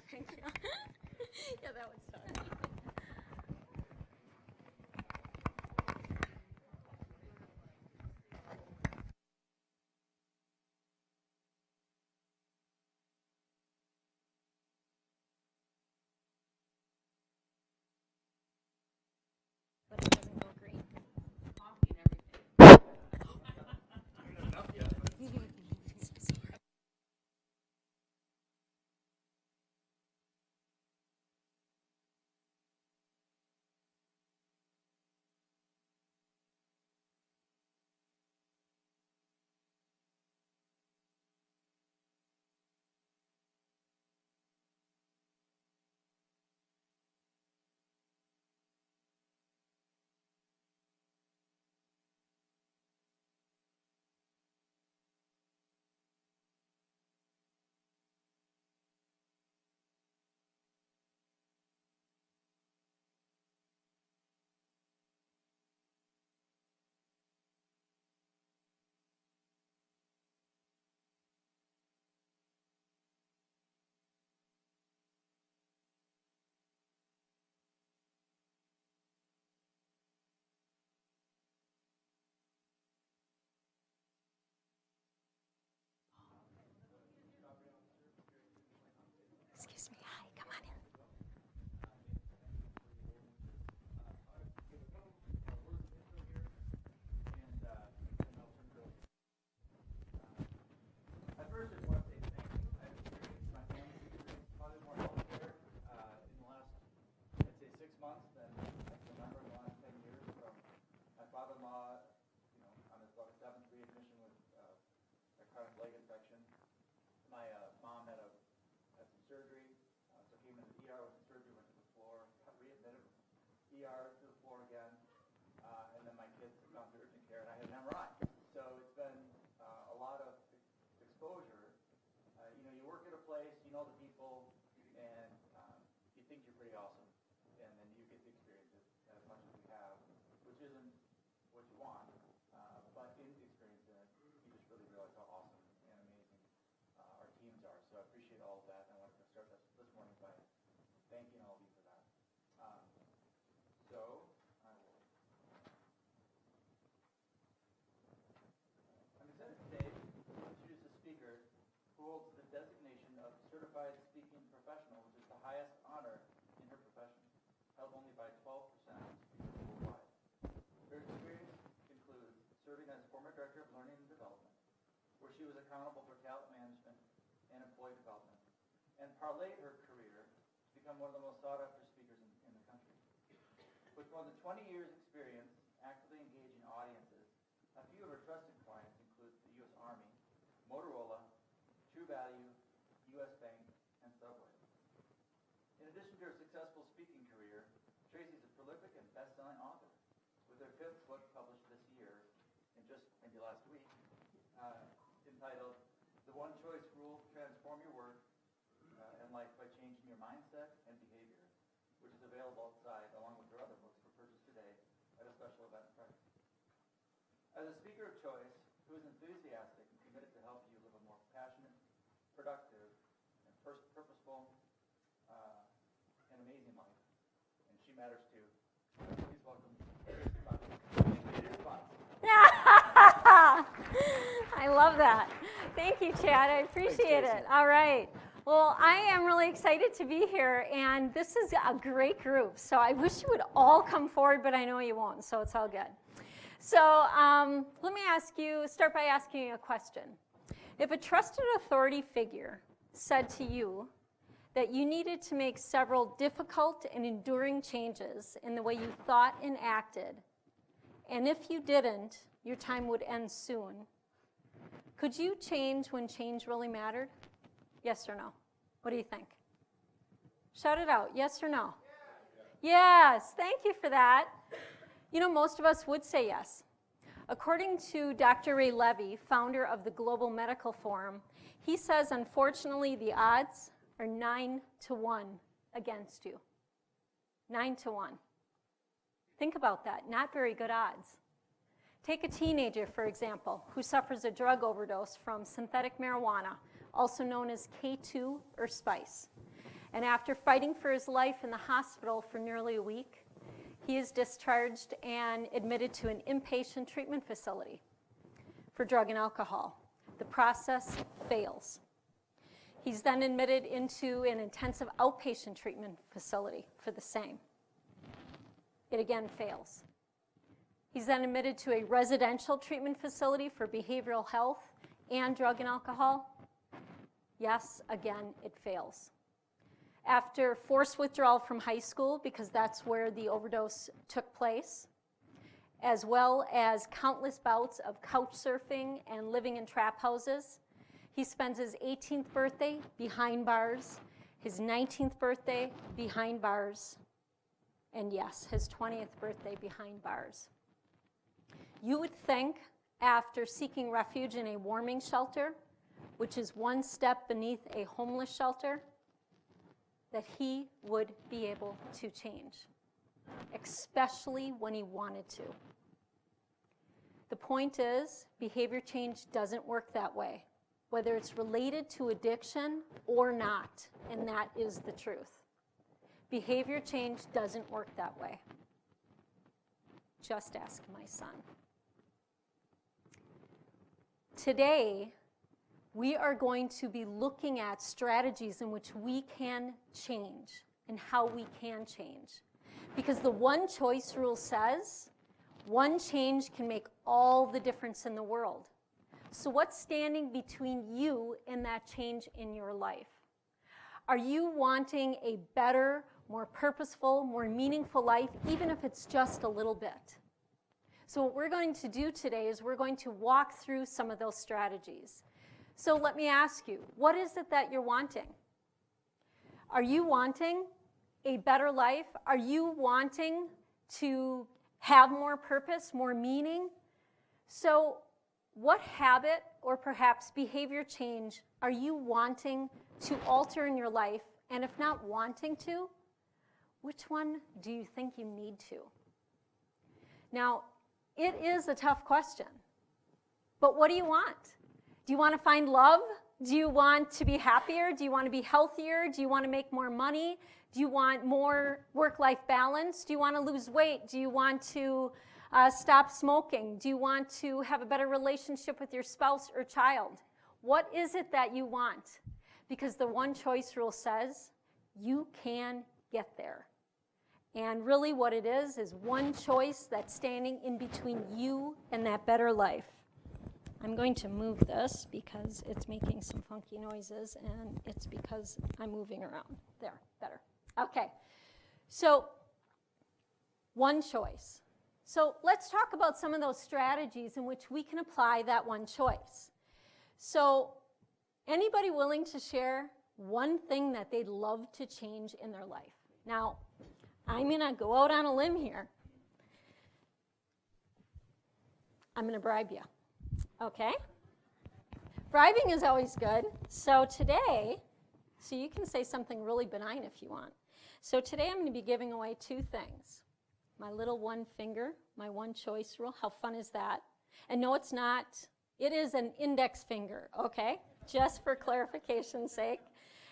thank you. Yeah, that would start. But it doesn't go green. Excuse me. Hi, come on in. At first, I just want to say thank you. I've experienced, my family's experienced probably more healthcare in the last, I'd say, 6 months than I can remember in the last 10 years. From my father-in-law, on his about 7th readmission with a chronic leg infection. My mom had some surgery, so came into the ER with the surgery, went to the floor, got readmitted ER to the floor again, and then my kids have gone to urgent care, and I had an MRI. So it's been a lot of exposure. You work at a place, you know the people, and you think you're pretty awesome, and then you get to experience it as much as you have, which isn't what you want, but in experiencing it, you just really realize how awesome and amazing our teams are. So I appreciate all of that, and I wanted to start this morning by thanking all of you for that. So I will. I'm excited today to introduce a speaker who holds the designation of Certified Speaking Professional, which is the highest honor in her profession, held only by 12% of speakers worldwide. Her experience includes serving as former Director of Learning and Development, where she was accountable for talent management and employee development, and parlayed her career to become one of the most sought-after speakers in the country. With more than 20 years' experience actively engaging audiences, a few of her trusted clients include the U.S. Army, Motorola, True Value, U.S. Bank, and Subway. In addition to her successful speaking career, Tracy is a prolific and best-selling author, with her 5th book published this year, and just maybe last week, entitled The One Choice Rule to Transform Your Work and Life by Changing Your Mindset and Behavior, which is available outside along with her other books for purchase today at a special event price. As a speaker of choice who is enthusiastic and committed to help you live a more passionate, productive, and purposeful, and amazing life, and she matters too. Please welcome Tracy Potts. I love that. Thank you, Chad. I appreciate it. All right. Well, I am really excited to be here, and this is a great group. So I wish you would all come forward, but I know you won't, so it's all good. So let me start by asking you a question. If a trusted authority figure said to you that you needed to make several difficult and enduring changes in the way you thought and acted, and if you didn't, your time would end soon, could you change when change really mattered? Yes or no? What do you think? Shout it out. Yes or no? Yes. Thank you for that. Most of us would say yes. According to Dr. Ray Levy, founder of the Global Medical Forum, he says, unfortunately, the odds are 9-1 against you. 9-1. Think about that. Not very good odds. Take a teenager, for example, who suffers a drug overdose from synthetic marijuana, also known as K2 or spice. And after fighting for his life in the hospital for nearly a week, he is discharged and admitted to an inpatient treatment facility for drug and alcohol. The process fails. He's then admitted into an intensive outpatient treatment facility for the same. It again fails. He's then admitted to a residential treatment facility for behavioral health and drug and alcohol. Yes, again, it fails. After forced withdrawal from high school, because that's where the overdose took place, as well as countless bouts of couch surfing and living in trap houses, he spends his 18th birthday behind bars, his 19th birthday behind bars, and yes, his 20th birthday behind bars. You would think, after seeking refuge in a warming shelter, which is one step beneath a homeless shelter, that he would be able to change, especially when he wanted to. The point is, behavior change doesn't work that way, whether it's related to addiction or not, and that is the truth. Behavior change doesn't work that way. Just ask my son. Today, we are going to be looking at strategies in which we can change and how we can change. Because the one choice rule says one change can make all the difference in the world. So what's standing between you and that change in your life? Are you wanting a better, more purposeful, more meaningful life, even if it's just a little bit? So what we're going to do today is we're going to walk through some of those strategies. So let me ask you, what is it that you're wanting? Are you wanting a better life? Are you wanting to have more purpose, more meaning? So what habit or perhaps behavior change are you wanting to alter in your life? And if not wanting to, which one do you think you need to? Now, it is a tough question, but what do you want? Do you want to find love? Do you want to be happier? Do you want to be healthier? Do you want to make more money? Do you want more work-life balance? Do you want to lose weight? Do you want to stop smoking? Do you want to have a better relationship with your spouse or child? What is it that you want? Because the one choice rule says you can get there. And really what it is one choice that's standing in between you and that better life. I'm going to move this because it's making some funky noises, and it's because I'm moving around. There, better. Okay, so one choice. So let's talk about some of those strategies in which we can apply that one choice. So anybody willing to share one thing that they'd love to change in their life? Now, I'm going to go out on a limb here. I'm going to bribe you. Okay? Bribing is always good. So today, so you can say something really benign if you want. So today I'm going to be giving away two things. My little one finger, my one choice rule. How fun is that? And no, it's not. It is an index finger, okay? Just for clarification's sake.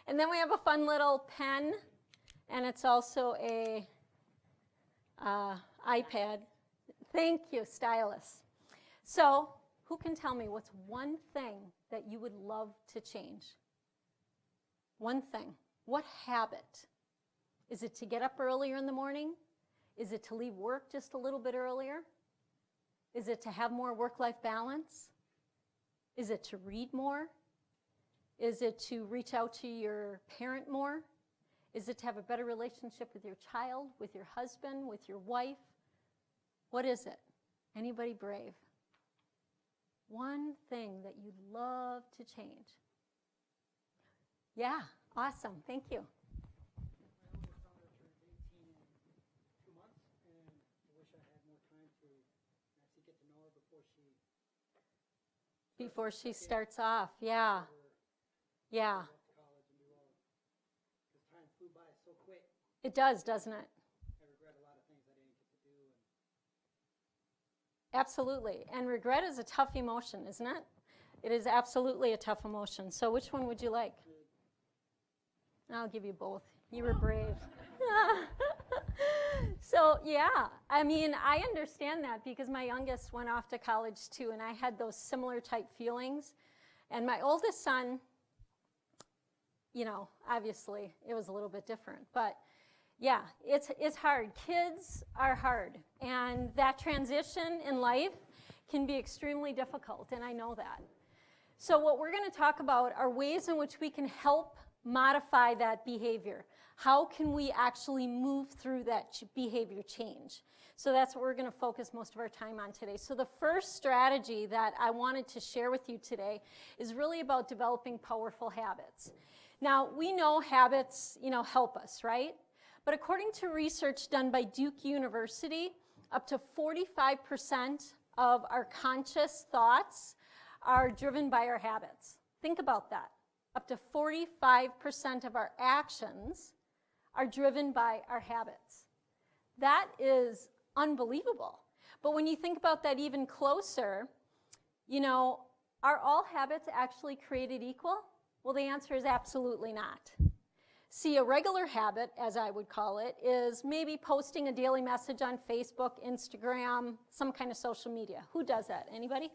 And then we have a fun little pen, and it's also a iPad. Thank you, stylus. So who can tell me what's one thing that you would love to change? One thing. What habit? Is it to get up earlier in the morning? Is it to leave work just a little bit earlier? Is it to have more work-life balance? Is it to read more? Is it to reach out to your parent more? Is it to have a better relationship with your child, with your husband, with your wife? What is it? Anybody brave? One thing that you'd love to change. Yeah, awesome. Thank you. Before she starts off, yeah. Yeah. It does, doesn't it? I regret a lot of things I didn't get to do. Absolutely. And regret is a tough emotion, isn't it? It is absolutely a tough emotion. So which one would you like? I'll give you both. You were brave. So, yeah, I mean, I understand that because my youngest went off to college too, and I had those similar type feelings. And my oldest son, you know, obviously it was a little bit different. But yeah, it's hard. Kids are hard. And that transition in life can be extremely difficult, and I know that. So what we're going to talk about are ways in which we can help modify that behavior. How can we actually move through that behavior change? So that's what we're going to focus most of our time on today. So the first strategy that I wanted to share with you today is really about developing powerful habits. Now, we know habits, you know, help us, right? But according to research done by Duke University, up to 45% of our conscious thoughts are driven by our habits. Think about that. Up to 45% of our actions are driven by our habits. That is unbelievable. But when you think about that even closer, you know, are all habits actually created equal? Well, the answer is absolutely not. See, a regular habit, as I would call it, is maybe posting a daily message on Facebook, Instagram, some kind of social media. Who does that? Anybody?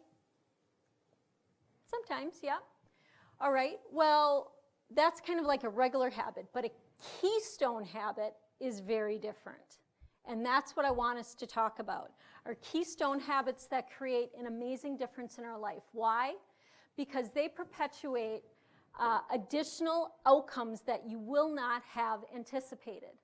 Sometimes, yeah. All right, well, that's kind of like a regular habit, but a keystone habit is very different. And that's what I want us to talk about, are keystone habits that create an amazing difference in our life. Why? Because they perpetuate additional outcomes that you will not have anticipated.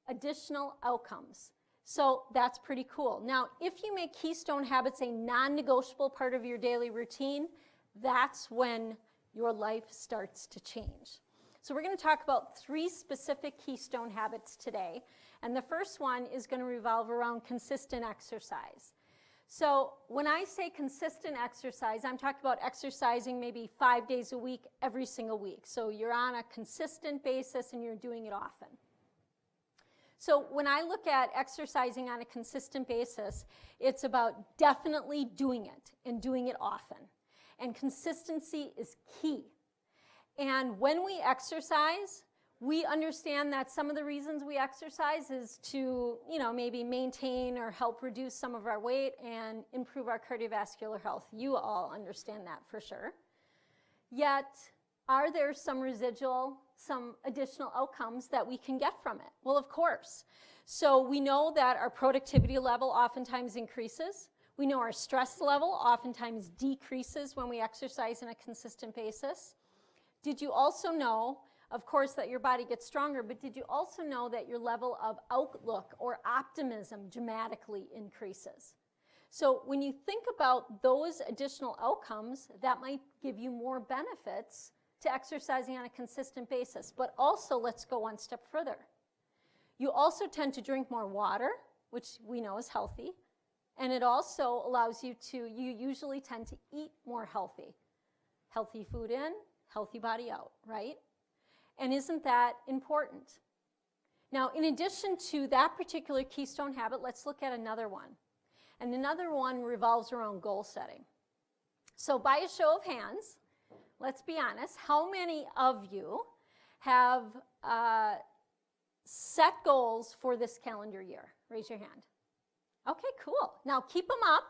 Additional outcomes. So that's pretty cool. Now, if you make keystone habits a non-negotiable part of your daily routine, that's when your life starts to change. So we're going to talk about 3 specific keystone habits today. And the first one is going to revolve around consistent exercise. So when I say consistent exercise, I'm talking about exercising maybe 5 days a week, every single week. So you're on a consistent basis and you're doing it often. So when I look at exercising on a consistent basis, it's about definitely doing it and doing it often. And consistency is key. And when we exercise, we understand that some of the reasons we exercise is to, you know, maybe maintain or help reduce some of our weight and improve our cardiovascular health. You all understand that for sure. Yet, are there some additional outcomes that we can get from it? Well, of course. So we know that our productivity level oftentimes increases. We know our stress level oftentimes decreases when we exercise on a consistent basis. Did you also know, of course, that your body gets stronger, but did you also know that your level of outlook or optimism dramatically increases? So when you think about those additional outcomes, that might give you more benefits to exercising on a consistent basis. But also, let's go one step further. You also tend to drink more water, which we know is healthy, and it also allows you usually tend to eat more healthy. Healthy food in, healthy body out, right? And isn't that important? Now, in addition to that particular keystone habit, let's look at another one. And another one revolves around goal setting. So by a show of hands, let's be honest, how many of you have set goals for this calendar year? Raise your hand. Okay, cool. Now keep them up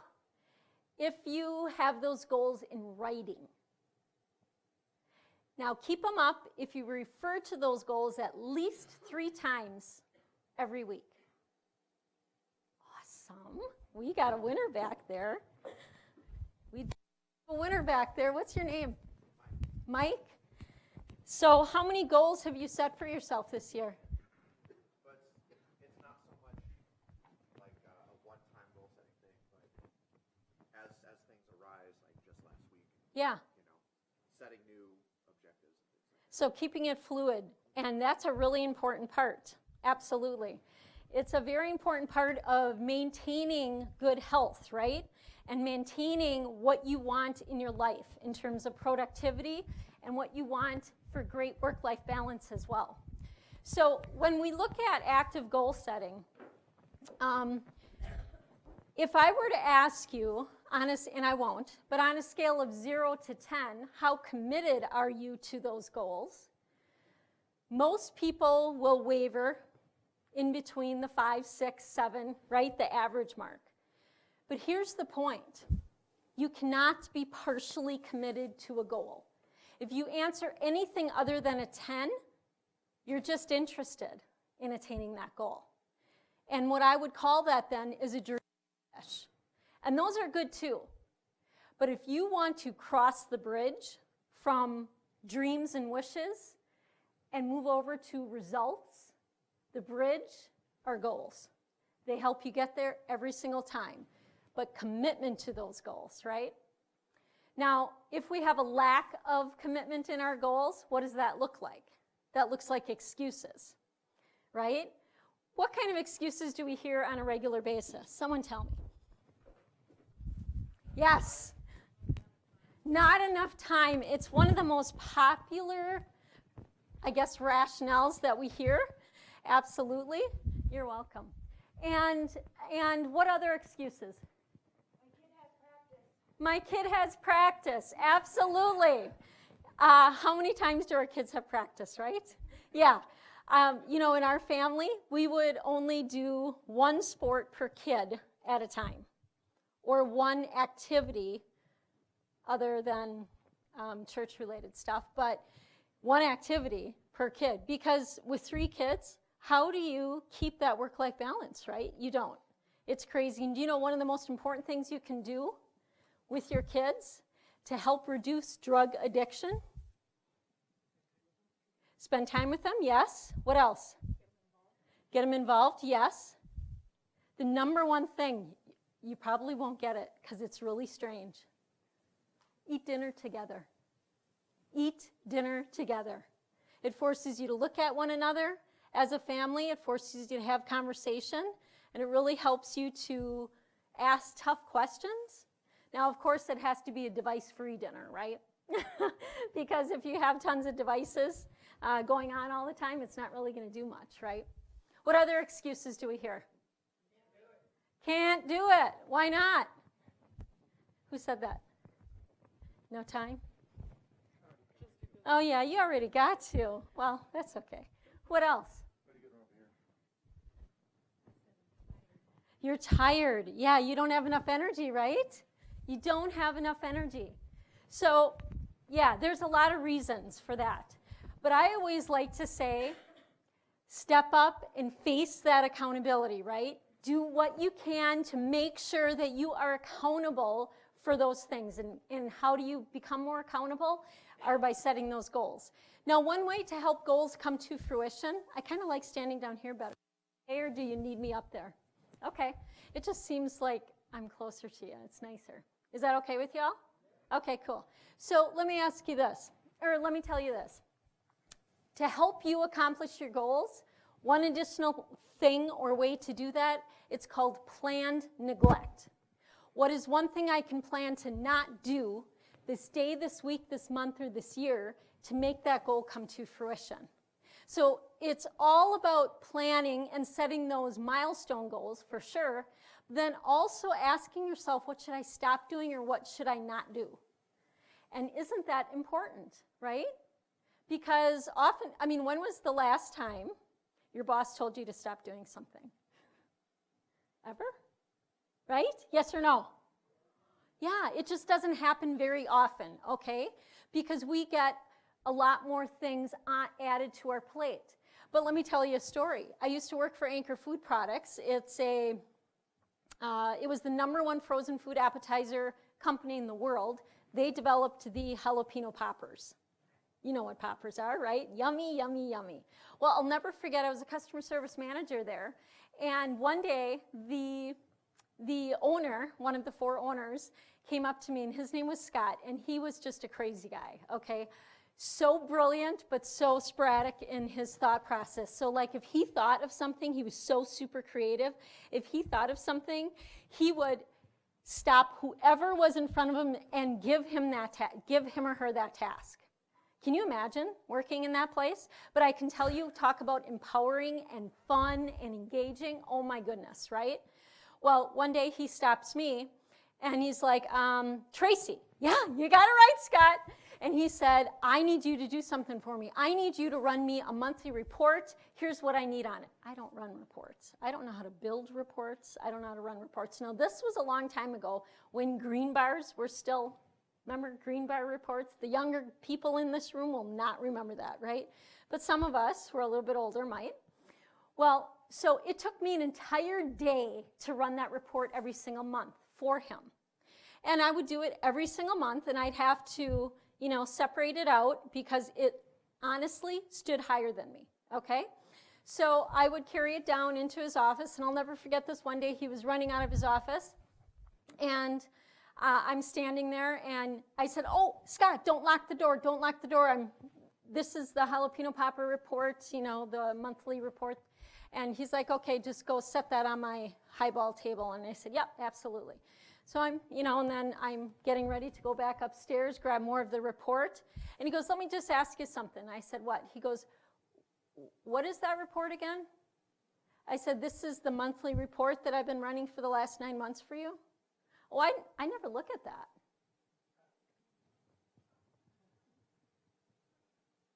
if you have those goals in writing. Now keep them up if you refer to those goals at least 3 times every week. Awesome. We got a winner back there. We have a winner back there. What's your name? Mike? So how many goals have you set for yourself this year? But it's not so much like a one-time goal setting thing, but as things arise, like just last week, Yeah. Setting new objectives. So keeping it fluid, and that's a really important part. Absolutely. It's a very important part of maintaining good health, right? And maintaining what you want in your life in terms of productivity and what you want for great work-life balance as well. So when we look at active goal setting, if I were to ask you, and I won't, but on a scale of 0 to 10, how committed are you to those goals? Most people will waver in between the 5, 6, 7, right? The average mark. But here's the point. You cannot be partially committed to a goal. If you answer anything other than a 10, you're just interested in attaining that goal. And what I would call that then is a dream dash. And those are good too. But if you want to cross the bridge from dreams and wishes and move over to results, the bridge are goals. They help you get there every single time. But commitment to those goals, right? Now, if we have a lack of commitment in our goals, what does that look like? That looks like excuses, right? What kind of excuses do we hear on a regular basis? Someone tell me. Yes. Not enough time. It's one of the most popular, I guess, rationales that we hear. Absolutely. You're welcome. And what other excuses? My kid has practice. Absolutely. How many times do our kids have practice, right? Yeah. In our family, we would only do one sport per kid at a time, or one activity other than church-related stuff, but one activity per kid. Because with 3 kids, how do you keep that work-life balance, right? You don't. It's crazy. And do you know one of the most important things you can do with your kids to help reduce drug addiction? Spend time with them, yes. What else? Get them involved, yes. The number one thing, you probably won't get it because it's really strange. Eat dinner together. Eat dinner together. It forces you to look at one another as a family. It forces you to have conversation, and it really helps you to ask tough questions. Now, of course, it has to be a device-free dinner, right? Because if you have tons of devices going on all the time, it's not really going to do much, right? What other excuses do we hear? Can't do it. Why not? Who said that? No time? Oh, yeah, you already got to. Well, that's okay. What else? You're tired. Yeah, you don't have enough energy, right? You don't have enough energy. So, yeah, there's a lot of reasons for that. But I always like to say, step up and face that accountability, right? Do what you can to make sure that you are accountable for those things. And how do you become more accountable? Are by setting those goals. Now, one way to help goals come to fruition, I kind of like standing down here better. Or do you need me up there? Okay. It just seems like I'm closer to you. It's nicer. Is that okay with y'all? Okay, cool. So let me ask you this, or let me tell you this. To help you accomplish your goals, one additional thing or way to do that, it's called planned neglect. What is one thing I can plan to not do this day, this week, this month, or this year to make that goal come to fruition? So it's all about planning and setting those milestone goals for sure, then also asking yourself, what should I stop doing or what should I not do? And isn't that important, right? Because often, when was the last time your boss told you to stop doing something? Ever? Right? Yes or no? Yeah, it just doesn't happen very often, okay? Because we get a lot more things added to our plate. But let me tell you a story. I used to work for Anchor Food Products. It was the #1 frozen food appetizer company in the world. They developed the jalapeno poppers. You know what poppers are, right? Yummy, yummy, yummy. Well, I'll never forget, I was a customer service manager there. And one day, the owner, one of the 4 owners, came up to me, and his name was Scott, and he was just a crazy guy, okay? So brilliant, but so sporadic in his thought process. So like if he thought of something, he was so super creative. If he thought of something, he would stop whoever was in front of him and give him or her that task. Can you imagine working in that place? But I can tell you, talk about empowering and fun and engaging. Oh my goodness, right? Well, one day he stops me and he's like, Tracy, yeah, you got it right, Scott. And he said, I need you to do something for me. I need you to run me a monthly report. Here's what I need on it. I don't run reports. I don't know how to build reports. I don't know how to run reports. Now, this was a long time ago when green bars were still, remember green bar reports? The younger people in this room will not remember that, right? But some of us who are a little bit older might. Well, so it took me an entire day to run that report every single month for him. And I would do it every single month, and I'd have to, separate it out because it honestly stood higher than me, okay? So I would carry it down into his office, and I'll never forget this. One day he was running out of his office, and I'm standing there, and I said, oh, Scott, don't lock the door, don't lock the door. This is the Jalapeno Popper report, the monthly report. And he's like, okay, just go set that on my highball table. And I said, yep, absolutely. So I'm, and then I'm getting ready to go back upstairs, grab more of the report. And he goes, let me just ask you something. I said, what? He goes, what is that report again? I said, this is the monthly report that I've been running for the last 9 months for you. Oh, I never look at that.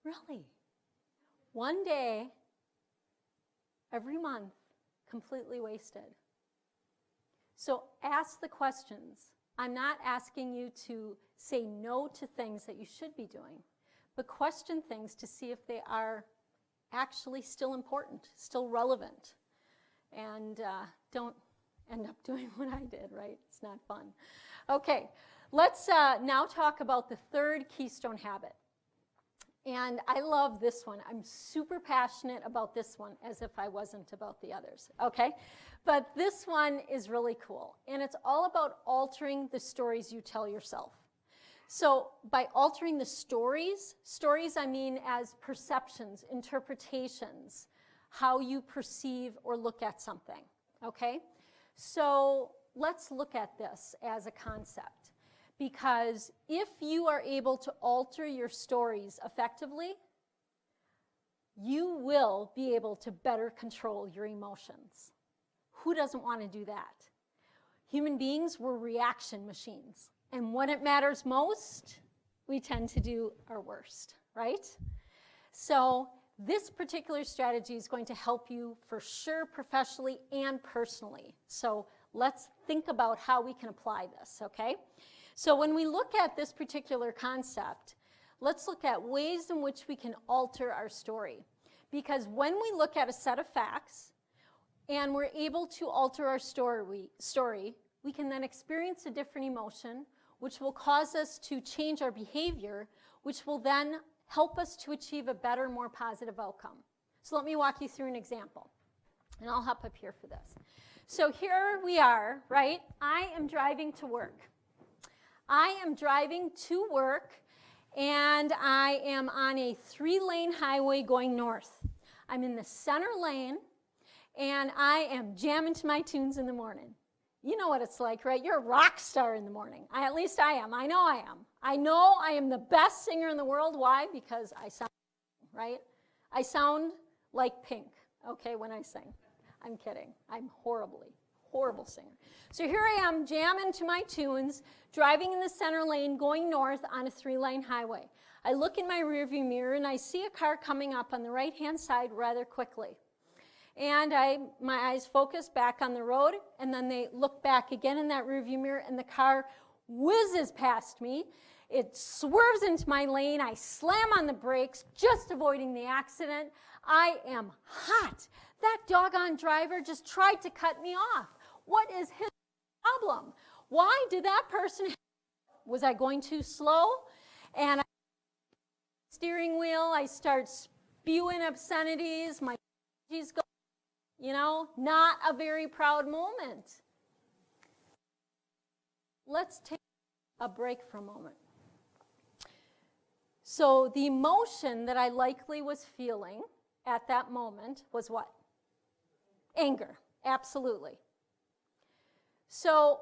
Really? One day, every month, completely wasted. So ask the questions. I'm not asking you to say no to things that you should be doing, but question things to see if they are actually still important, still relevant. And don't end up doing what I did, right? It's not fun. Okay, let's now talk about the third keystone habit. And I love this one. I'm super passionate about this one, as if I wasn't about the others, okay? But this one is really cool, and it's all about altering the stories you tell yourself. So by altering the stories I mean as perceptions, interpretations, how you perceive or look at something, okay? So let's look at this as a concept. Because if you are able to alter your stories effectively, you will be able to better control your emotions. Who doesn't want to do that? Human beings were reaction machines. And when it matters most, we tend to do our worst, right? So this particular strategy is going to help you for sure professionally and personally. So let's think about how we can apply this, okay? So when we look at this particular concept, let's look at ways in which we can alter our story. Because when we look at a set of facts and we're able to alter our story, we can then experience a different emotion, which will cause us to change our behavior, which will then help us to achieve a better, more positive outcome. So let me walk you through an example, and I'll hop up here for this. So here we are, right? I am driving to work. I am driving to work, and I am on a 3-lane highway going north. I'm in the center lane, and I am jamming to my tunes in the morning. You know what it's like, right? You're a rock star in the morning. At least I am. I know I am. I know I am the best singer in the world. Why? Because I sound, right? I sound like Pink, okay, when I sing. I'm kidding. I'm horrible singer. So here I am jamming to my tunes, driving in the center lane, going north on a 3-lane highway. I look in my rearview mirror and I see a car coming up on the right-hand side rather quickly. And my eyes focus back on the road, and then they look back again in that rearview mirror, and the car whizzes past me. It swerves into my lane. I slam on the brakes, just avoiding the accident. I am hot. That doggone driver just tried to cut me off. What is his problem? Why did that person? Was I going too slow? And steering wheel, I start spewing obscenities. My energy's going. Not a very proud moment. Let's take a break for a moment. So the emotion that I likely was feeling at that moment was what? Anger, absolutely. So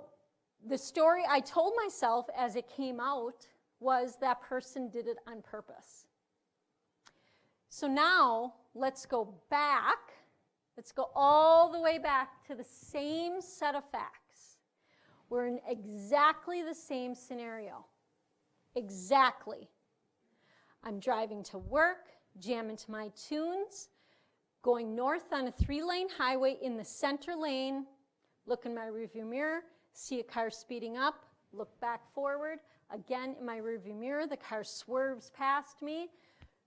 the story I told myself as it came out was that person did it on purpose. So now let's go back. Let's go all the way back to the same set of facts. We're in exactly the same scenario. Exactly. I'm driving to work, jamming to my tunes, going north on a 3-lane highway in the center lane, look in my rearview mirror, see a car speeding up, look back forward. Again, in my rearview mirror, the car swerves past me,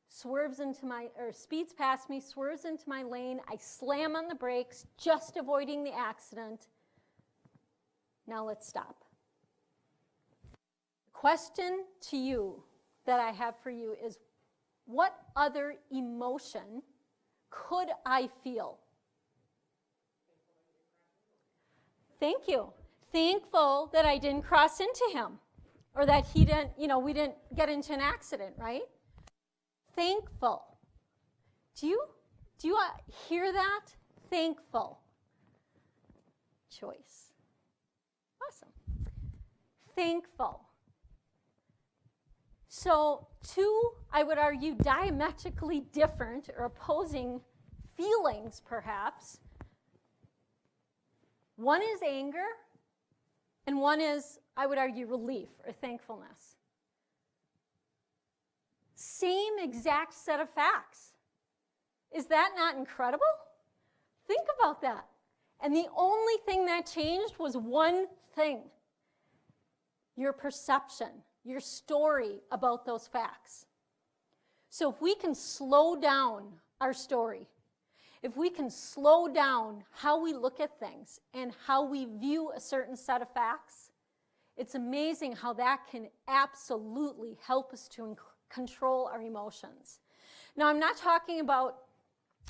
speeds past me, swerves into my lane. I slam on the brakes, just avoiding the accident. Now let's stop. The question to you that I have for you is, what other emotion could I feel? Thank you. Thankful that I didn't cross into him, or that he didn't, we didn't get into an accident, right? Thankful. Do you hear that? Thankful. Choice. Awesome. Thankful. So two, I would argue, diametrically different or opposing feelings, perhaps. One is anger, and one is, I would argue, relief or thankfulness. Same exact set of facts. Is that not incredible? Think about that. And the only thing that changed was one thing: your perception, your story about those facts. So if we can slow down our story, if we can slow down how we look at things and how we view a certain set of facts, it's amazing how that can absolutely help us to control our emotions. Now, I'm not talking about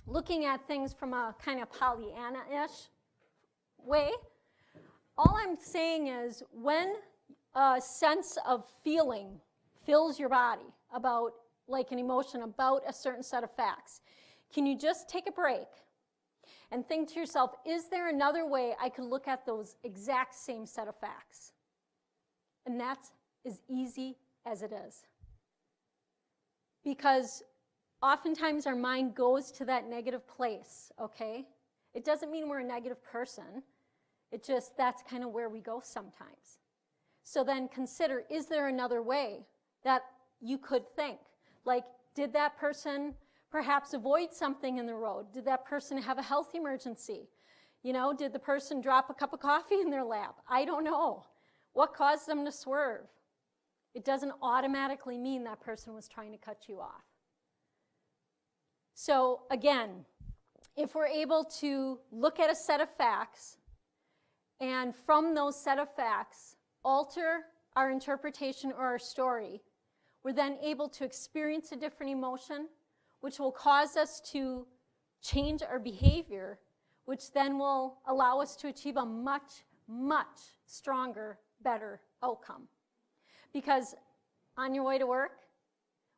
looking at things from a kind of Pollyanna-ish way. All I'm saying is, when a sense of feeling fills your body about, like an emotion about a certain set of facts, can you just take a break and think to yourself, is there another way I could look at those exact same set of facts? And that's as easy as it is. Because oftentimes our mind goes to that negative place, okay? It doesn't mean we're a negative person. It just, that's kind of where we go sometimes. So then consider, is there another way that you could think? Like, did that person perhaps avoid something in the road? Did that person have a health emergency? Did the person drop a cup of coffee in their lap? I don't know. What caused them to swerve? It doesn't automatically mean that person was trying to cut you off. So again, if we're able to look at a set of facts, and from those set of facts, alter our interpretation or our story, we're then able to experience a different emotion, which will cause us to change our behavior, which then will allow us to achieve a much, much stronger, better outcome. Because on your way to work,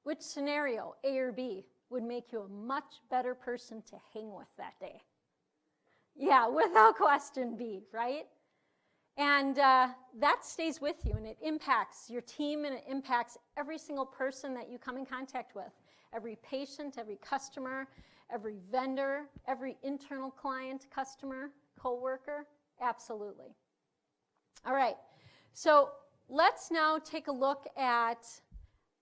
which scenario, A or B, would make you a much better person to hang with that day? Yeah, without question, B, right? And that stays with you, and it impacts your team, and it impacts every single person that you come in contact with. Every patient, every customer, every vendor, every internal client, customer, coworker, absolutely. All right, so let's now take a look at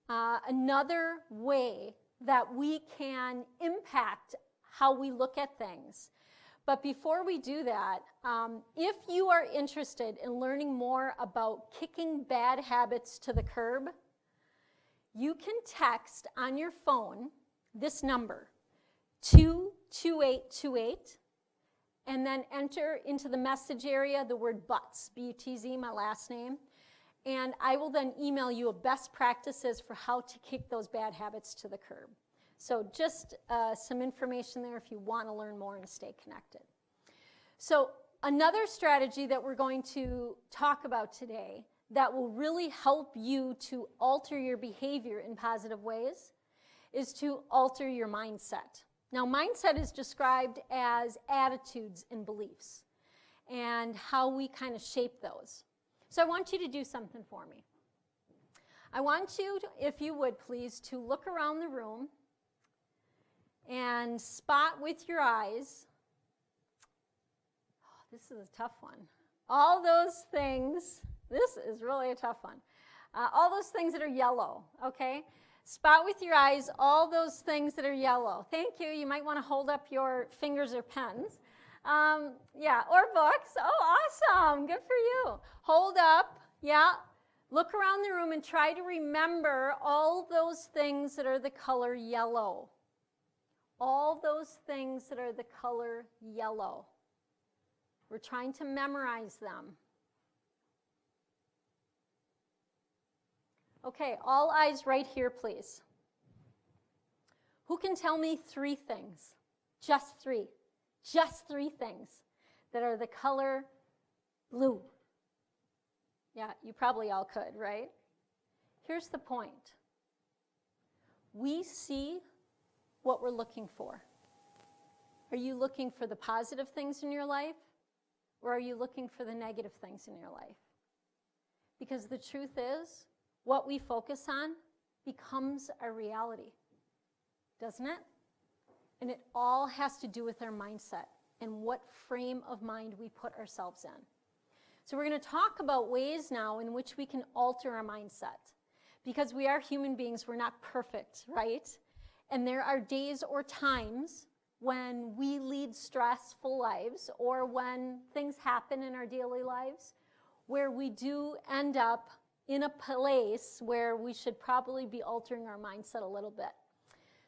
another way that we can impact how we look at things. But before we do that, if you are interested in learning more about kicking bad habits to the curb, you can text on your phone this number, 22828, and then enter into the message area the word BUTZ, B-U-T-Z, my last name, and I will then email you a best practices for how to kick those bad habits to the curb. So just some information there if you want to learn more and stay connected. So another strategy that we're going to talk about today that will really help you to alter your behavior in positive ways is to alter your mindset. Now, mindset is described as attitudes and beliefs and how we kind of shape those. So I want you to do something for me. I want you, if you would please, to look around the room and spot with your eyes. Oh, this is a tough one. All those things, this is really a tough one. All those things that are yellow, okay? Spot with your eyes all those things that are yellow. Thank you. You might want to hold up your fingers or pens. Yeah, or books. Oh, awesome. Good for you. Hold up. Yeah. Look around the room and try to remember all those things that are the color yellow. All those things that are the color yellow. We're trying to memorize them. Okay, all eyes right here, please. Who can tell me 3 things? Just 3. Just 3 things that are the color blue. Yeah, you probably all could, right? Here's the point. We see what we're looking for. Are you looking for the positive things in your life, or are you looking for the negative things in your life? Because the truth is, what we focus on becomes our reality, doesn't it? And it all has to do with our mindset and what frame of mind we put ourselves in. So we're going to talk about ways now in which we can alter our mindset. Because we are human beings, we're not perfect, right? And there are days or times when we lead stressful lives or when things happen in our daily lives where we do end up in a place where we should probably be altering our mindset a little bit.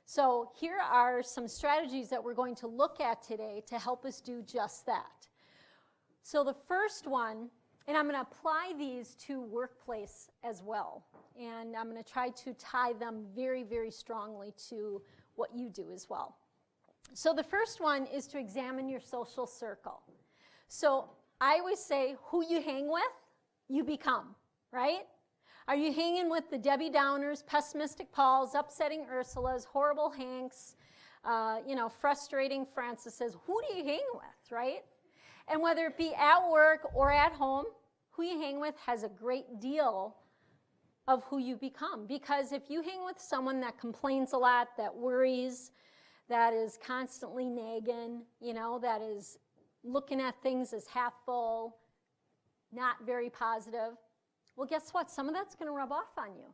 So here are some strategies that we're going to look at today to help us do just that. So the first one, and I'm going to apply these to workplace as well, and I'm going to try to tie them very, very strongly to what you do as well. So the first one is to examine your social circle. So I always say, who you hang with, you become. Right? Are you hanging with the Debbie Downers, pessimistic Pauls, upsetting Ursulas, horrible Hanks, frustrating Francises? Who do you hang with, right? And whether it be at work or at home, who you hang with has a great deal of who you become. Because if you hang with someone that complains a lot, that worries, that is constantly nagging, that is looking at things as half full, not very positive, well, guess what? Some of that's going to rub off on you.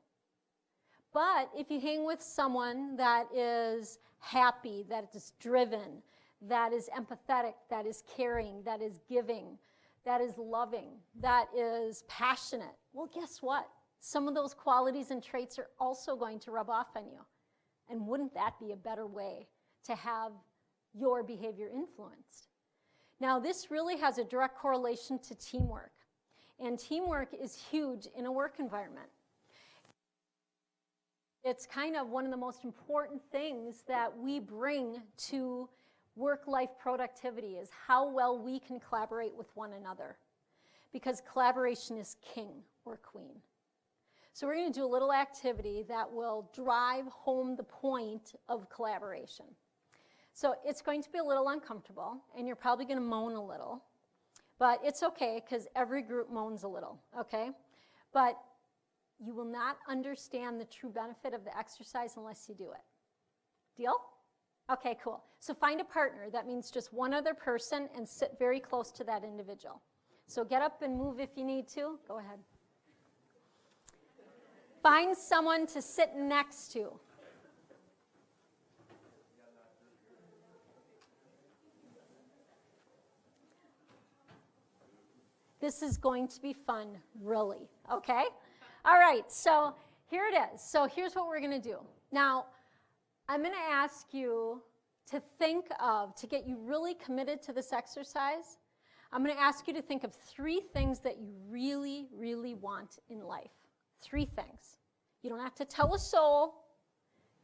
But if you hang with someone that is happy, that is driven, that is empathetic, that is caring, that is giving, that is loving, that is passionate, well, guess what? Some of those qualities and traits are also going to rub off on you. And wouldn't that be a better way to have your behavior influenced? Now, this really has a direct correlation to teamwork. And teamwork is huge in a work environment. It's kind of one of the most important things that we bring to work-life productivity is how well we can collaborate with one another. Because collaboration is king or queen. So we're going to do a little activity that will drive home the point of collaboration. So it's going to be a little uncomfortable, and you're probably going to moan a little. But it's okay, because every group moans a little, okay? But you will not understand the true benefit of the exercise unless you do it. Deal? Okay, cool. So find a partner. That means just one other person and sit very close to that individual. So get up and move if you need to. Go ahead. Find someone to sit next to. This is going to be fun, really, okay? All right, so here it is. So here's what we're going to do. Now, I'm going to ask you to think of, to get you really committed to this exercise, I'm going to ask you to think of 3 things that you really, really want in life. 3 things. You don't have to tell a soul,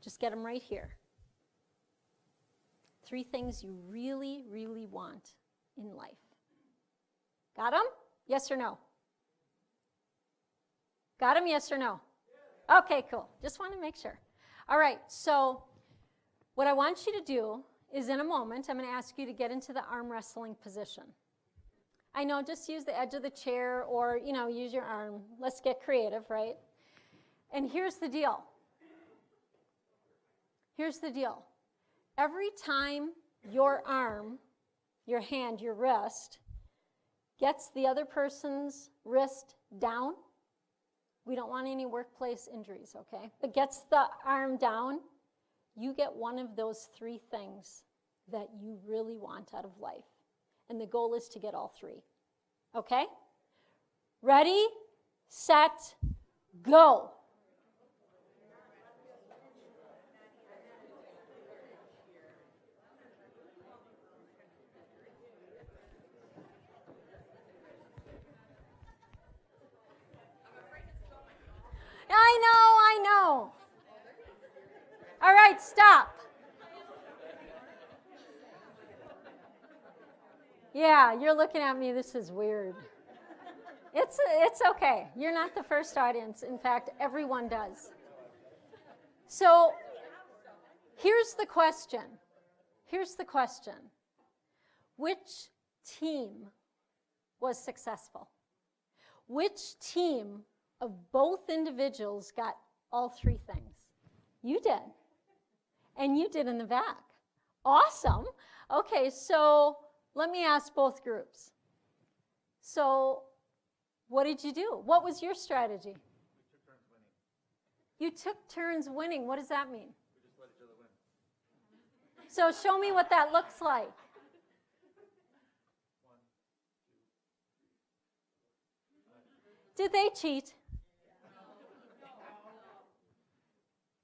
just get them right here. 3 things you really, really want in life. Got them? Yes or no? Got them, yes or no? Okay, cool. Just want to make sure. All right, so what I want you to do is in a moment, I'm going to ask you to get into the arm wrestling position. I know, just use the edge of the chair or, use your arm. Let's get creative, right? And here's the deal. Here's the deal. Every time your arm, your hand, your wrist, gets the other person's wrist down, We don't want any workplace injuries, okay? But gets the arm down, you get one of those 3 things that you really want out of life. And the goal is to get all 3, okay? Ready, set, go. I know. All right, stop. Yeah, you're looking at me, this is weird. It's okay. You're not the first audience. In fact, everyone does. So, here's the question. Which team was successful? Which team of both individuals got all 3 things? You did. And you did in the back. Awesome. Okay, so let me ask both groups. So, what did you do? What was your strategy? We took turns winning. You took turns winning. What does that mean? We just let each other win. So show me what that looks like. 1, 2, 3, 5. Did they cheat?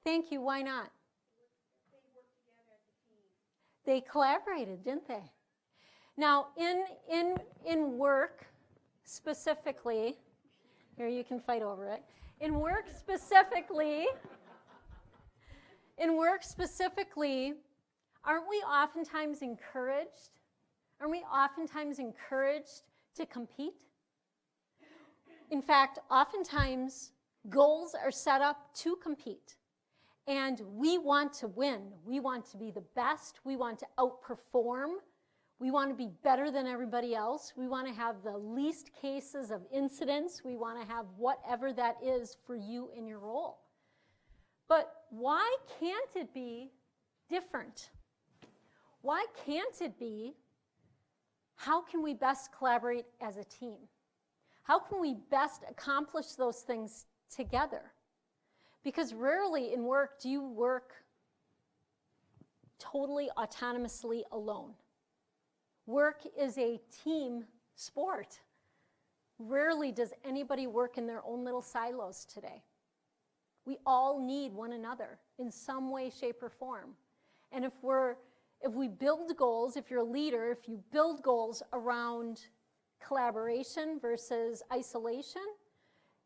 Thank you. Why not? They collaborated, didn't they? Now, in work specifically, here you can fight over it. In work specifically, aren't we oftentimes encouraged? Aren't we oftentimes encouraged to compete? In fact, oftentimes goals are set up to compete. And we want to win. We want to be the best. We want to outperform. We want to be better than everybody else. We want to have the least cases of incidents. We want to have whatever that is for you in your role. But why can't it be different? Why can't it be, how can we best collaborate as a team? How can we best accomplish those things together? Because rarely in work do you work totally autonomously alone. Work is a team sport. Rarely does anybody work in their own little silos today. We all need one another in some way, shape, or form. And if we build goals, if you're a leader, if you build goals around collaboration versus isolation,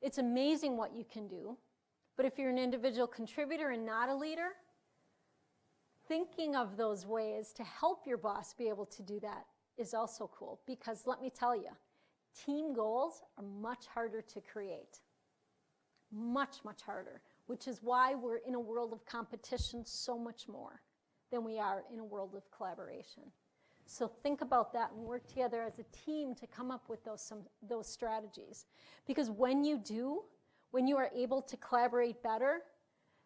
it's amazing what you can do. But if you're an individual contributor and not a leader, thinking of those ways to help your boss be able to do that is also cool. Because let me tell you, team goals are much harder to create. Much, much harder. Which is why we're in a world of competition so much more than we are in a world of collaboration. So think about that and work together as a team to come up with those strategies. Because when you do, when you are able to collaborate better,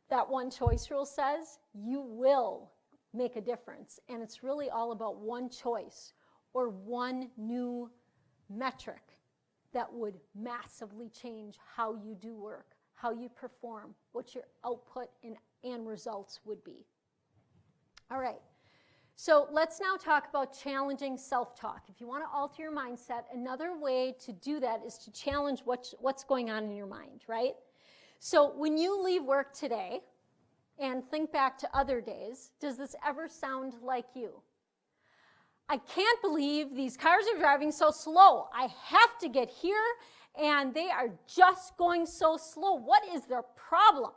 that one choice rule says you will make a difference. And it's really all about one choice or one new metric that would massively change how you do work, how you perform, what your output and results would be. All right. So let's now talk about challenging self-talk. If you want to alter your mindset, another way to do that is to challenge what's going on in your mind, right? So when you leave work today and think back to other days, does this ever sound like you? I can't believe these cars are driving so slow. I have to get here, and they are just going so slow. What is their problem?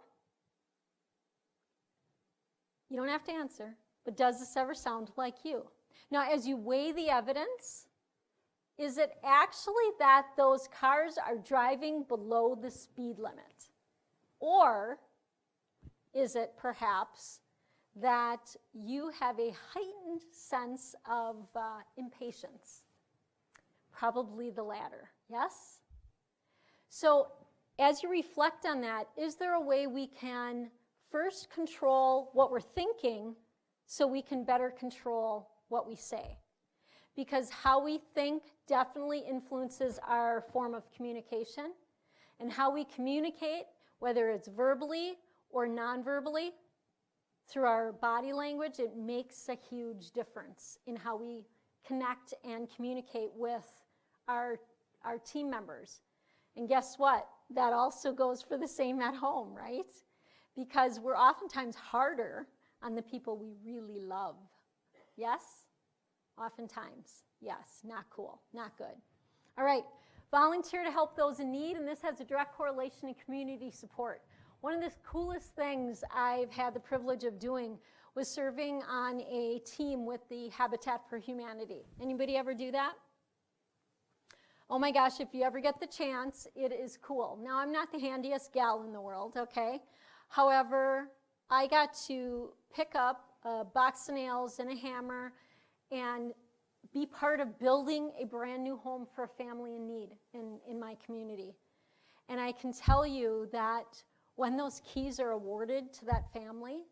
You don't have to answer. But does this ever sound like you? Now, as you weigh the evidence, is it actually that those cars are driving below the speed limit? Or is it perhaps that you have a heightened sense of impatience? Probably the latter, yes? So as you reflect on that, is there a way we can first control what we're thinking so we can better control what we say? Because how we think definitely influences our form of communication. And how we communicate, whether it's verbally or non-verbally, through our body language, it makes a huge difference in how we connect and communicate with our team members. And guess what? That also goes for the same at home, right? Because we're oftentimes harder on the people we really love. Yes? Oftentimes. Yes. Not cool. Not good. All right. Volunteer to help those in need, and this has a direct correlation in community support. One of the coolest things I've had the privilege of doing was serving on a team with the Habitat for Humanity. Anybody ever do that? Oh my gosh, if you ever get the chance, it is cool. Now, I'm not the handiest gal in the world, okay? However, I got to pick up a box of nails and a hammer and be part of building a brand new home for a family in need in my community. And I can tell you that when those keys are awarded to that family,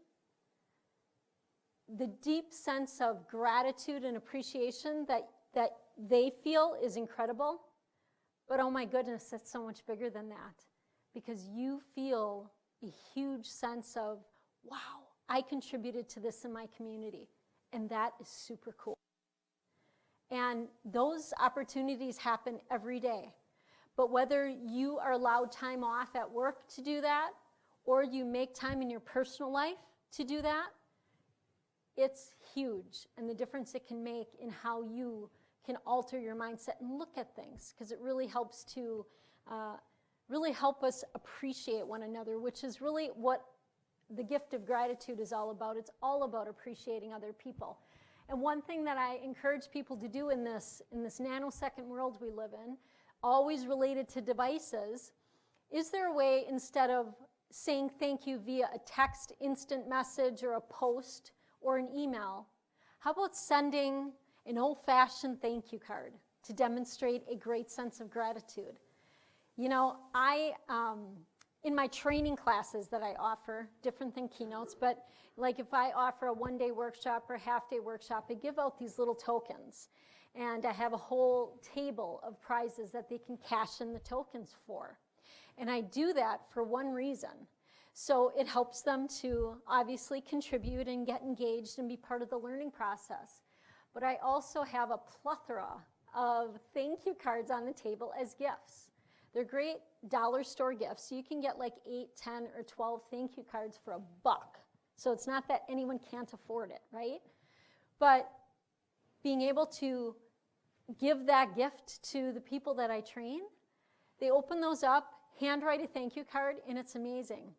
the deep sense of gratitude and appreciation that they feel is incredible. But oh my goodness, it's so much bigger than that, because you feel a huge sense of, wow, I contributed to this in my community. And that is super cool. And those opportunities happen every day. But whether you are allowed time off at work to do that, or you make time in your personal life to do that, it's huge, and the difference it can make in how you can alter your mindset and look at things, because it really helps to really help us appreciate one another, which is really what the gift of gratitude is all about. It's all about appreciating other people. And one thing that I encourage people to do in this nanosecond world we live in, always related to devices, is there a way, instead of saying thank you via a text, instant message, or a post, or an email, how about sending an old-fashioned thank you card to demonstrate a great sense of gratitude? You know, in my training classes that I offer, different than keynotes, but like if I offer a one-day workshop or a half-day workshop, I give out these little tokens. And I have a whole table of prizes that they can cash in the tokens for. And I do that for one reason. So it helps them to obviously contribute and get engaged and be part of the learning process. But I also have a plethora of thank you cards on the table as gifts. They're great dollar store gifts. So you can get like 8, 10, or 12 thank you cards for $1. So it's not that anyone can't afford it, right? But being able to give that gift to the people that I train, they open those up, handwrite a thank you card, and it's amazing.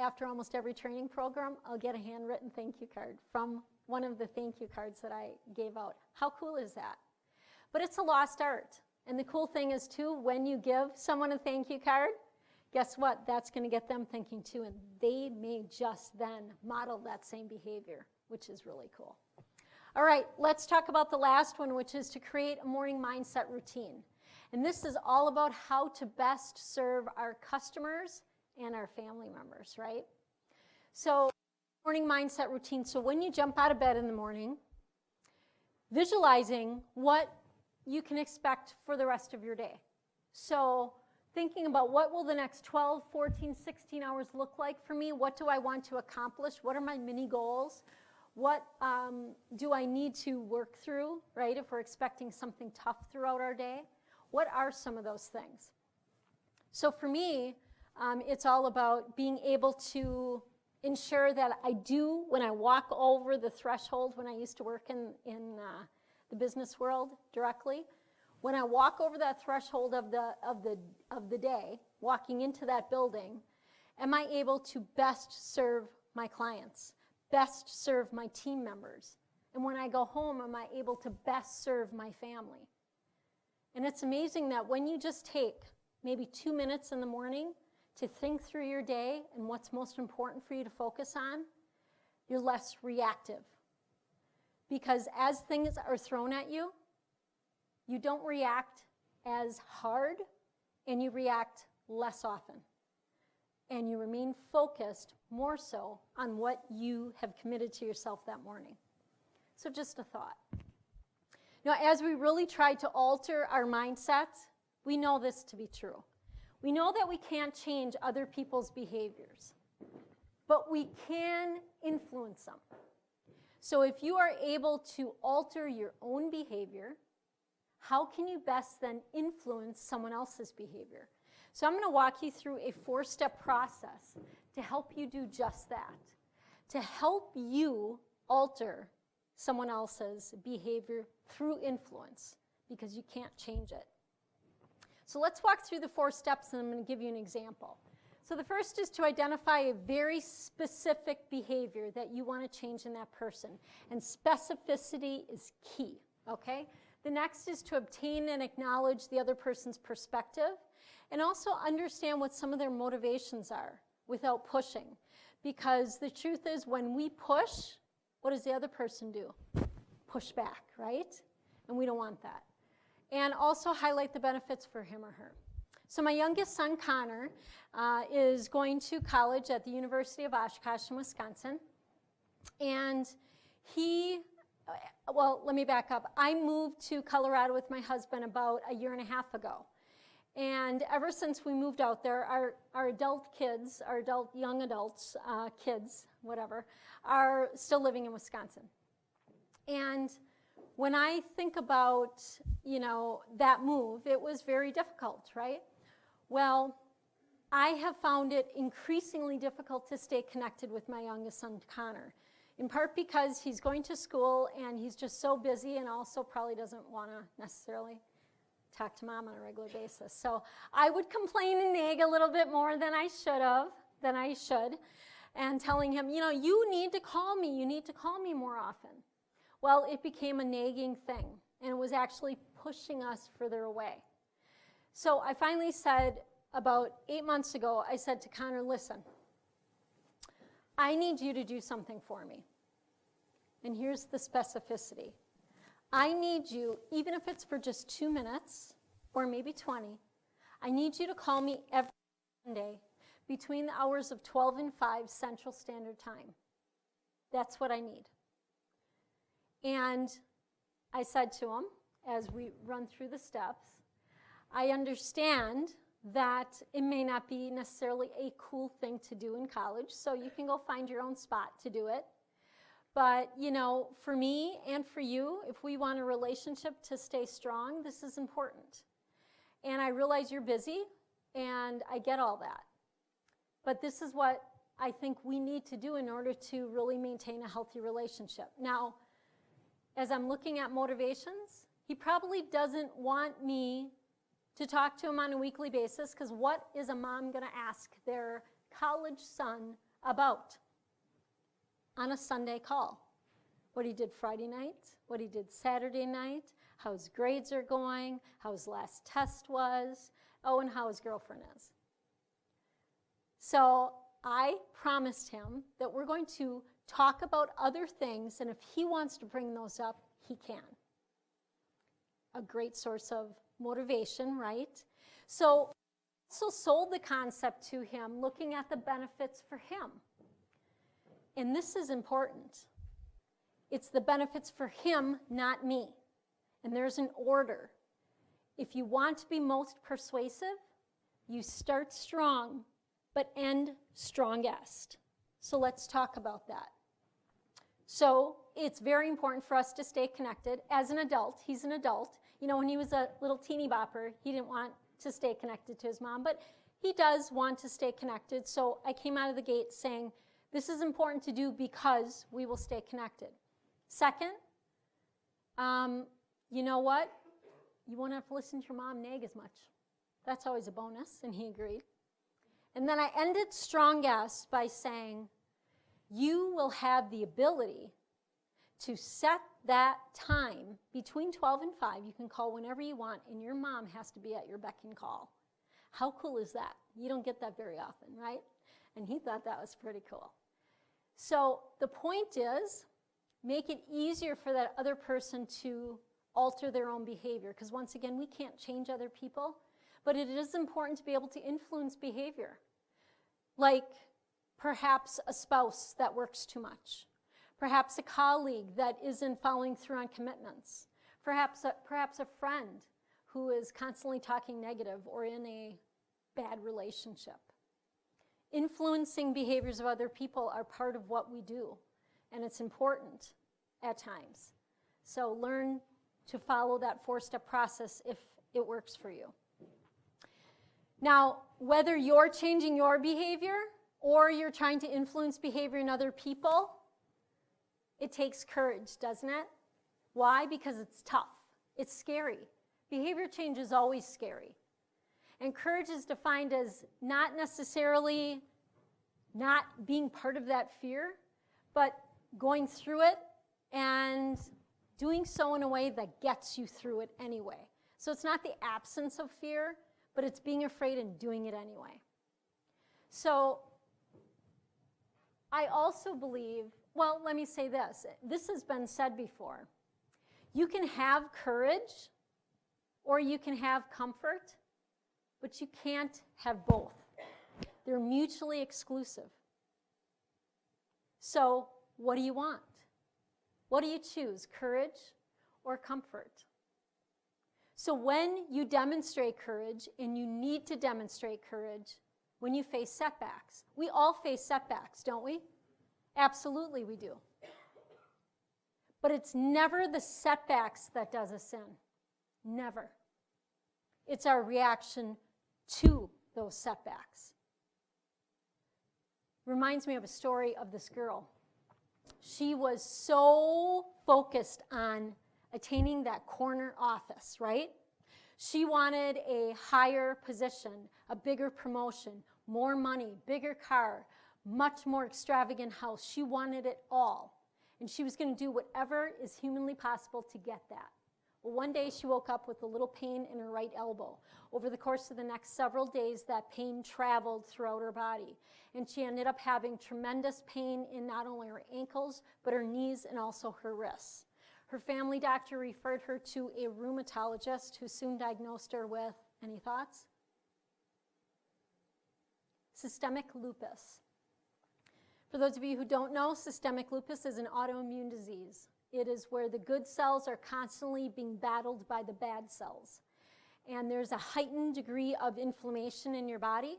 After almost every training program, I'll get a handwritten thank you card from one of the thank you cards that I gave out. How cool is that? But it's a lost art. And the cool thing is, too, when you give someone a thank you card, guess what? That's going to get them thinking, too, and they may just then model that same behavior, which is really cool. All right, let's talk about the last one, which is to create a morning mindset routine. And this is all about how to best serve our customers and our family members, right? So, morning mindset routine. So when you jump out of bed in the morning, visualizing what you can expect for the rest of your day. So thinking about what will the next 12, 14, 16 hours look like for me? What do I want to accomplish? What are my mini goals? What do I need to work through, right, if we're expecting something tough throughout our day? What are some of those things? So for me, it's all about being able to ensure that I do, when I walk over the threshold, when I used to work in the business world directly, when I walk over that threshold of the day, walking into that building, am I able to best serve my clients, best serve my team members? And when I go home, am I able to best serve my family? And it's amazing that when you just take maybe 2 minutes in the morning to think through your day and what's most important for you to focus on, you're less reactive. Because as things are thrown at you, you don't react as hard, and you react less often. And you remain focused more so on what you have committed to yourself that morning. So just a thought. Now, as we really try to alter our mindsets, we know this to be true. We know that we can't change other people's behaviors, but we can influence them. So if you are able to alter your own behavior, how can you best then influence someone else's behavior? So I'm going to walk you through a 4-step process to help you do just that, to help you alter someone else's behavior through influence, because you can't change it. So let's walk through the 4 steps, and I'm going to give you an example. So the first is to identify a very specific behavior that you want to change in that person. And specificity is key, okay? The next is to obtain and acknowledge the other person's perspective, and also understand what some of their motivations are without pushing. Because the truth is, when we push, what does the other person do? Push back, right? And we don't want that. And also highlight the benefits for him or her. So my youngest son, Connor, is going to college at the University of Oshkosh in Wisconsin. And well, let me back up. I moved to Colorado with my husband about a year and a half ago. And ever since we moved out there, our adult kids, our young adults, kids, whatever, are still living in Wisconsin. And when I think about, that move, it was very difficult, right? Well, I have found it increasingly difficult to stay connected with my youngest son, Connor, in part because he's going to school and he's just so busy, and also probably doesn't want to necessarily talk to mom on a regular basis. So I would complain and nag a little bit more than I should, and telling him, you need to call me. You need to call me more often. Well, it became a nagging thing, and it was actually pushing us further away. So I finally said, about 8 months ago, I said to Connor, listen, I need you to do something for me. And here's the specificity. I need you, even if it's for just 2 minutes, or maybe 20, I need you to call me every Sunday between the hours of 12 and 5 Central Standard Time. That's what I need. And I said to him, as we run through the steps, I understand that it may not be necessarily a cool thing to do in college, so you can go find your own spot to do it. But, for me and for you, if we want a relationship to stay strong, this is important. And I realize you're busy, and I get all that. But this is what I think we need to do in order to really maintain a healthy relationship. Now, as I'm looking at motivations, he probably doesn't want me to talk to him on a weekly basis, because what is a mom going to ask their college son about on a Sunday call? What he did Friday night, what he did Saturday night, how his grades are going, how his last test was, and how his girlfriend is. So I promised him that we're going to talk about other things, and if he wants to bring those up, he can. A great source of motivation, right? So sold the concept to him, looking at the benefits for him. And this is important. It's the benefits for him, not me. And there's an order. If you want to be most persuasive, you start strong, but end strongest. So let's talk about that. So it's very important for us to stay connected. As an adult, he's an adult. When he was a little teeny bopper, he didn't want to stay connected to his mom, but he does want to stay connected. So I came out of the gate saying, this is important to do because we will stay connected. Second, you know what? You won't have to listen to your mom nag as much. That's always a bonus, and he agreed. And then I ended strongest by saying, you will have the ability to set that time between 12 and 5. You can call whenever you want, and your mom has to be at your beck and call. How cool is that? You don't get that very often, right? And he thought that was pretty cool. So the point is, make it easier for that other person to alter their own behavior, because once again, we can't change other people, but it is important to be able to influence behavior. Like perhaps a spouse that works too much. Perhaps a colleague that isn't following through on commitments. Perhaps a friend who is constantly talking negative or in a bad relationship. Influencing behaviors of other people are part of what we do, and it's important at times. So learn to follow that 4-step process if it works for you. Now, whether you're changing your behavior or you're trying to influence behavior in other people, it takes courage, doesn't it? Why? Because it's tough. It's scary. Behavior change is always scary. And courage is defined as not necessarily not being part of that fear, but going through it and doing so in a way that gets you through it anyway. So it's not the absence of fear, but it's being afraid and doing it anyway. So I also believe, well, let me say this. This has been said before. You can have courage or you can have comfort, but you can't have both. They're mutually exclusive. So what do you want? What do you choose, courage or comfort? So when you demonstrate courage, and you need to demonstrate courage when you face setbacks. We all face setbacks, don't we? Absolutely we do. But it's never the setbacks that does us in. Never. It's our reaction to those setbacks. Reminds me of a story of this girl. She was so focused on attaining that corner office, right? She wanted a higher position, a bigger promotion, more money, bigger car, much more extravagant house. She wanted it all. And she was going to do whatever is humanly possible to get that. Well, one day she woke up with a little pain in her right elbow. Over the course of the next several days, that pain traveled throughout her body. And she ended up having tremendous pain in not only her ankles, but her knees and also her wrists. Her family doctor referred her to a rheumatologist who soon diagnosed her with, any thoughts? Systemic lupus. For those of you who don't know, systemic lupus is an autoimmune disease. It is where the good cells are constantly being battled by the bad cells. And there's a heightened degree of inflammation in your body,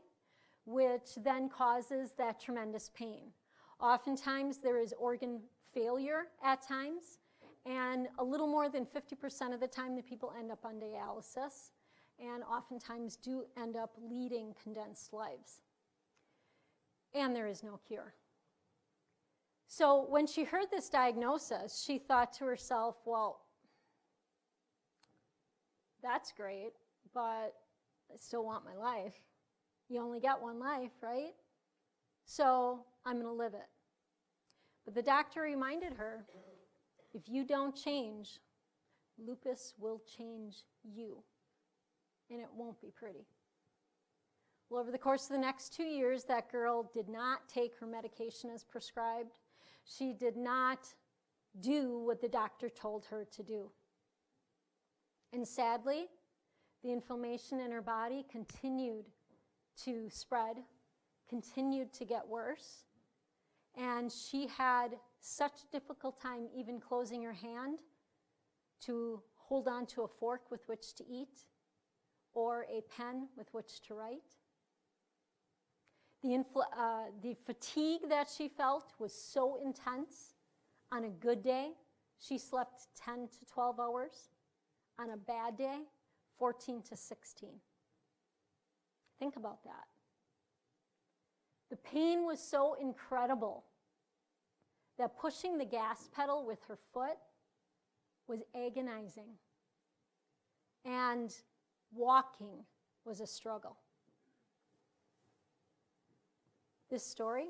which then causes that tremendous pain. Oftentimes, there is organ failure at times, and a little more than 50% of the time, the people end up on dialysis, and oftentimes do end up leading condensed lives. And there is no cure. So when she heard this diagnosis, she thought to herself, well, that's great, but I still want my life. You only get one life, right? So I'm going to live it. But the doctor reminded her, if you don't change, lupus will change you, and it won't be pretty. Well, over the course of the next 2 years, that girl did not take her medication as prescribed. She did not do what the doctor told her to do. And sadly, the inflammation in her body continued to spread, continued to get worse, and she had such a difficult time even closing her hand to hold on to a fork with which to eat or a pen with which to write. The fatigue that she felt was so intense. On a good day, she slept 10 to 12 hours. On a bad day, 14 to 16. Think about that. The pain was so incredible that pushing the gas pedal with her foot was agonizing. And walking was a struggle. This story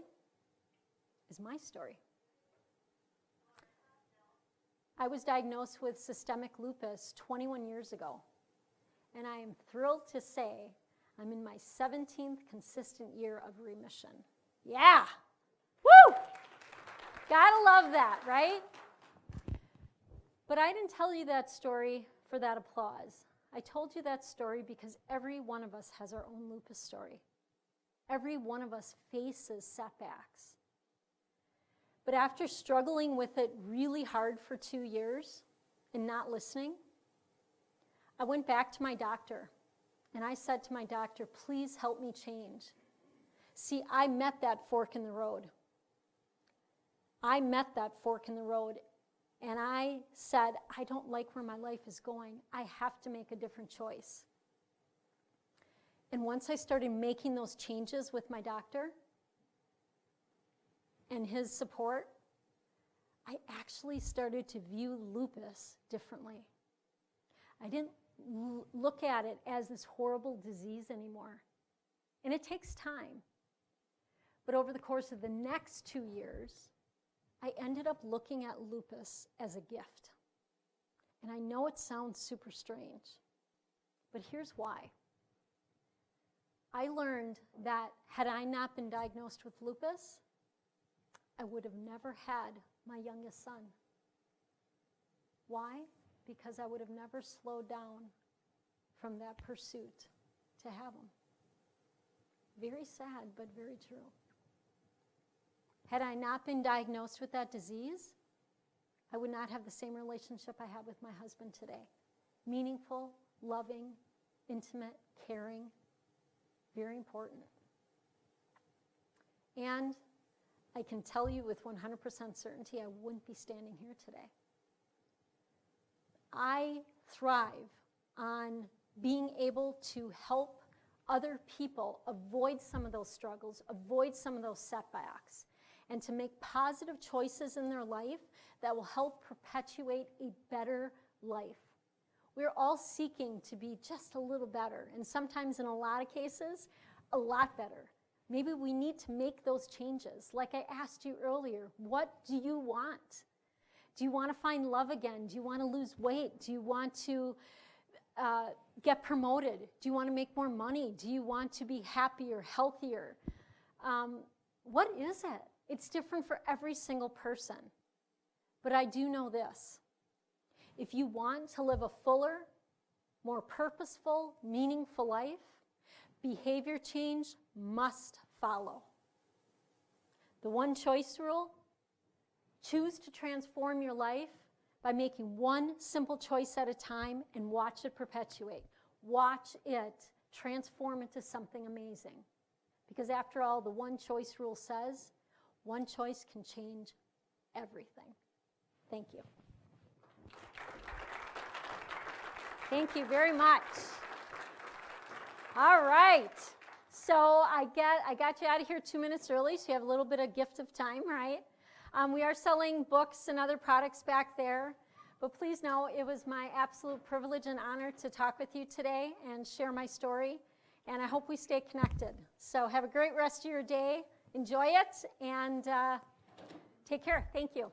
is my story. I was diagnosed with systemic lupus 21 years ago, and I am thrilled to say I'm in my 17th consistent year of remission. Yeah! Woo! Gotta love that, right? But I didn't tell you that story for that applause. I told you that story because every one of us has our own lupus story. Every one of us faces setbacks. But after struggling with it really hard for 2 years and not listening, I went back to my doctor And I said to my doctor, please help me change. See, I met that fork in the road. I met that fork in the road, and I said, I don't like where my life is going. I have to make a different choice. And once I started making those changes with my doctor and his support, I actually started to view lupus differently. I didn't look at it as this horrible disease anymore. And it takes time. But over the course of the next 2 years, I ended up looking at lupus as a gift. And I know it sounds super strange, but here's why. I learned that had I not been diagnosed with lupus, I would have never had my youngest son. Why? Because I would have never slowed down from that pursuit to have him. Very sad, but very true. Had I not been diagnosed with that disease, I would not have the same relationship I have with my husband today. Meaningful, loving, intimate, caring, very important. And I can tell you with 100% certainty, I wouldn't be standing here today. I thrive on being able to help other people avoid some of those struggles, avoid some of those setbacks, and to make positive choices in their life that will help perpetuate a better life. We're all seeking to be just a little better, and sometimes in a lot of cases, a lot better. Maybe we need to make those changes. Like I asked you earlier, what do you want? Do you want to find love again? Do you want to lose weight? Do you want to get promoted? Do you want to make more money? Do you want to be happier, healthier? What is it? It's different for every single person. But I do know this. If you want to live a fuller, more purposeful, meaningful life, behavior change must follow. The one choice rule: choose to transform your life by making one simple choice at a time and watch it perpetuate. Watch it transform into something amazing. Because after all, the one choice rule says, one choice can change everything. Thank you. Thank you very much. All right. So I got you out of here 2 minutes early, so you have a little bit of gift of time, right? We are selling books and other products back there. But please know it was my absolute privilege and honor to talk with you today and share my story. And I hope we stay connected. So have a great rest of your day. Enjoy it, and take care. Thank you.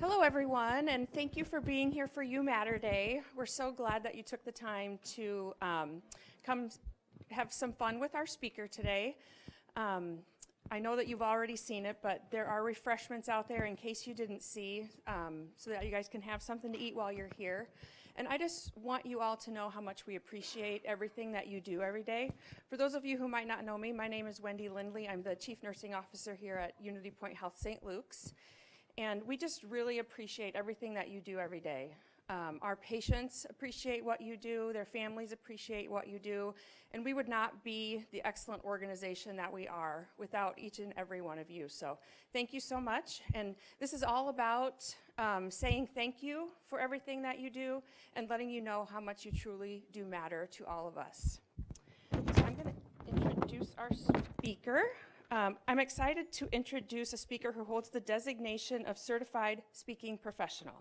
Hello, everyone, and thank you for being here for You Matter Day. We're so glad that you took the time to come have some fun with our speaker today. I know that you've already seen it, but there are refreshments out there in case you didn't see, so that you guys can have something to eat while you're here. And I just want you all to know how much we appreciate everything that you do every day. For those of you who might not know me, my name is Wendy Lindley. I'm the Chief Nursing Officer here at Unity Point Health St. Luke's. And we just really appreciate everything that you do every day. Our patients appreciate what you do, their families appreciate what you do, and we would not be the excellent organization that we are without each and every one of you. So thank you so much. And this is all about saying thank you for everything that you do and letting you know how much you truly do matter to all of us. So I'm going to introduce our speaker. I'm excited to introduce a speaker who holds the designation of Certified Speaking Professional,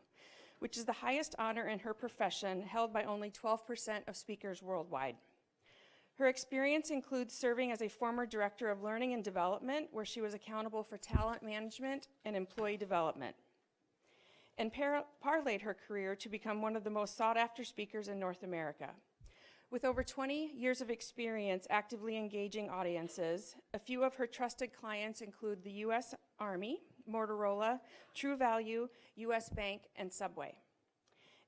which is the highest honor in her profession, held by only 12% of speakers worldwide. Her experience includes serving as a former director of learning and development, where she was accountable for talent management and employee development, and parlayed her career to become one of the most sought-after speakers in North America. With over 20 years of experience actively engaging audiences, a few of her trusted clients include the U.S. Army, Motorola, True Value, U.S. Bank, and Subway.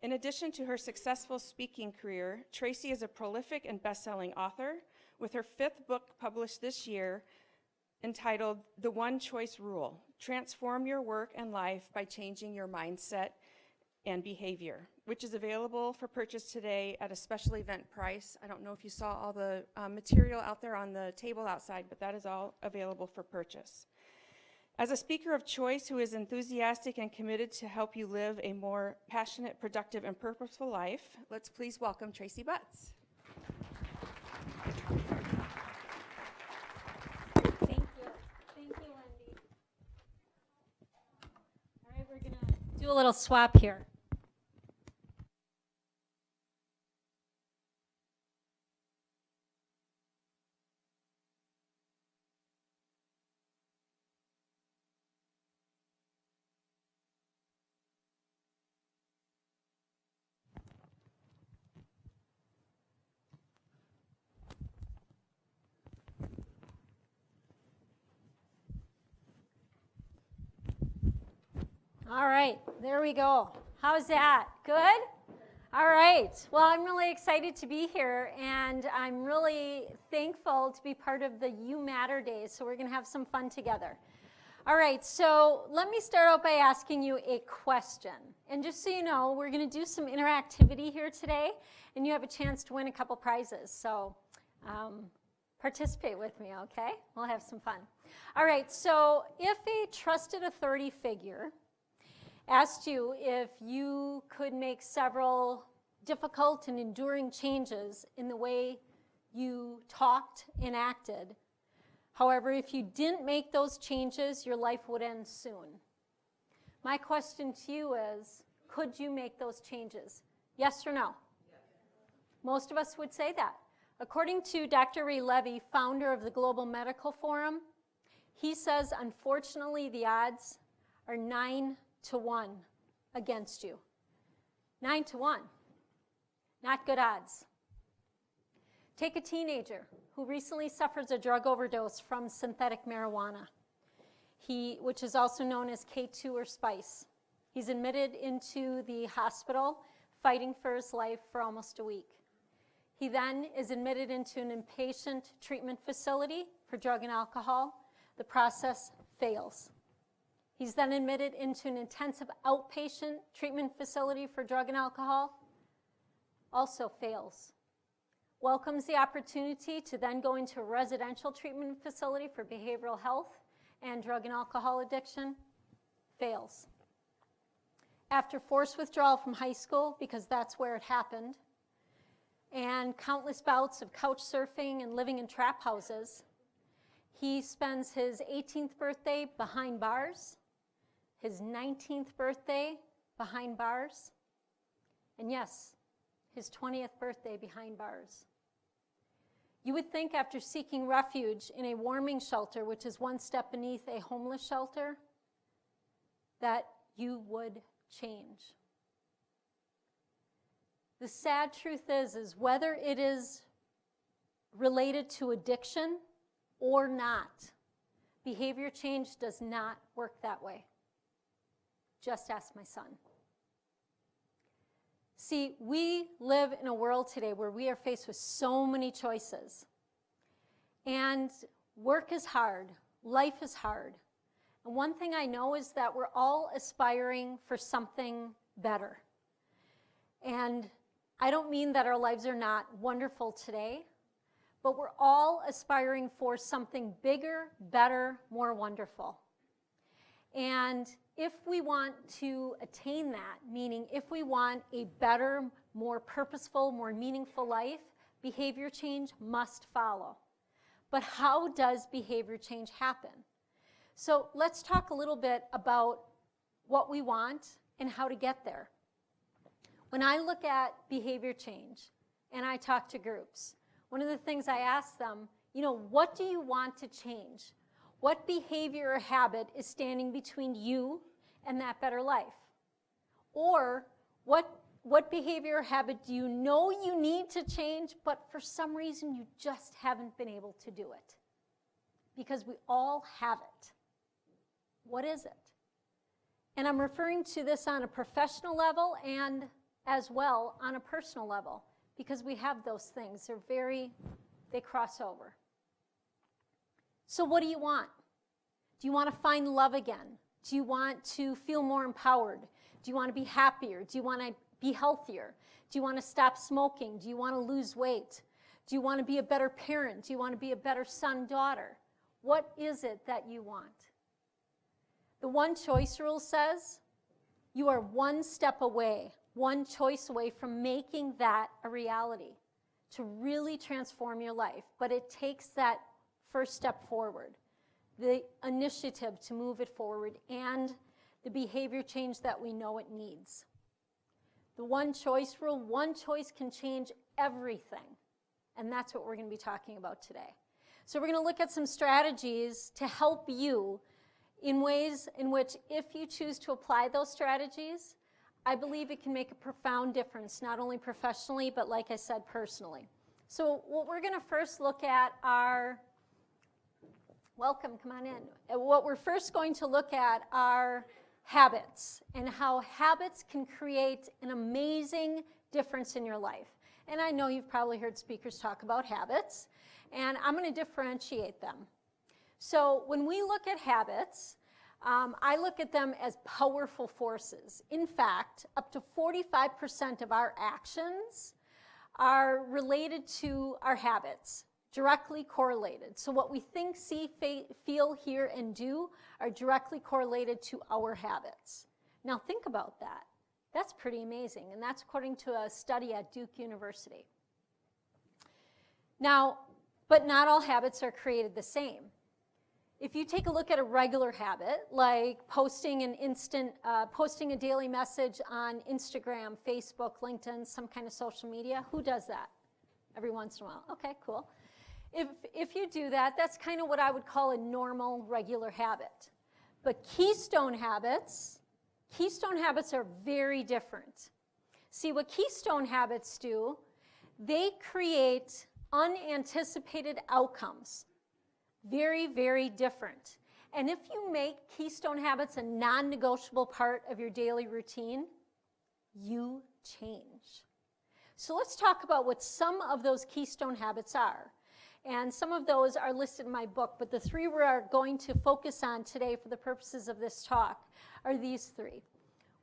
In addition to her successful speaking career, Tracy is a prolific and best-selling author, with her 5th book published this year entitled The One Choice Rule: Transform Your Work and Life by Changing Your Mindset and Behavior, which is available for purchase today at a special event price. I don't know if you saw all the material out there on the table outside, but that is all available for purchase. As a speaker of choice who is enthusiastic and committed to help you live a more passionate, productive, and purposeful life, let's please welcome Tracy Butts. Thank you. Thank you, Wendy. All right, we're going to do a little swap here. All right, there we go. How's that? Good? All right. Well, I'm really excited to be here, and I'm really thankful to be part of the You Matter Days, so we're going to have some fun together. All right, so let me start out by asking you a question. And just so you know, we're going to do some interactivity here today, and you have a chance to win a couple prizes. So participate with me, okay? We'll have some fun. All right, so if a trusted authority figure asked you if you could make several difficult and enduring changes in the way you talked and acted. However, if you didn't make those changes, your life would end soon. My question to you is, could you make those changes? Yes or no? Yes. Most of us would say that. According to Dr. Ray Levy, founder of the Global Medical Forum, he says, unfortunately, the odds are 9-1 against you. 9-1. Not good odds. Take a teenager who recently suffers a drug overdose from synthetic marijuana, which is also known as K2 or spice. He's admitted into the hospital, fighting for his life for almost a week. He then is admitted into an inpatient treatment facility for drug and alcohol. The process fails. He's then admitted into an intensive outpatient treatment facility for drug and alcohol. Also fails. Welcomes the opportunity to then go into a residential treatment facility for behavioral health and drug and alcohol addiction. Fails. After forced withdrawal from high school, because that's where it happened, and countless bouts of couch surfing and living in trap houses, he spends his 18th birthday behind bars, his 19th birthday behind bars, and yes, his 20th birthday behind bars. You would think after seeking refuge in a warming shelter, which is one step beneath a homeless shelter, that you would change. The sad truth is whether it is related to addiction or not, behavior change does not work that way. Just ask my son. See, we live in a world today where we are faced with so many choices. And work is hard. Life is hard. And one thing I know is that we're all aspiring for something better. And I don't mean that our lives are not wonderful today, but we're all aspiring for something bigger, better, more wonderful. And if we want to attain that, meaning if we want a better, more purposeful, more meaningful life, behavior change must follow. But how does behavior change happen? So let's talk a little bit about what we want and how to get there. When I look at behavior change and I talk to groups, one of the things I ask them, what do you want to change? What behavior or habit is standing between you and that better life? Or what behavior or habit do you know you need to change, but for some reason you just haven't been able to do it? Because we all have it. What is it? And I'm referring to this on a professional level and as well on a personal level, because we have those things. They cross over. So what do you want? Do you want to find love again? Do you want to feel more empowered? Do you want to be happier? Do you want to be healthier? Do you want to stop smoking? Do you want to lose weight? Do you want to be a better parent? Do you want to be a better son, daughter? What is it that you want? The one choice rule says you are one step away, one choice away from making that a reality, to really transform your life. But it takes that first step forward, the initiative to move it forward, and the behavior change that we know it needs. The one choice rule, one choice can change everything. And that's what we're going to be talking about today. So we're going to look at some strategies to help you in ways in which, if you choose to apply those strategies, I believe it can make a profound difference, not only professionally, but like I said, personally. So what we're going to first look at are, welcome, come on in. What we're first going to look at are habits, and how habits can create an amazing difference in your life. And I know you've probably heard speakers talk about habits, and I'm going to differentiate them. So when we look at habits, I look at them as powerful forces. In fact, up to 45% of our actions are related to our habits, directly correlated. So what we think, see, feel, hear, and do are directly correlated to our habits. Now think about that. That's pretty amazing, and that's according to a study at Duke University. Now, but not all habits are created the same. If you take a look at a regular habit, like posting a daily message on Instagram, Facebook, LinkedIn, some kind of social media, who does that? Every once in a while. Okay, cool. If you do that, that's kind of what I would call a normal, regular habit. But keystone habits are very different. See, what keystone habits do, they create unanticipated outcomes. Very, very different. And if you make keystone habits a non-negotiable part of your daily routine, you change. So let's talk about what some of those keystone habits are. And some of those are listed in my book, but the three we are going to focus on today for the purposes of this talk are these three.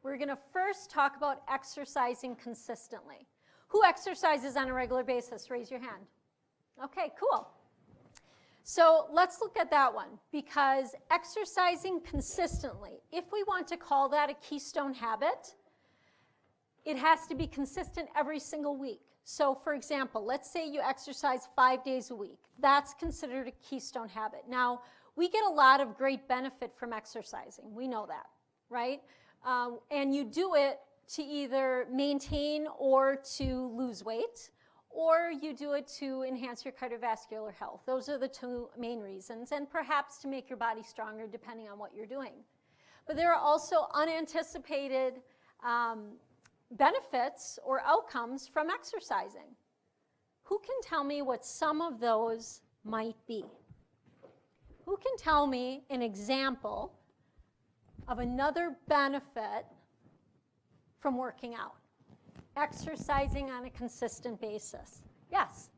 We're going to first talk about exercising consistently. Who exercises on a regular basis? Raise your hand. Okay, cool. So let's look at that one, because exercising consistently, if we want to call that a keystone habit, it has to be consistent every single week. So for example, let's say you exercise 5 days a week. That's considered a keystone habit. Now, we get a lot of great benefit from exercising. We know that, right? And you do it to either maintain or to lose weight, or you do it to enhance your cardiovascular health. Those are the two main reasons, and perhaps to make your body stronger depending on what you're doing. but there are also unanticipated benefits or outcomes from exercising. Who can tell me what some of those might be? Who can tell me an example of another benefit from working out? Exercising on a consistent basis. Yes?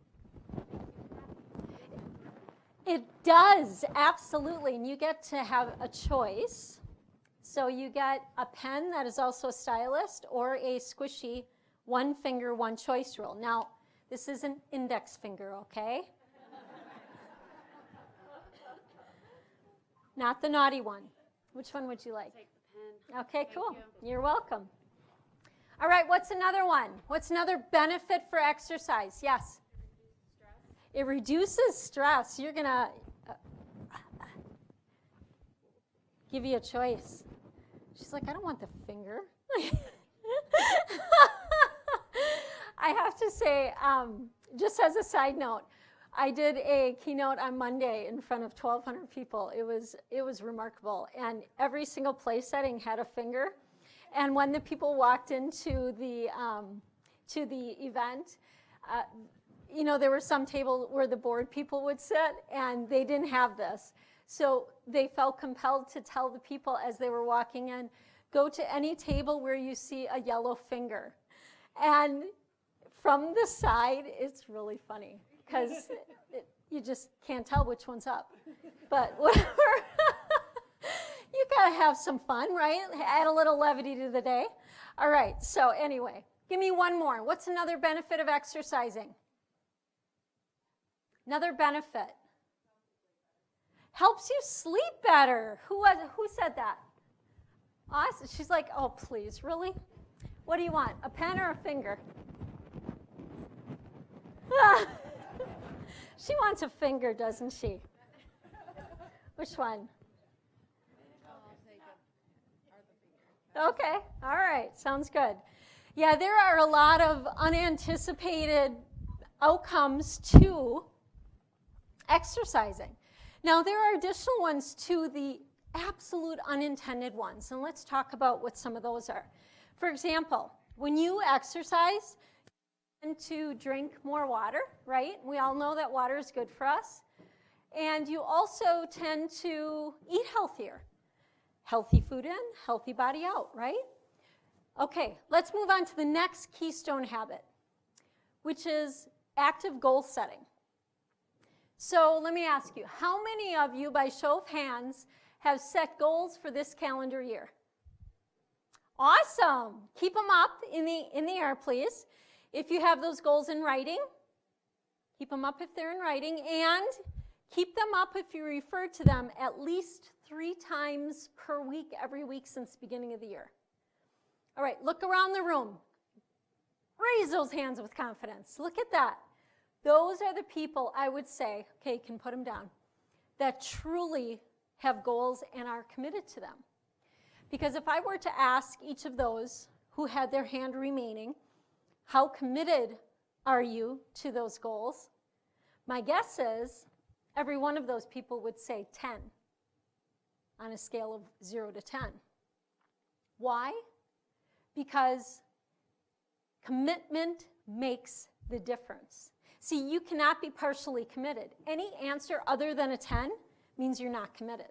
It does, absolutely, and you get to have a choice. So you get a pen that is also a stylus or a squishy one finger, one choice rule. Now, this is an index finger, okay? Not the naughty one. Which one would you like? Take the pen. Okay, Thank cool. you. You're welcome. All right, what's another one? What's another benefit for exercise? Yes? It reduces stress. You're going to give you a choice. She's like, I don't want the finger. I have to say, just as a side note, I did a keynote on Monday in front of 1,200 people. It was remarkable, and every single place setting had a finger. And when the people walked into the event, there were some tables where the board people would sit, and they didn't have this. So they felt compelled to tell the people as they were walking in, go to any table where you see a yellow finger. And from the side, it's really funny, because you just can't tell which one's up. But whatever. You got to have some fun, right? Add a little levity to the day. All right, so anyway, give me one more. What's another benefit of exercising? Another benefit. Helps you sleep better. Who said that? Awesome. She's like, oh, please, really? What do you want, a pen or a finger? She wants a finger, doesn't she? Which one? Okay, all right, sounds good. Yeah, there are a lot of unanticipated outcomes to exercising. Now, there are additional ones to the absolute unintended ones, and let's talk about what some of those are. For example, when you exercise, you tend to drink more water, right? We all know that water is good for us. And you also tend to eat healthier. Healthy food in, healthy body out, right? Okay, let's move on to the next keystone habit, which is active goal setting. So let me ask you, how many of you, by show of hands, have set goals for this calendar year? Awesome. Keep them up in the air, please. If you have those goals in writing, keep them up if they're in writing, and keep them up if you refer to them at least 3 times per week, every week since the beginning of the year. All right, look around the room. Raise those hands with confidence. Look at that. Those are the people, I would say, okay, you can put them down, that truly have goals and are committed to them. Because if I were to ask each of those who had their hand remaining, how committed are you to those goals? My guess is every one of those people would say 10 on a scale of 0 to 10. Why? Because commitment makes the difference. See, you cannot be partially committed. Any answer other than a 10 means you're not committed.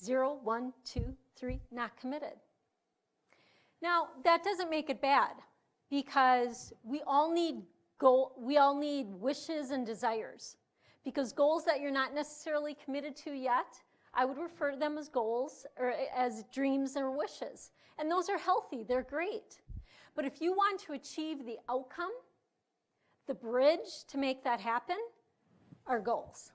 0, 1, 2, 3, not committed. Now, that doesn't make it bad, because we all need wishes and desires. Because goals that you're not necessarily committed to yet, I would refer to them as goals or as dreams or wishes. And those are healthy, they're great. But if you want to achieve the outcome, the bridge to make that happen are goals.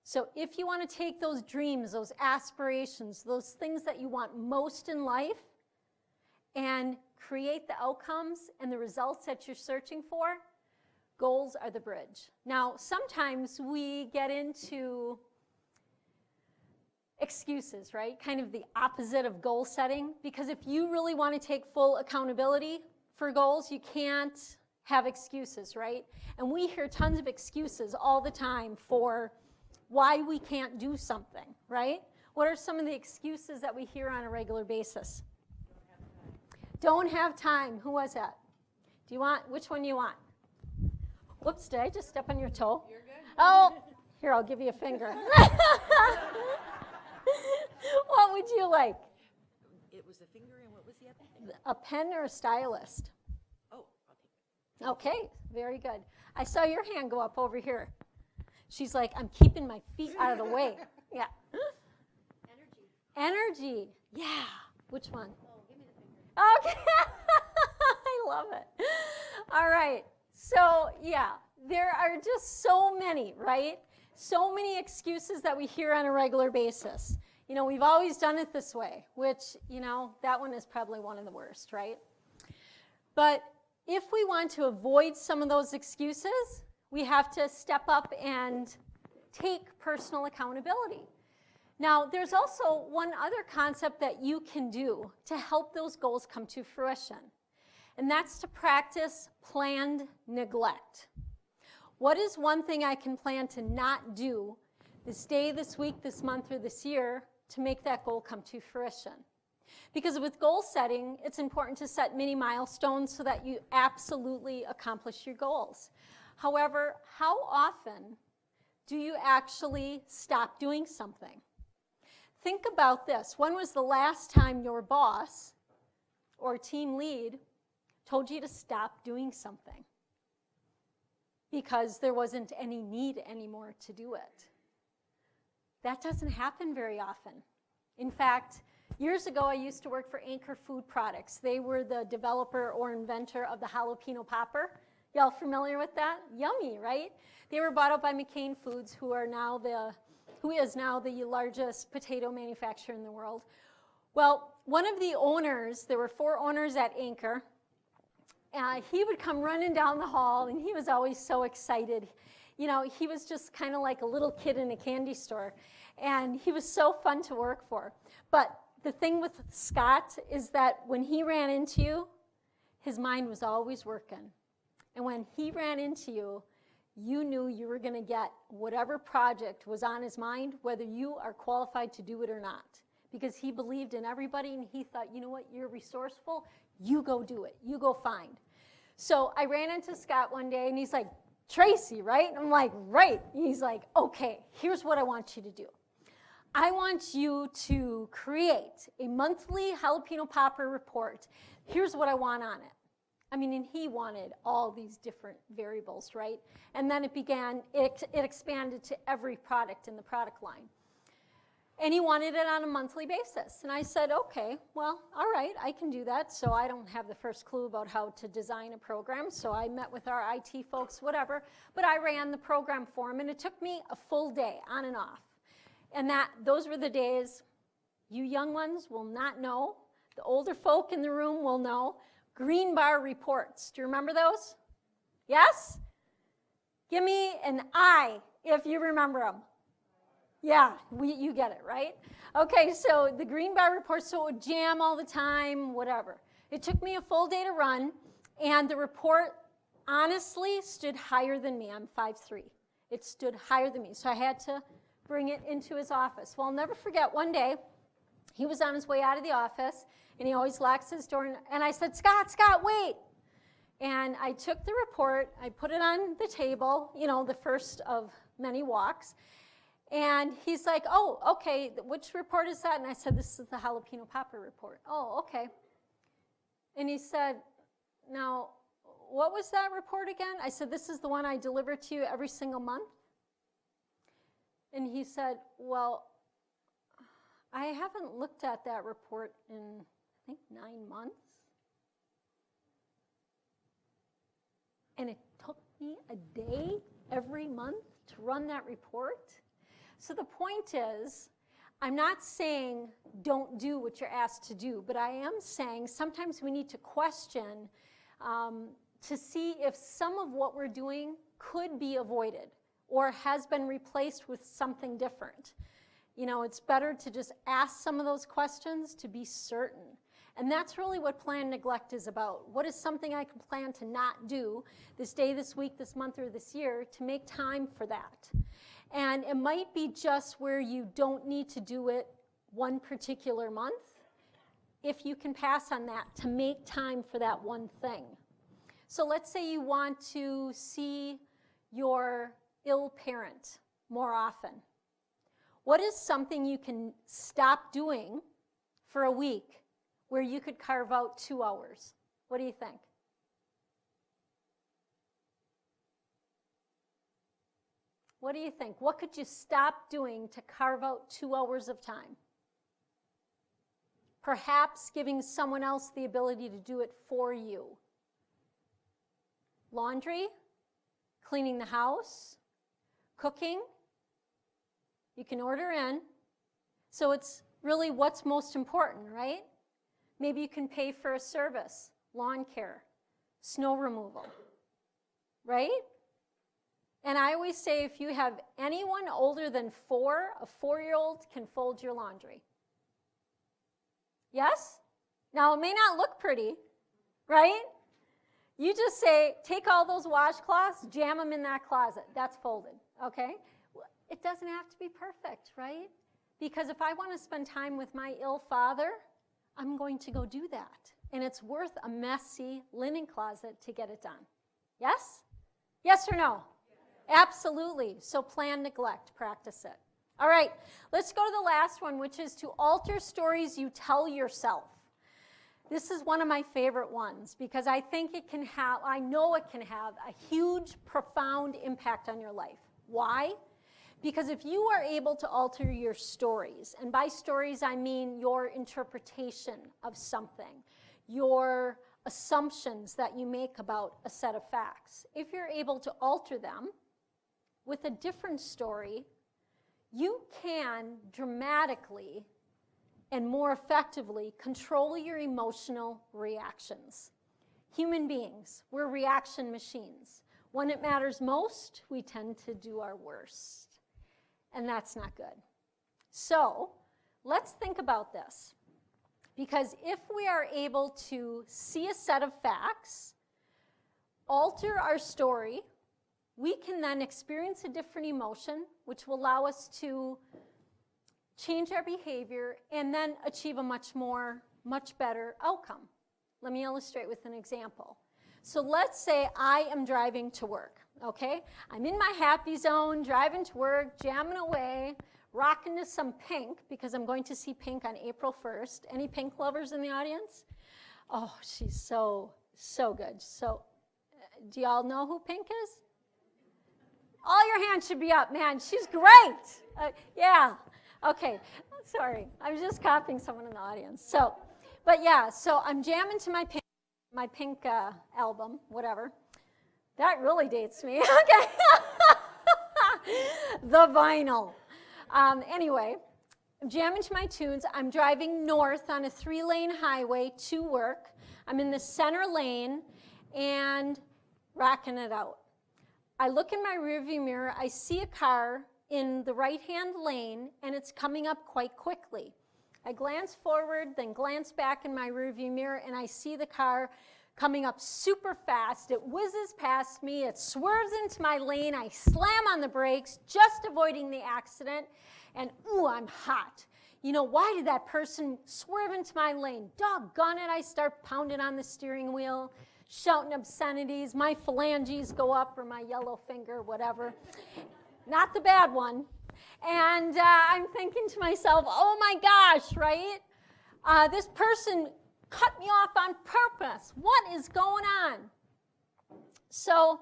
So if you want to take those dreams, those aspirations, those things that you want most in life, and create the outcomes and the results that you're searching for, goals are the bridge. Now, sometimes we get into excuses, right? Kind of the opposite of goal setting, because if you really want to take full accountability for goals, you can't have excuses, right? And we hear tons of excuses all the time for why we can't do something, right? What are some of the excuses that we hear on a regular basis? Don't have time. Who was that? Do you want, which one do you want? Whoops, did I just step on your toe? You're good. Oh, here, I'll give you a finger. What would you like? It was a finger, and what was the other thing? A pen or a stylist? Oh, I'll take it. Okay, very good. I saw your hand go up over here. She's like, I'm keeping my feet out of the way. Yeah. Energy. Yeah. Which one? Oh, give me the finger. Okay. I love it. All right. So, yeah, there are just so many, right? So many excuses that we hear on a regular basis. You know, we've always done it this way, which, you know, that one is probably one of the worst, right? But if we want to avoid some of those excuses, we have to step up and take personal accountability. Now, there's also one other concept that you can do to help those goals come to fruition, and that's to practice planned neglect. What is one thing I can plan to not do this day, this week, this month, or this year to make that goal come to fruition? Because with goal setting, it's important to set mini milestones so that you absolutely accomplish your goals. However, how often do you actually stop doing something? Think about this. When was the last time your boss or team lead told you to stop doing something because there wasn't any need anymore to do it? That doesn't happen very often. In fact, years ago, I used to work for Anchor Food Products. They were the developer or inventor of the jalapeno popper. Y'all familiar with that? Yummy, right? They were bought up by McCain Foods, who is now the largest potato manufacturer in the world. Well, one of the owners, there were 4 owners at Anchor, he would come running down the hall, and he was always so excited. You know, he was just kind of like a little kid in a candy store, and he was so fun to work for. But the thing with Scott is that when he ran into you, his mind was always working. And when he ran into you, you knew you were going to get whatever project was on his mind, whether you are qualified to do it or not. Because he believed in everybody, and he thought, you know what, you're resourceful, you go do it, you go find. So I ran into Scott one day, and he's like, Tracy, right? And I'm like, right. And he's like, okay, here's what I want you to do. I want you to create a monthly jalapeno popper report. Here's what I want on it. I mean, and he wanted all these different variables, right? And then it expanded to every product in the product line. And he wanted it on a monthly basis. And I said, okay, well, all right, I can do that. So I don't have the first clue about how to design a program. So I met with our IT folks, whatever. But I ran the program for him, and it took me a full day on and off. And those were the days you young ones will not know. The older folk in the room will know. Green bar reports. Do you remember those? Yes? Give me an I if you remember them. Yeah, you get it, right? Okay, so the green bar reports, so it would jam all the time, whatever. It took me a full day to run, and the report honestly stood higher than me. I'm 5'3". It stood higher than me, so I had to bring it into his office. Well, I'll never forget one day, he was on his way out of the office, and he always locks his door, and I said, Scott, wait. And I took the report, I put it on the table, you know, the first of many walks, and he's like, oh, okay, which report is that? And I said, this is the jalapeno popper report. Oh, okay. And he said, now, what was that report again? I said, this is the one I deliver to you every single month. And he said, well, I haven't looked at that report in, I think, 9 months. And it took me a day every month to run that report. So the point is, I'm not saying don't do what you're asked to do, but I am saying sometimes we need to question to see if some of what we're doing could be avoided or has been replaced with something different. You know, it's better to just ask some of those questions to be certain. And that's really what planned neglect is about. What is something I can plan to not do this day, this week, this month, or this year to make time for that? And it might be just where you don't need to do it one particular month, if you can pass on that to make time for that one thing. So let's say you want to see your ill parent more often. What is something you can stop doing for a week where you could carve out 2 hours? What do you think? What do you think? What could you stop doing to carve out 2 hours of time? Perhaps giving someone else the ability to do it for you. Laundry, cleaning the house, cooking. You can order in. So it's really what's most important, right? Maybe you can pay for a service, lawn care, snow removal, right? And I always say if you have anyone older than 4, a 4-year-old can fold your laundry. Yes? Now, it may not look pretty, right? You just say, take all those washcloths, jam them in that closet. That's folded, okay? It doesn't have to be perfect, right? Because if I want to spend time with my ill father, I'm going to go do that. And it's worth a messy linen closet to get it done. Yes? Yes or no? Yes. Absolutely. So plan neglect, practice it. All right, let's go to the last one, which is to alter stories you tell yourself. This is one of my favorite ones because I think it can have, I know it can have a huge, profound impact on your life. Why? Because if you are able to alter your stories, and by stories I mean your interpretation of something, your assumptions that you make about a set of facts, if you're able to alter them with a different story, you can dramatically and more effectively control your emotional reactions. Human beings, we're reaction machines. When it matters most, we tend to do our worst. And that's not good. So let's think about this. Because if we are able to see a set of facts, alter our story, we can then experience a different emotion, which will allow us to change our behavior and then achieve a much better outcome. Let me illustrate with an example. So let's say I am driving to work, okay? I'm in my happy zone, driving to work, jamming away, rocking to some Pink, because I'm going to see Pink on April 1st. Any Pink lovers in the audience? Oh, she's so good. So, do y'all know who Pink is? All your hands should be up, man. She's great. Yeah. Okay. Sorry. I was just copying someone in the audience. So I'm jamming to my Pink album, whatever. That really dates me. Okay. The vinyl. Anyway, I'm jamming to my tunes. I'm driving north on a 3-lane highway to work. I'm in the center lane and rocking it out. I look in my rearview mirror, I see a car in the right-hand lane, and it's coming up quite quickly. I glance forward, then glance back in my rearview mirror, and I see the car coming up super fast. It whizzes past me, it swerves into my lane, I slam on the brakes, just avoiding the accident, and ooh, I'm hot. You know, why did that person swerve into my lane? Doggone it, I start pounding on the steering wheel, shouting obscenities, my phalanges go up, or my yellow finger, whatever. Not the bad one. And I'm thinking to myself, oh my gosh, right? This person cut me off on purpose. What is going on? So,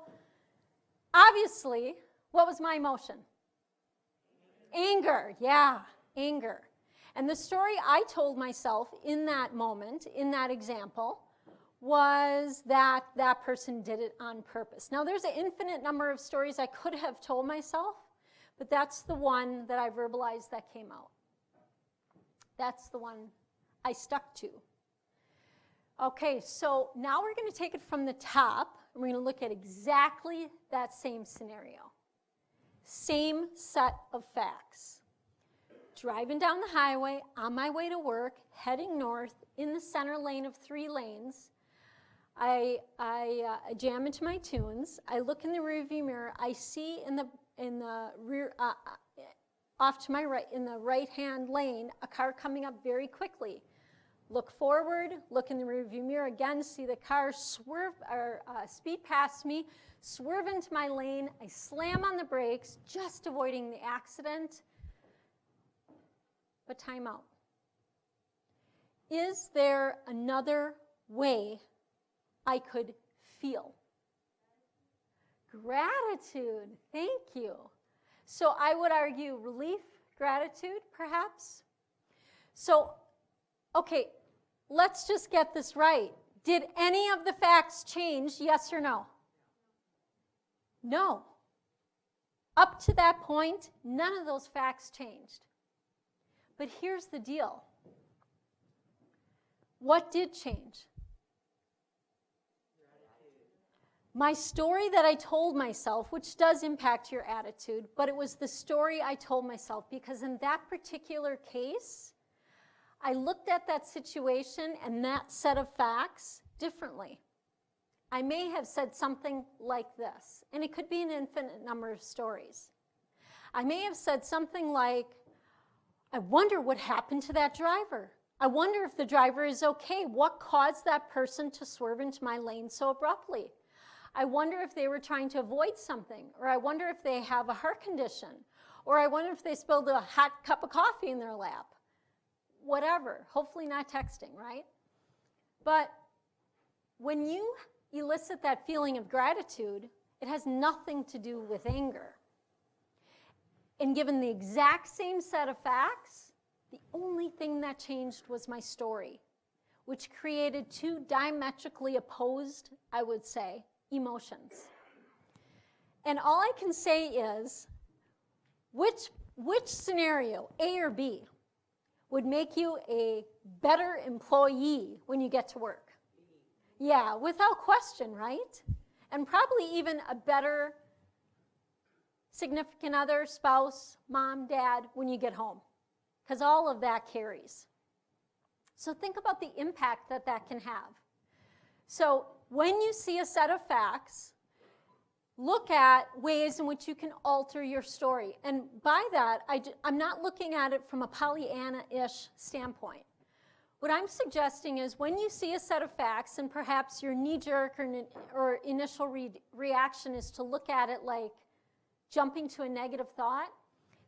obviously, what was my emotion? Anger, yeah, anger. And the story I told myself in that moment, in that example, was that that person did it on purpose. Now, there's an infinite number of stories I could have told myself, but that's the one that I verbalized that came out. That's the one I stuck to. Okay, so now we're going to take it from the top, and we're going to look at exactly that same scenario. Same set of facts. Driving down the highway, on my way to work, heading north, in the center lane of 3 lanes. I jam into my tunes. I look in the rearview mirror. I see rear, off to my right, in the right-hand lane, a car coming up very quickly. Look forward, look in the rearview mirror again, see the car swerve or speed past me, swerve into my lane. I slam on the brakes, just avoiding the accident. But time out. Is there another way I could feel? Gratitude. Thank you. So I would argue relief, gratitude, perhaps. So, okay, let's just get this right. Did any of the facts change, yes or no? No. Up to that point, none of those facts changed. But here's the deal. What did change? My story that I told myself, which does impact your attitude, but it was the story I told myself, because in that particular case, I looked at that situation and that set of facts differently. I may have said something like this, and it could be an infinite number of stories. I may have said something like, I wonder what happened to that driver. I wonder if the driver is okay. What caused that person to swerve into my lane so abruptly? I wonder if they were trying to avoid something, or I wonder if they have a heart condition, or I wonder if they spilled a hot cup of coffee in their lap. Whatever, hopefully not texting, right? But when you elicit that feeling of gratitude, it has nothing to do with anger. And given the exact same set of facts, the only thing that changed was my story, which created two diametrically opposed, I would say, emotions. And all I can say is, which scenario, A or B, would make you a better employee when you get to work? Yeah, without question, right? And probably even a better significant other, spouse, mom, dad, when you get home, because all of that carries. So think about the impact that that can have. So when you see a set of facts, look at ways in which you can alter your story. And by that, I'm not looking at it from a Pollyanna-ish standpoint. What I'm suggesting is when you see a set of facts, and perhaps your knee-jerk or initial reaction is to look at it like jumping to a negative thought,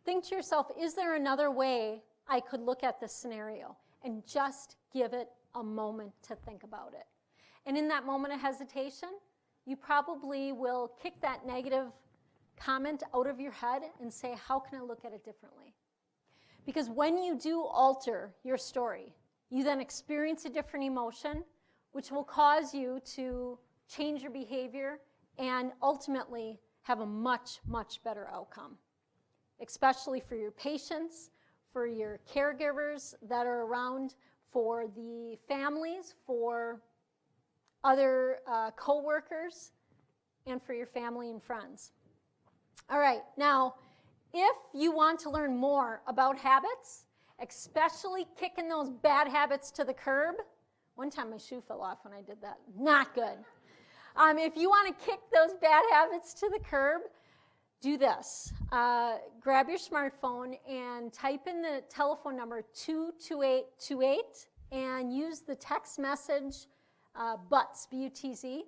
think to yourself, is there another way I could look at this scenario? And just give it a moment to think about it. And in that moment of hesitation, you probably will kick that negative comment out of your head and say, how can I look at it differently? Because when you do alter your story, you then experience a different emotion, which will cause you to change your behavior and ultimately have a much, much better outcome, especially for your patients, for your caregivers that are around, for the families, for other co-workers, and for your family and friends. All right, now, if you want to learn more about habits, especially kicking those bad habits to the curb, one time my shoe fell off when I did that, not good. If you want to kick those bad habits to the curb, do this. Grab your smartphone and type in the telephone number 22828 and use the text message BUTZ, B-U-T-Z,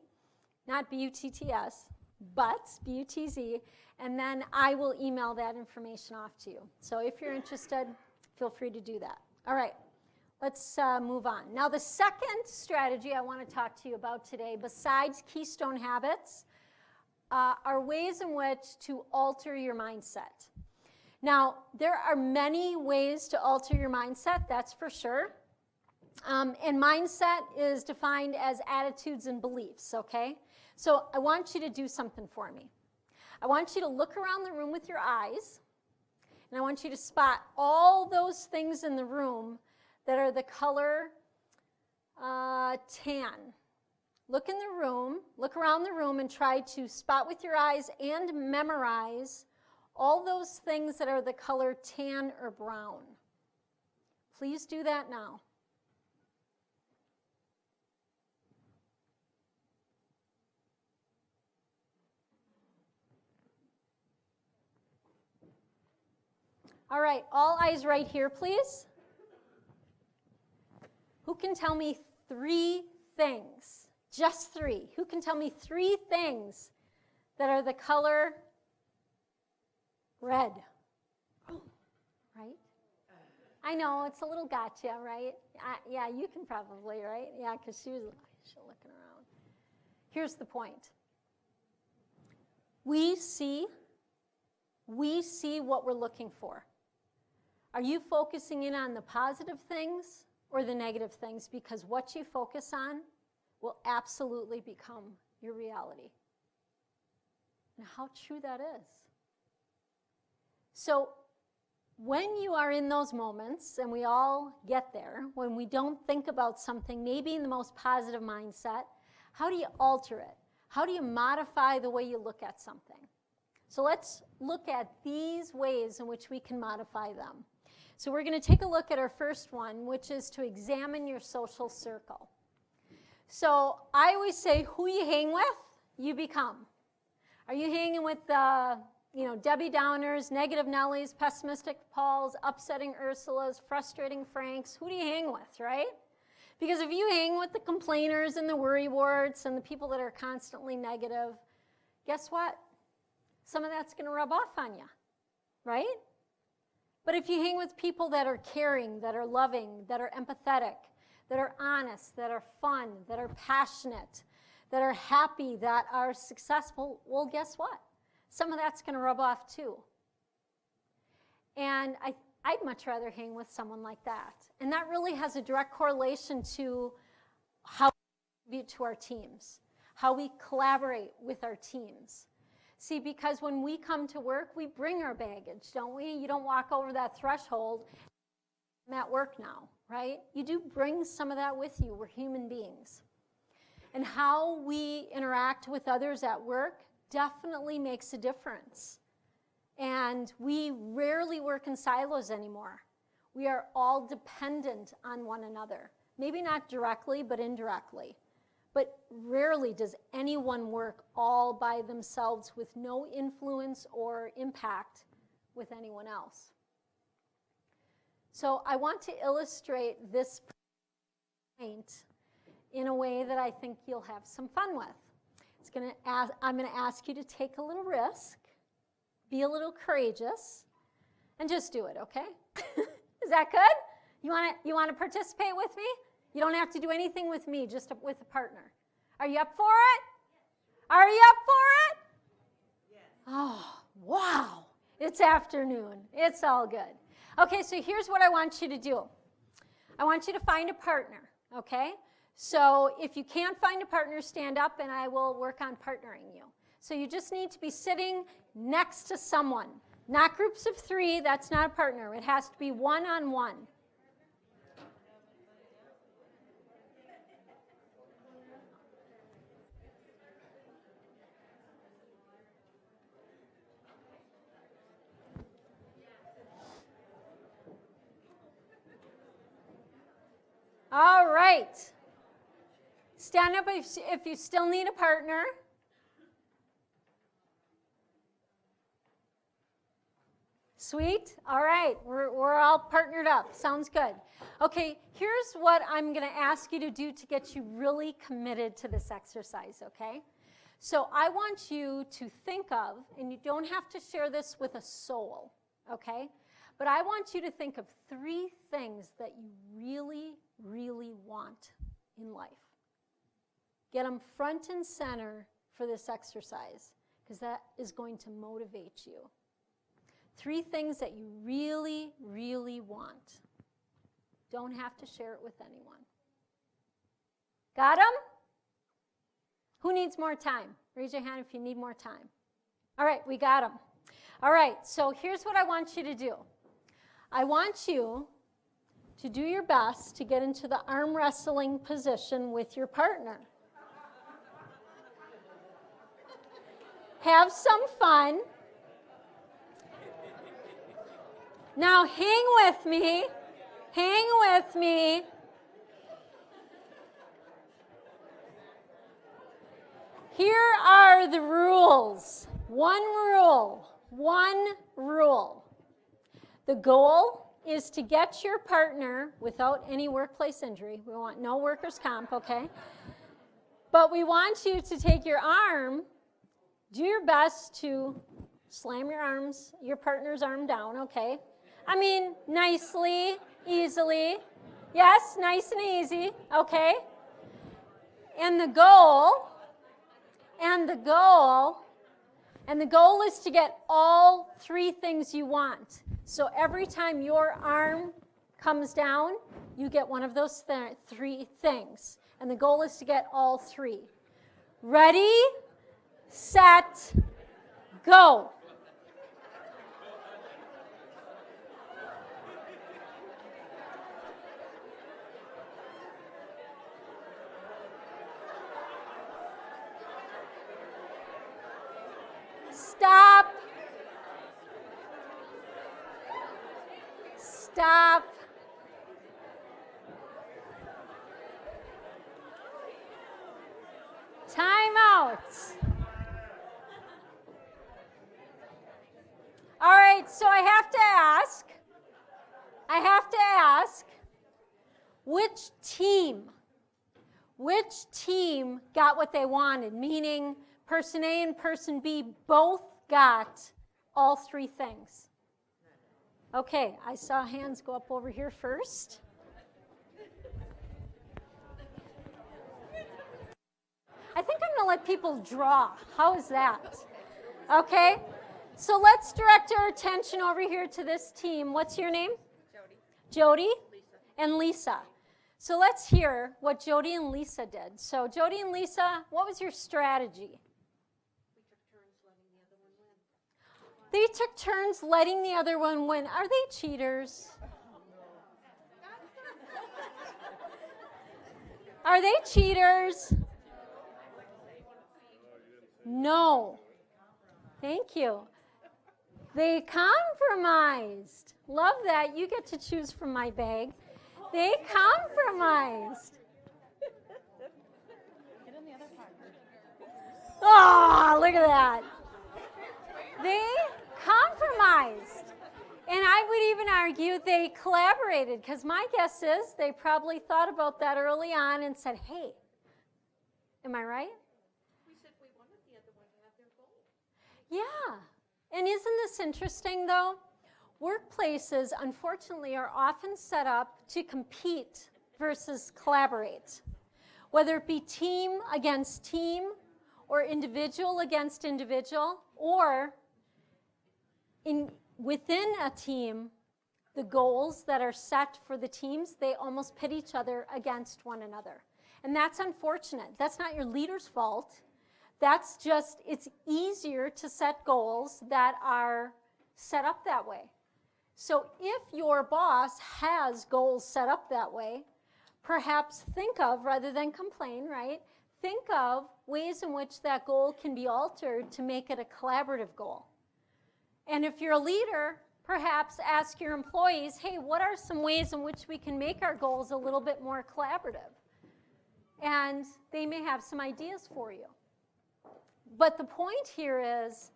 not B-U-T-T-S, BUTZ, B-U-T-Z, and then I will email that information off to you. So if you're interested, feel free to do that. All right, let's move on. Now the second strategy I want to talk to you about today, besides Keystone Habits, are ways in which to alter your mindset. Now, there are many ways to alter your mindset, that's for sure. And mindset is defined as attitudes and beliefs, okay? So I want you to do something for me. I want you to look around the room with your eyes, and I want you to spot all those things in the room that are the color tan. Look in the room, look around the room, and try to spot with your eyes and memorize all those things that are the color tan or brown. Please do that now. All right, all eyes right here, please. Who can tell me 3 things, just 3? Who can tell me 3 things that are the color red? Right? I know, it's a little gotcha, right? Yeah, you can probably, right? Yeah, because she was looking around. Here's the point. We see what we're looking for. Are you focusing in on the positive things or the negative things? Because what you focus on will absolutely become your reality. And how true that is. So when you are in those moments, and we all get there, when we don't think about something maybe in the most positive mindset, how do you alter it? How do you modify the way you look at something? So let's look at these ways in which we can modify them. So we're going to take a look at our first one, which is to examine your social circle. So I always say, who you hang with, you become. Are you hanging with Debbie Downers, negative Nellies, pessimistic Pauls, upsetting Ursulas, frustrating Franks? Who do you hang with, right? Because if you hang with the complainers and the worrywarts and the people that are constantly negative, guess what? Some of that's going to rub off on you, right? But if you hang with people that are caring, that are loving, that are empathetic, that are honest, that are fun, that are passionate, that are happy, that are successful, well, guess what? Some of that's going to rub off too. And I'd much rather hang with someone like that. And that really has a direct correlation to how we contribute to our teams, how we collaborate with our teams. See, because when we come to work, we bring our baggage, don't we? You don't walk over that threshold. I'm at work now, right? You do bring some of that with you. We're human beings. And how we interact with others at work definitely makes a difference. And we rarely work in silos anymore. We are all dependent on one another. Maybe not directly, but indirectly. But rarely does anyone work all by themselves with no influence or impact with anyone else. So I want to illustrate this point in a way that I think you'll have some fun with. I'm going to ask you to take a little risk, be a little courageous, and just do it, okay? Is that good? You want to participate with me? You don't have to do anything with me, just with a partner. Are you up for it? Are you up for it? Yes. Oh, wow. It's afternoon. It's all good. Okay, so here's what I want you to do. I want you to find a partner, okay? So if you can't find a partner, stand up and I will work on partnering you. So you just need to be sitting next to someone. Not groups of 3, that's not a partner. It has to be one-on-one. All right. Stand up if you still need a partner. Sweet. All right. We're all partnered up. Sounds good. Okay, here's what I'm going to ask you to do to get you really committed to this exercise, okay? So I want you to think of, and you don't have to share this with a soul, okay? But I want you to think of 3 things that you really, really want in life. Get them front and center for this exercise, because that is going to motivate you. 3 things that you really, really want. Don't have to share it with anyone. Got them? Who needs more time? Raise your hand if you need more time. All right, we got them. All right, so here's what I want you to do. I want you to do your best to get into the arm wrestling position with your partner. Have some fun. Now hang with me. Hang with me. Here are the rules. One rule. The goal is to get your partner without any workplace injury. We want no workers' comp, okay? But we want you to take your arm, do your best to slam your partner's arm down, okay? I mean, nicely, easily. Yes, nice and easy, okay? And the goal is to get all three things you want. So every time your arm comes down, you get one of those three things. And the goal is to get all three. Ready, set, go. Stop. Stop. Time out. All right, so I have to ask, which team got what they wanted? Meaning person A and person B both got all three things. Okay, I saw hands go up over here first. I think I'm going to let people draw. How is that? Okay, so let's direct our attention over here to this team. What's your name? Jody. Lisa. And Lisa. So let's hear what Jody and Lisa did. So Jody and Lisa, what was your strategy? They took turns letting the other one win. Are they cheaters? Are they cheaters? No. Thank you. They compromised. Love that. You get to choose from my bag. They compromised. Oh, look at that. They compromised. And I would even argue they collaborated, because my guess is they probably thought about that early on and said, hey, am I right? We said we wanted the other one to have their goal. Yeah. And isn't this interesting, though? Workplaces, unfortunately, are often set up to compete versus collaborate. Whether it be team against team, or individual against individual, or within a team, the goals that are set for the teams, they almost pit each other against one another. And that's unfortunate. That's not your leader's fault. That's just, it's easier to set goals that are set up that way. So if your boss has goals set up that way, perhaps think of, rather than complain, right? Think of ways in which that goal can be altered to make it a collaborative goal. And if you're a leader, perhaps ask your employees, hey, what are some ways in which we can make our goals a little bit more collaborative? And they may have some ideas for you. But the point here is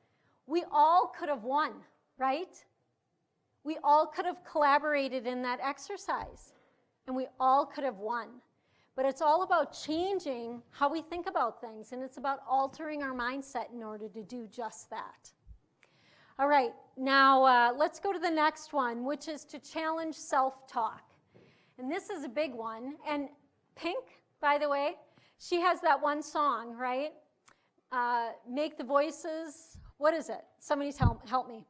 we all could have won, right? We all could have collaborated in that exercise, and we all could have won. But it's all about changing how we think about things, and it's about altering our mindset in order to do just that. All right, now let's go to the next one, which is to challenge self-talk. And this is a big one. And Pink, by the way, she has that one song, right? Make the voices, what is it? Somebody help me.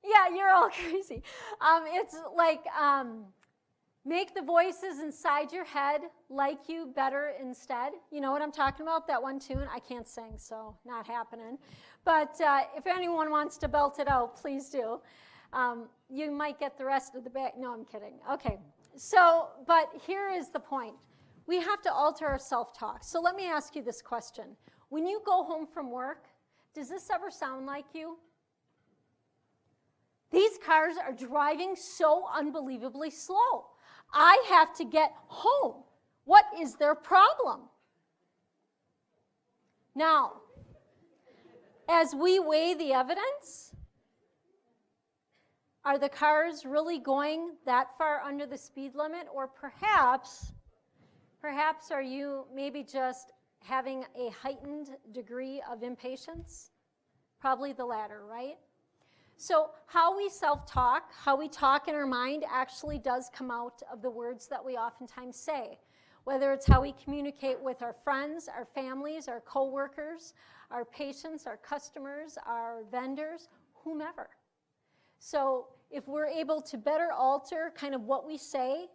Yeah, you're all crazy. It's like, make the voices inside your head like you better instead. You know what I'm talking about? That one tune? I can't sing, so not happening. But if anyone wants to belt it out, please do. You might get the rest of the back. No, I'm kidding. Okay. So, but here is the point. We have to alter our self-talk. So let me ask you this question. When you go home from work, does this ever sound like you? These cars are driving so unbelievably slow. I have to get home. What is their problem? Now, as we weigh the evidence, Are the cars really going that far under the speed limit? Or perhaps are you maybe just having a heightened degree of impatience? Probably the latter, right? So how we self-talk, how we talk in our mind actually does come out of the words that we oftentimes say. Whether it's how we communicate with our friends, our families, our coworkers, our patients, our customers, our vendors, whomever. So if we're able to better alter kind of what we say,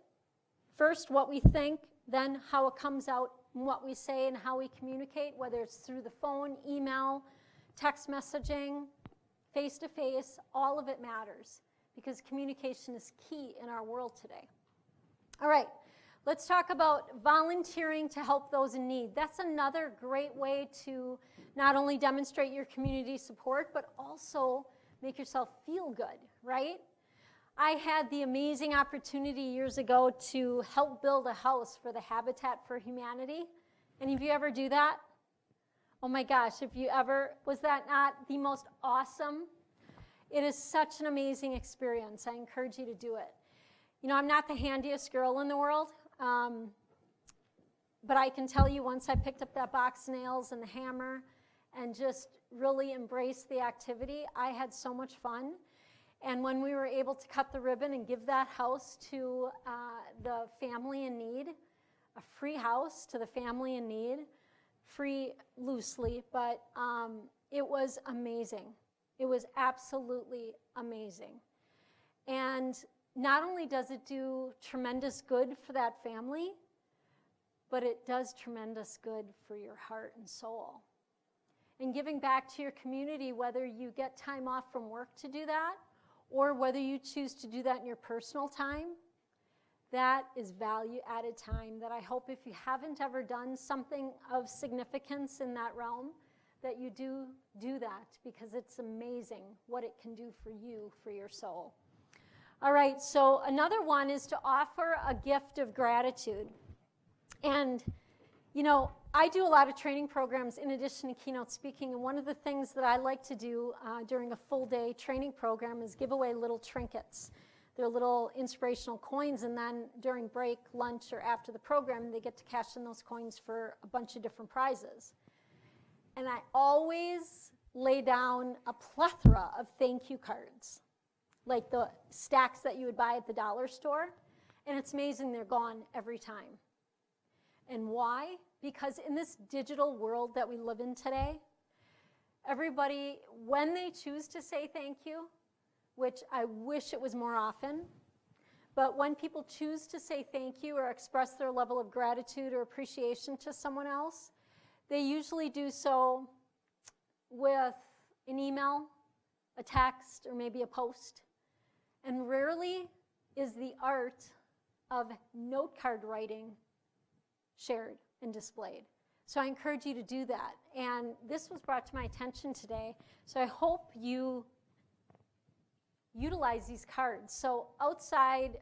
first what we think, then how it comes out in what we say and how we communicate, whether it's through the phone, email, text messaging, face-to-face, all of it matters because communication is key in our world today. All right, let's talk about volunteering to help those in need. That's another great way to not only demonstrate your community support, but also make yourself feel good, right? I had the amazing opportunity years ago to help build a house for the Habitat for Humanity. Any of you ever do that? Oh my gosh, if you ever, was that not the most awesome? It is such an amazing experience. I encourage you to do it. You know, I'm not the handiest girl in the world, but I can tell you once I picked up that box of nails and the hammer and just really embraced the activity, I had so much fun. And when we were able to cut the ribbon and give that house to the family in need, a free house to the family in need, free loosely, but it was amazing. It was absolutely amazing. And not only does it do tremendous good for that family, but it does tremendous good for your heart and soul. And giving back to your community, whether you get time off from work to do that, or whether you choose to do that in your personal time, that is value-added time that I hope if you haven't ever done something of significance in that realm, that you do that because it's amazing what it can do for you, for your soul. All right, so another one is to offer a gift of gratitude. And, you know, I do a lot of training programs in addition to keynote speaking, and one of the things that I like to do during a full-day training program is give away little trinkets. They're little inspirational coins, and then during break, lunch, or after the program, they get to cash in those coins for a bunch of different prizes. And I always lay down a plethora of thank you cards, like the stacks that you would buy at the dollar store, and it's amazing they're gone every time. And why? Because in this digital world that we live in today, everybody, when they choose to say thank you, which I wish it was more often, but when people choose to say thank you or express their level of gratitude or appreciation to someone else, they usually do so with an email, a text, or maybe a post. And rarely is the art of note card writing shared and displayed. So I encourage you to do that. And this was brought to my attention today, so I hope you utilize these cards. So outside,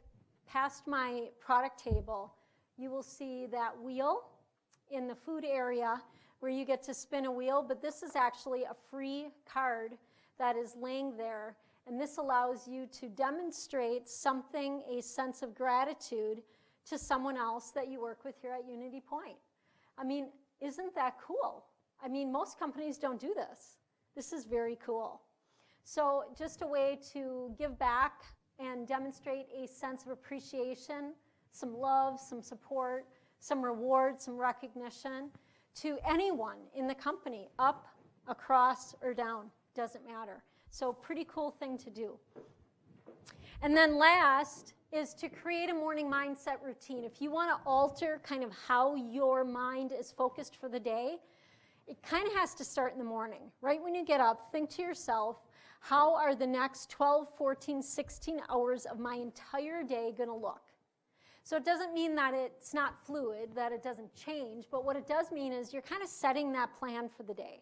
past my product table, you will see that wheel in the food area where you get to spin a wheel, but this is actually a free card that is laying there, and this allows you to demonstrate something, a sense of gratitude to someone else that you work with here at Unity Point. I mean, isn't that cool? I mean, most companies don't do this. This is very cool. So just a way to give back and demonstrate a sense of appreciation, some love, some support, some reward, some recognition to anyone in the company, up, across, or down, doesn't matter. So pretty cool thing to do. And then last is to create a morning mindset routine. If you want to alter kind of how your mind is focused for the day, it kind of has to start in the morning. Right when you get up, think to yourself, how are the next 12, 14, 16 hours of my entire day going to look? So it doesn't mean that it's not fluid, that it doesn't change, but what it does mean is you're kind of setting that plan for the day.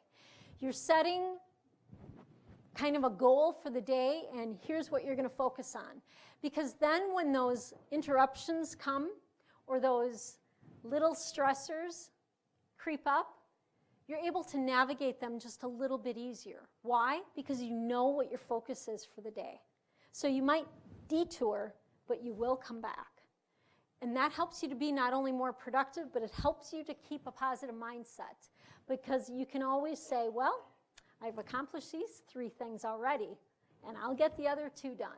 You're setting kind of a goal for the day, and here's what you're going to focus on. Because then when those interruptions come, or those little stressors creep up, you're able to navigate them just a little bit easier. Why? Because you know what your focus is for the day. So you might detour, but you will come back. And that helps you to be not only more productive, but it helps you to keep a positive mindset, because you can always say, well, I've accomplished these 3 things already, and I'll get the other 2 done.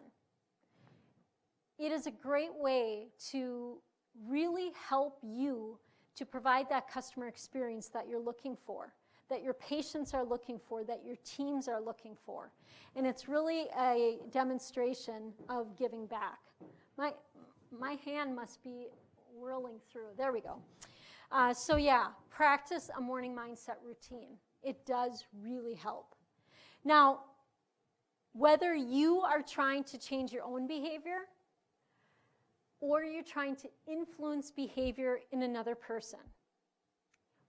It is a great way to really help you to provide that customer experience that you're looking for, that your patients are looking for, that your teams are looking for. And it's really a demonstration of giving back. My hand must be whirling through. There we go. So yeah, practice a morning mindset routine. It does really help. Now, whether you are trying to change your own behavior or you're trying to influence behavior in another person,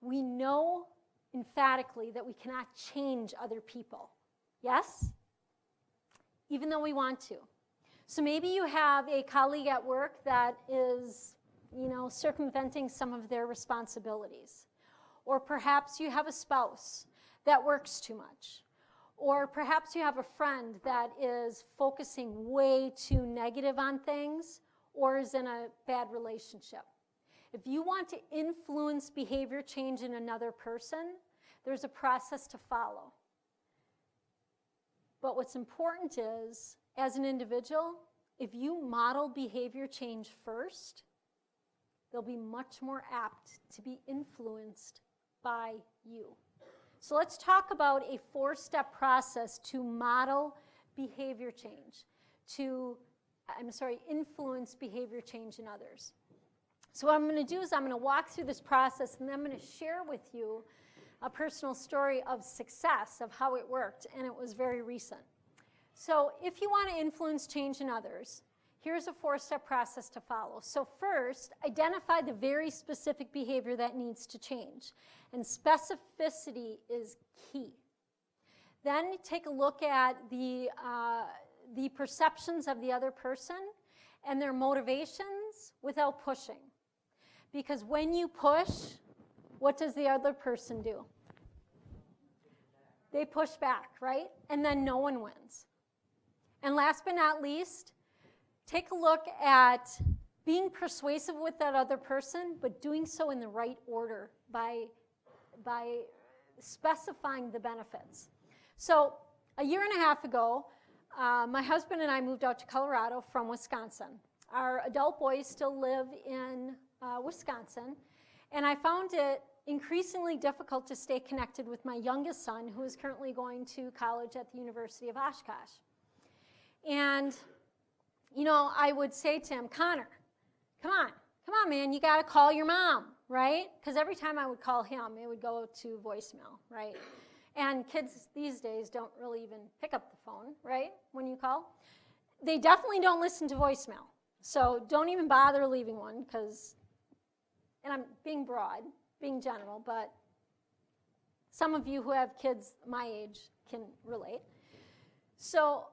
we know emphatically that we cannot change other people. Yes? Even though we want to. So maybe you have a colleague at work that is, circumventing some of their responsibilities. Or perhaps you have a spouse that works too much. Or perhaps you have a friend that is focusing way too negative on things or is in a bad relationship. If you want to influence behavior change in another person, there's a process to follow. But what's important is, as an individual, if you model behavior change first, they'll be much more apt to be influenced by you. So let's talk about a 4-step process to model behavior change, influence behavior change in others. So what I'm going to do is I'm going to walk through this process, and then I'm going to share with you a personal story of success, of how it worked, and it was very recent. So if you want to influence change in others, here's a 4-step process to follow. So first, identify the very specific behavior that needs to change. And specificity is key. Then take a look at the perceptions of the other person and their motivations without pushing. Because when you push, what does the other person do? They push back, right? And then no one wins. And last but not least, take a look at being persuasive with that other person, but doing so in the right order by specifying the benefits. So a year and a half ago, my husband and I moved out to Colorado from Wisconsin. Our adult boys still live in Wisconsin, and I found it increasingly difficult to stay connected with my youngest son, who is currently going to college at the University of Oshkosh. And, I would say to him, Connor, come on, man, you got to call your mom, right? Because every time I would call him, it would go to voicemail, right? And kids these days don't really even pick up the phone, right, when you call. They definitely don't listen to voicemail. So don't even bother leaving one, because, and I'm being broad, being general, but some of you who have kids my age can relate. So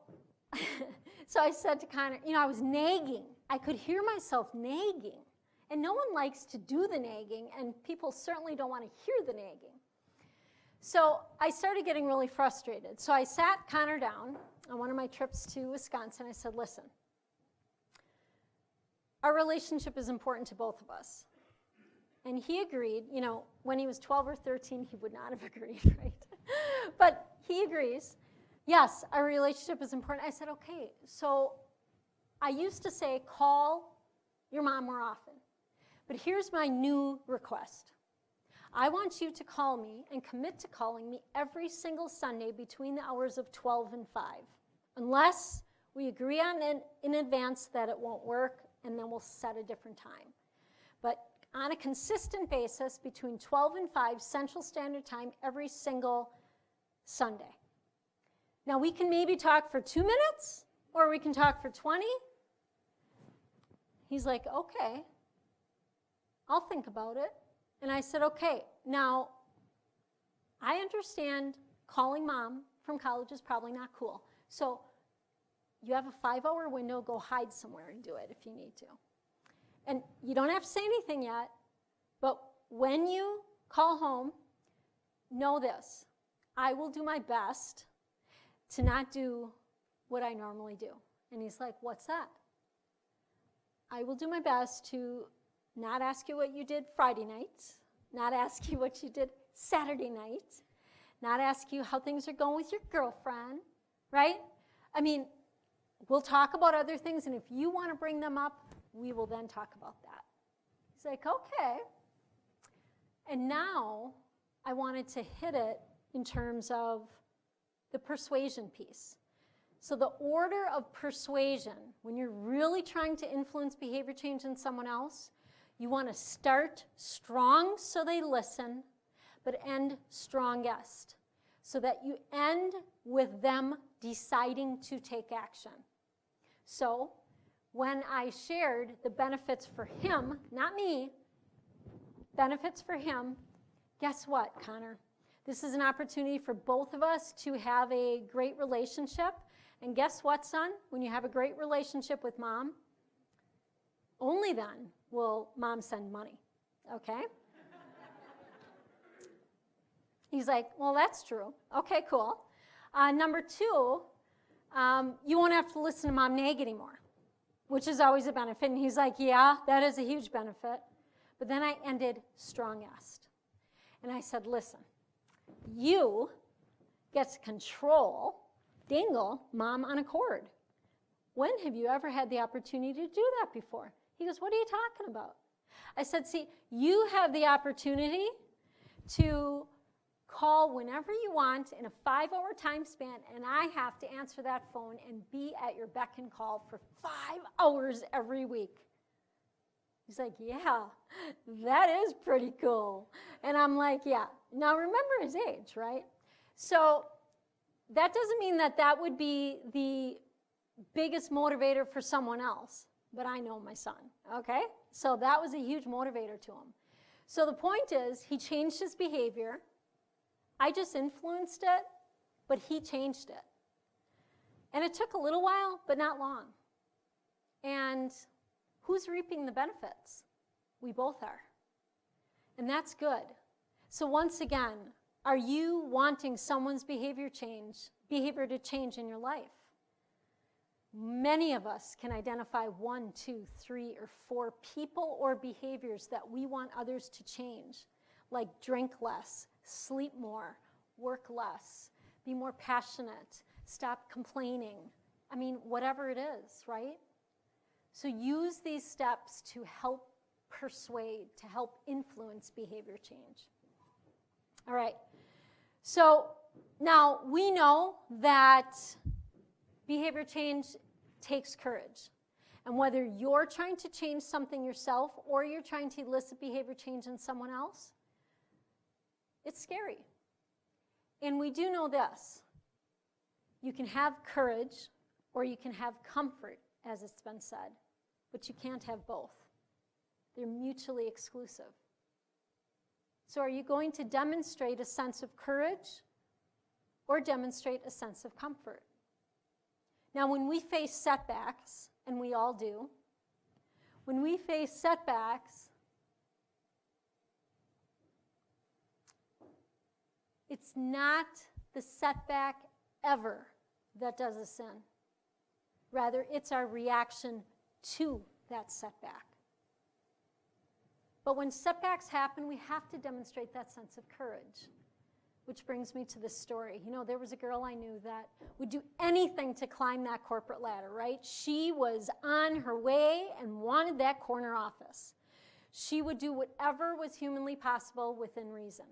I said to Connor, I was nagging. I could hear myself nagging. And no one likes to do the nagging, and people certainly don't want to hear the nagging. So I started getting really frustrated. So I sat Connor down on one of my trips to Wisconsin. I said, listen, our relationship is important to both of us. And he agreed. When he was 12 or 13, he would not have agreed, right? But he agrees. Yes, our relationship is important. I said, okay. So I used to say, call your mom more often. But here's my new request. I want you to call me and commit to calling me every single Sunday between the hours of 12 and 5, unless we agree on it in advance that it won't work, and then we'll set a different time. But on a consistent basis, between 12 and 5 Central Standard Time every single Sunday. Now, we can maybe talk for 2 minutes, or we can talk for 20. He's like, okay, I'll think about it. And I said, okay, now, I understand calling mom from college is probably not cool. So you have a 5-hour window, go hide somewhere and do it if you need to. And you don't have to say anything yet, but when you call home, know this. I will do my best to not do what I normally do. And he's like, what's that? I will do my best to not ask you what you did Friday night, not ask you what you did Saturday night, not ask you how things are going with your girlfriend, right? I mean, we'll talk about other things, and if you want to bring them up, we will then talk about that. He's like, okay. And now I wanted to hit it in terms of the persuasion piece. So the order of persuasion, when you're really trying to influence behavior change in someone else, you want to start strong so they listen, but end strongest, so that you end with them deciding to take action. So when I shared the benefits for him, not me, benefits for him, guess what, Connor? This is an opportunity for both of us to have a great relationship. And guess what, son? When you have a great relationship with mom, only then will mom send money, okay? He's like, well, that's true. Okay, cool. Number 2, you won't have to listen to mom nag anymore, which is always a benefit. And he's like, yeah, that is a huge benefit. But then I ended strongest. And I said, listen, you get to control, dangle mom on a cord. When have you ever had the opportunity to do that before? He goes, what are you talking about? I said, see, you have the opportunity to call whenever you want in a 5-hour time span, and I have to answer that phone and be at your beck and call for 5 hours every week. He's like, yeah, that is pretty cool. And I'm like, yeah. Now remember his age, right? So that doesn't mean that that would be the biggest motivator for someone else, but I know my son, okay? So that was a huge motivator to him. So the point is, he changed his behavior. I just influenced it, but he changed it. And it took a little while, but not long. And who's reaping the benefits? We both are. And that's good. So once again, are you wanting someone's behavior to change in your life? Many of us can identify 1, 2, 3, or 4 people or behaviors that we want others to change, like drink less, sleep more, work less, be more passionate, stop complaining. I mean, whatever it is, right? So use these steps to help persuade, to help influence behavior change. All right. So now we know that behavior change takes courage. And whether you're trying to change something yourself or you're trying to elicit behavior change in someone else, it's scary. And we do know this. You can have courage or you can have comfort, as it's been said, but you can't have both. They're mutually exclusive. So are you going to demonstrate a sense of courage or demonstrate a sense of comfort? Now, when we face setbacks, and we all do, when we face setbacks, it's not the setback ever that does us in. Rather, it's our reaction to that setback. But when setbacks happen, we have to demonstrate that sense of courage. Which brings me to this story. You know, there was a girl I knew that would do anything to climb that corporate ladder, right? She was on her way and wanted that corner office. She would do whatever was humanly possible within reason.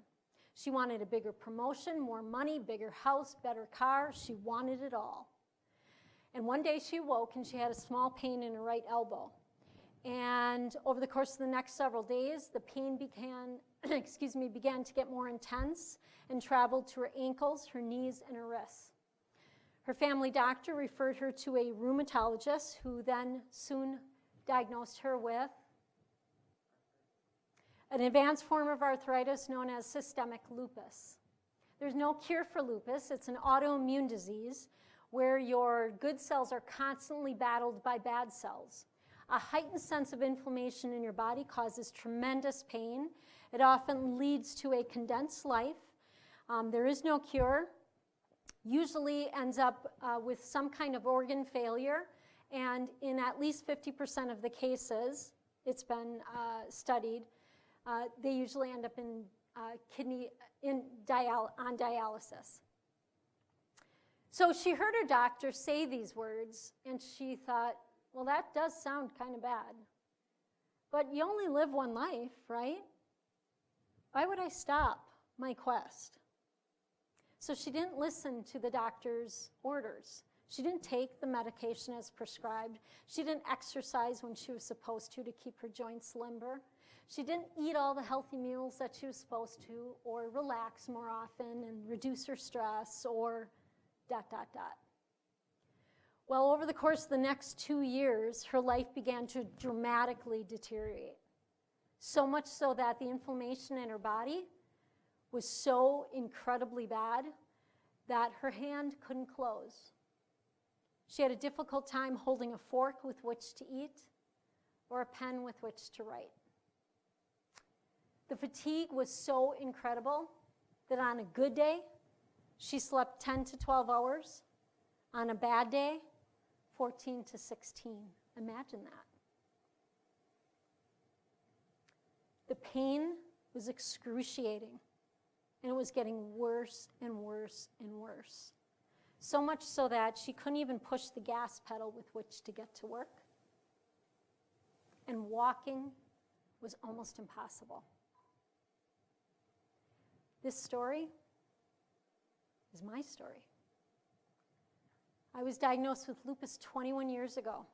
She wanted a bigger promotion, more money, bigger house, better car. She wanted it all. And one day she awoke and she had a small pain in her right elbow. And over the course of the next several days, the pain began to get more intense and traveled to her ankles, her knees, and her wrists. Her family doctor referred her to a rheumatologist who then soon diagnosed her with an advanced form of arthritis known as systemic lupus. There's no cure for lupus. It's an autoimmune disease where your good cells are constantly battled by bad cells. A heightened sense of inflammation in your body causes tremendous pain. It often leads to a condensed life. There is no cure. Usually ends up with some kind of organ failure And in at least 50% of the cases, it's been studied, they usually end up in on dialysis. So she heard her doctor say these words, and she thought, well, that does sound kind of bad. But you only live one life, right? Why would I stop my quest? So she didn't listen to the doctor's orders. She didn't take the medication as prescribed. She didn't exercise when she was supposed to keep her joints limber. She didn't eat all the healthy meals that she was supposed to, or relax more often and reduce her stress, or ... Well, over the course of the next 2 years, her life began to dramatically deteriorate. So much so that the inflammation in her body was so incredibly bad that her hand couldn't close. She had a difficult time holding a fork with which to eat or a pen with which to write. The fatigue was so incredible that on a good day, she slept 10 to 12 hours. On a bad day, 14 to 16. Imagine that. The pain was excruciating, and it was getting worse and worse and worse. So much so that she couldn't even push the gas pedal with which to get to work. And walking was almost impossible. This story is my story. I was diagnosed with lupus 21 years ago,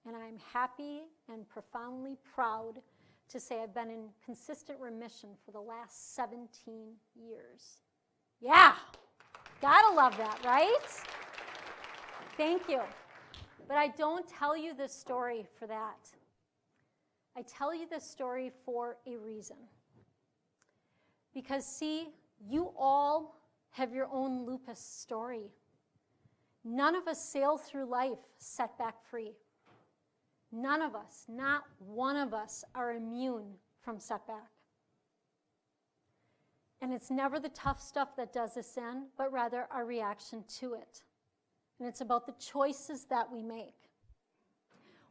and I'm happy and profoundly proud to say I've been in consistent remission for the last 17 years. Yeah, gotta love that, right? Thank you. But I don't tell you this story for that. I tell you this story for a reason. Because see, you all have your own lupus story. None of us sail through life setback free. None of us, not one of us, are immune from setback. And it's never the tough stuff that does us in, but rather our reaction to it. And it's about the choices that we make.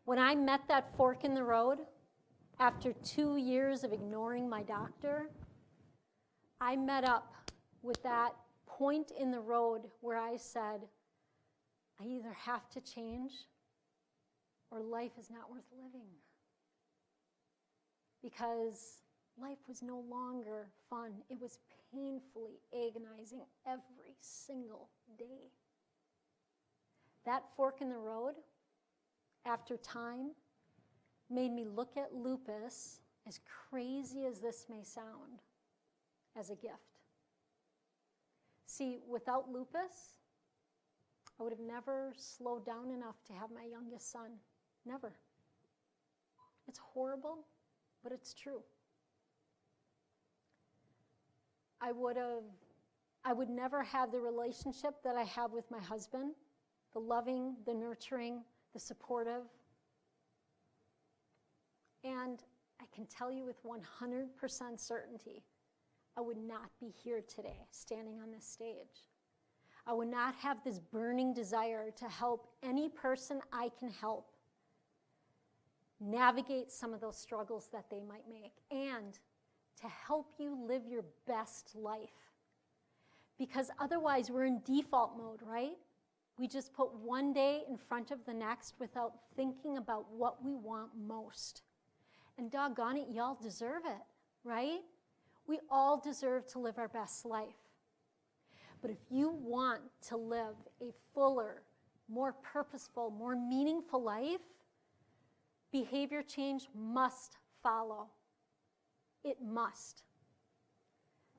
When I met that fork in the road, after 2 years of ignoring my doctor, I met up with that point in the road where I said, I either have to change or life is not worth living. Because life was no longer fun. It was painfully agonizing every single day. That fork in the road, after time, made me look at lupus, as crazy as this may sound, as a gift. See, without lupus, I would have never slowed down enough to have my youngest son. Never. It's horrible, but it's true. I would never have the relationship that I have with my husband, the loving, the nurturing, the supportive. And I can tell you with 100% certainty, I would not be here today, standing on this stage. I would not have this burning desire to help any person I can help navigate some of those struggles that they might make, and to help you live your best life. Because otherwise, we're in default mode, right? We just put one day in front of the next without thinking about what we want most. And doggone it, y'all deserve it, right? We all deserve to live our best life. But if you want to live a fuller, more purposeful, more meaningful life, behavior change must follow. It must.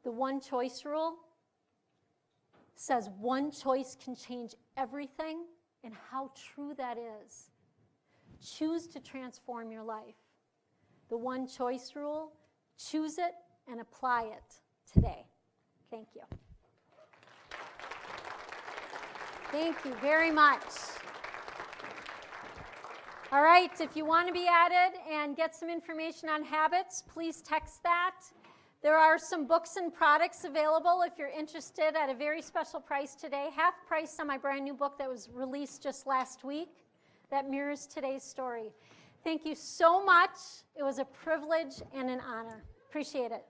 The one choice rule says one choice can change everything, and how true that is. Choose to transform your life. The one choice rule, choose it and apply it today. Thank you. Thank you very much. All right, if you want to be added and get some information on habits, please text that. There are some books and products available if you're interested at a very special price today, half price on my brand new book that was released just last week. that mirrors today's story. Thank you so much. It was a privilege and an honor. Appreciate it.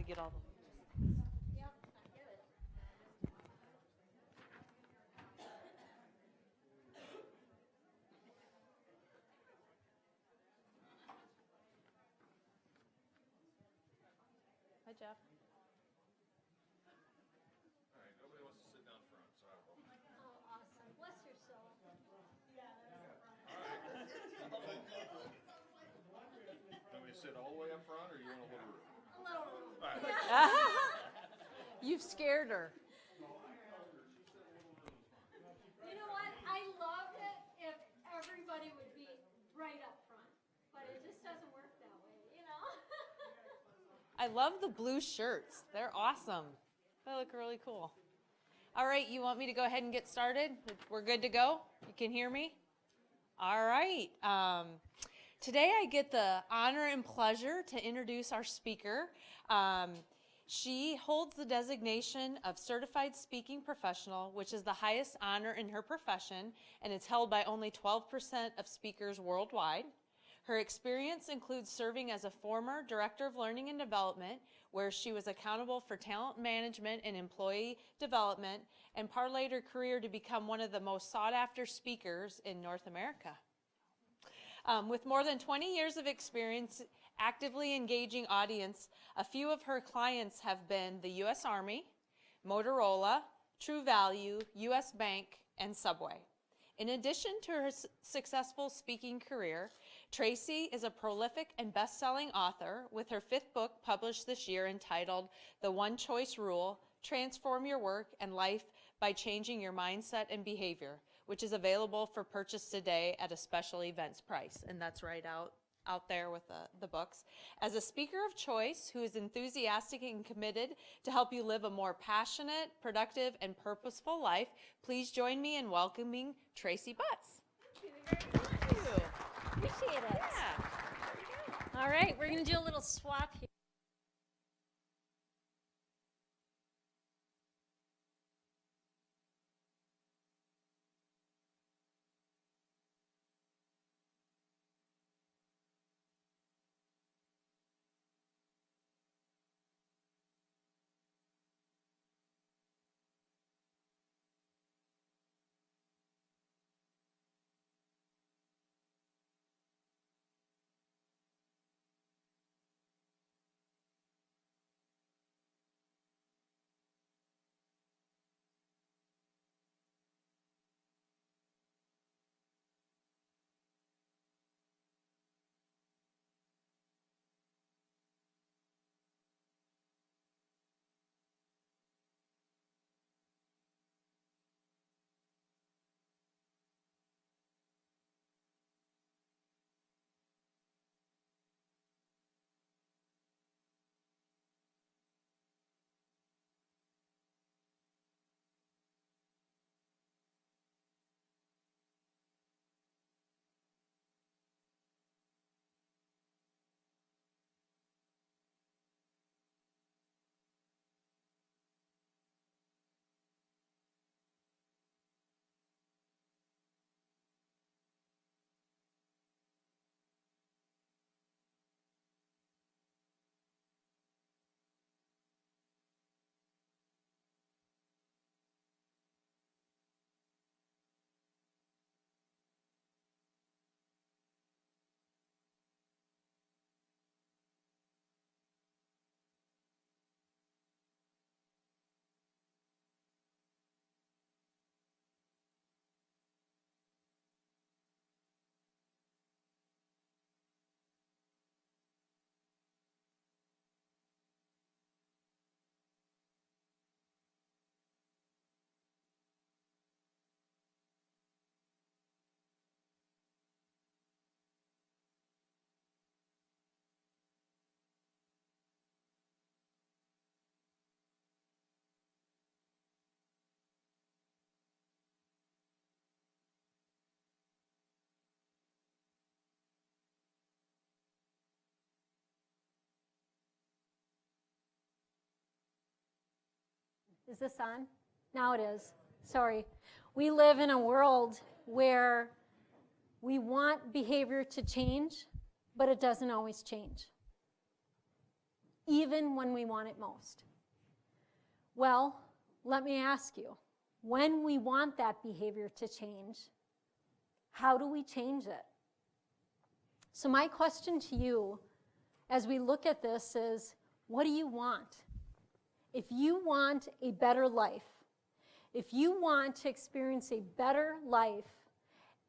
get all the. Hi, Jeff. Oh, awesome. Bless your soul. Want me to sit all the way up front, or you want a little room? A little room. You've scared her. You know what? I loved it if everybody would be right up front, but it just doesn't work that way, you know? I love the blue shirts. They're awesome. They look really cool. All right, you want me to go ahead and get started? We're good to go? You can hear me? All right. Today I get the honor and pleasure to introduce our speaker. She holds the designation of Certified Speaking Professional, which is the highest honor in her profession, and it's held by only 12% of speakers worldwide. Her experience includes serving as a former Director of Learning and Development, where she was accountable for talent management and employee development, and parlayed her career to become one of the most sought-after speakers in North America. With more than 20 years of experience actively engaging audience, a few of her clients have been the U.S. Army, Motorola, True Value, U.S. Bank, and Subway. In addition to her successful speaking career, Tracy is a prolific and best-selling author with her 5th book published this year entitled The One Choice Rule: Transform Your Work and Life by Changing Your Mindset and Behavior, which is available for purchase today at a special events price. And that's right out there with the books. As a speaker of choice who is enthusiastic and committed to help you live a more passionate, productive, and purposeful life, please join me in welcoming Tracy Butts. Thank you. Appreciate it. Yeah. All right, we're going to do a little swap here. Is this on? Now it is. Sorry. We live in a world where we want behavior to change, but it doesn't always change. even when we want it most. Well, let me ask you, when we want that behavior to change, how do we change it? So my question to you as we look at this is, what do you want? If you want a better life, if you want to experience a better life,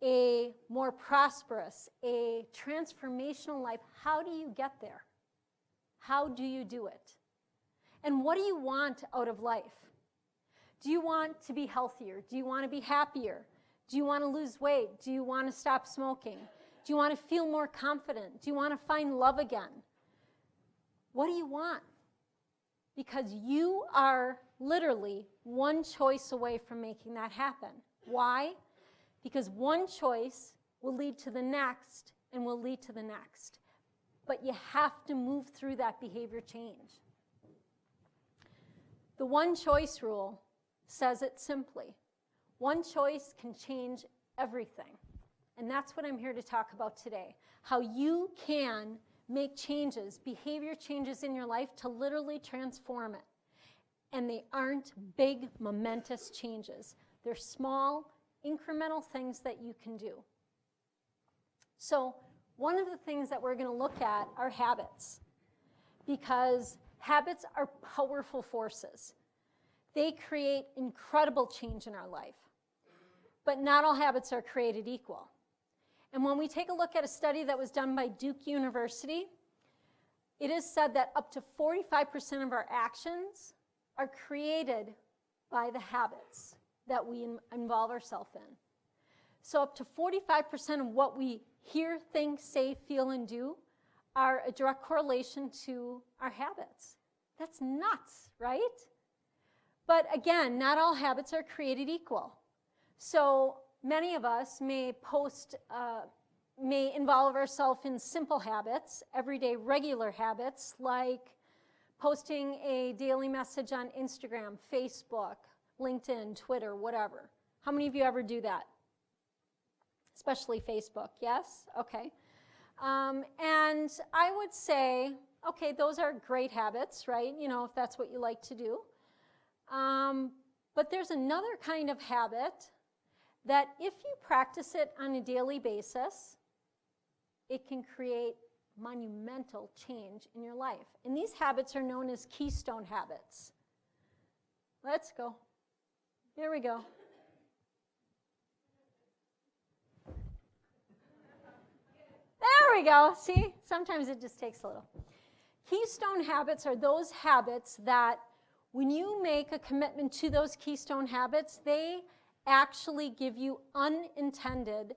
a more prosperous, a transformational life, how do you get there? How do you do it? And what do you want out of life? Do you want to be healthier? Do you want to be happier? Do you want to lose weight? Do you want to stop smoking? Do you want to feel more confident? Do you want to find love again? What do you want? Because you are literally one choice away from making that happen. Why? Because one choice will lead to the next and will lead to the next. But you have to move through that behavior change. The one choice rule says it simply. One choice can change everything. And that's what I'm here to talk about today. How you can make changes, behavior changes in your life to literally transform it. And they aren't big, momentous changes. They're small, incremental things that you can do. So one of the things that we're going to look at are habits, because habits are powerful forces. They create incredible change in our life. But not all habits are created equal. And when we take a look at a study that was done by Duke University, it is said that up to 45% of our actions are created by the habits that we involve ourselves in. So up to 45% of what we hear, think, say, feel, and do are a direct correlation to our habits. That's nuts, right? But again, not all habits are created equal. So many of us may involve ourselves in simple habits, everyday regular habits, like posting a daily message on Instagram, Facebook, LinkedIn, Twitter, whatever. How many of you ever do that? Especially Facebook, yes? Okay. And I would say, okay, those are great habits, right? You know, if that's what you like to do. But there's another kind of habit that if you practice it on a daily basis, it can create monumental change in your life. And these habits are known as keystone habits. Let's go. Here we go. There we go. See, sometimes it just takes a little. Keystone habits are those habits that when you make a commitment to those keystone habits, they actually give you unintended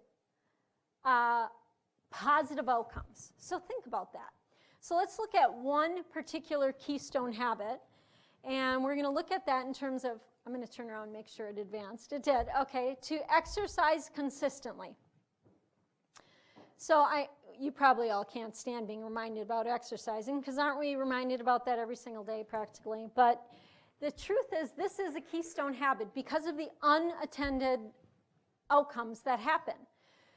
positive outcomes. So think about that. So let's look at one particular keystone habit, and we're going to look at that in terms of, I'm going to turn around and make sure it advanced. It did. Okay, to exercise consistently. So you probably all can't stand being reminded about exercising, because aren't we reminded about that every single day practically? But the truth is, this is a keystone habit because of the unattended outcomes that happen.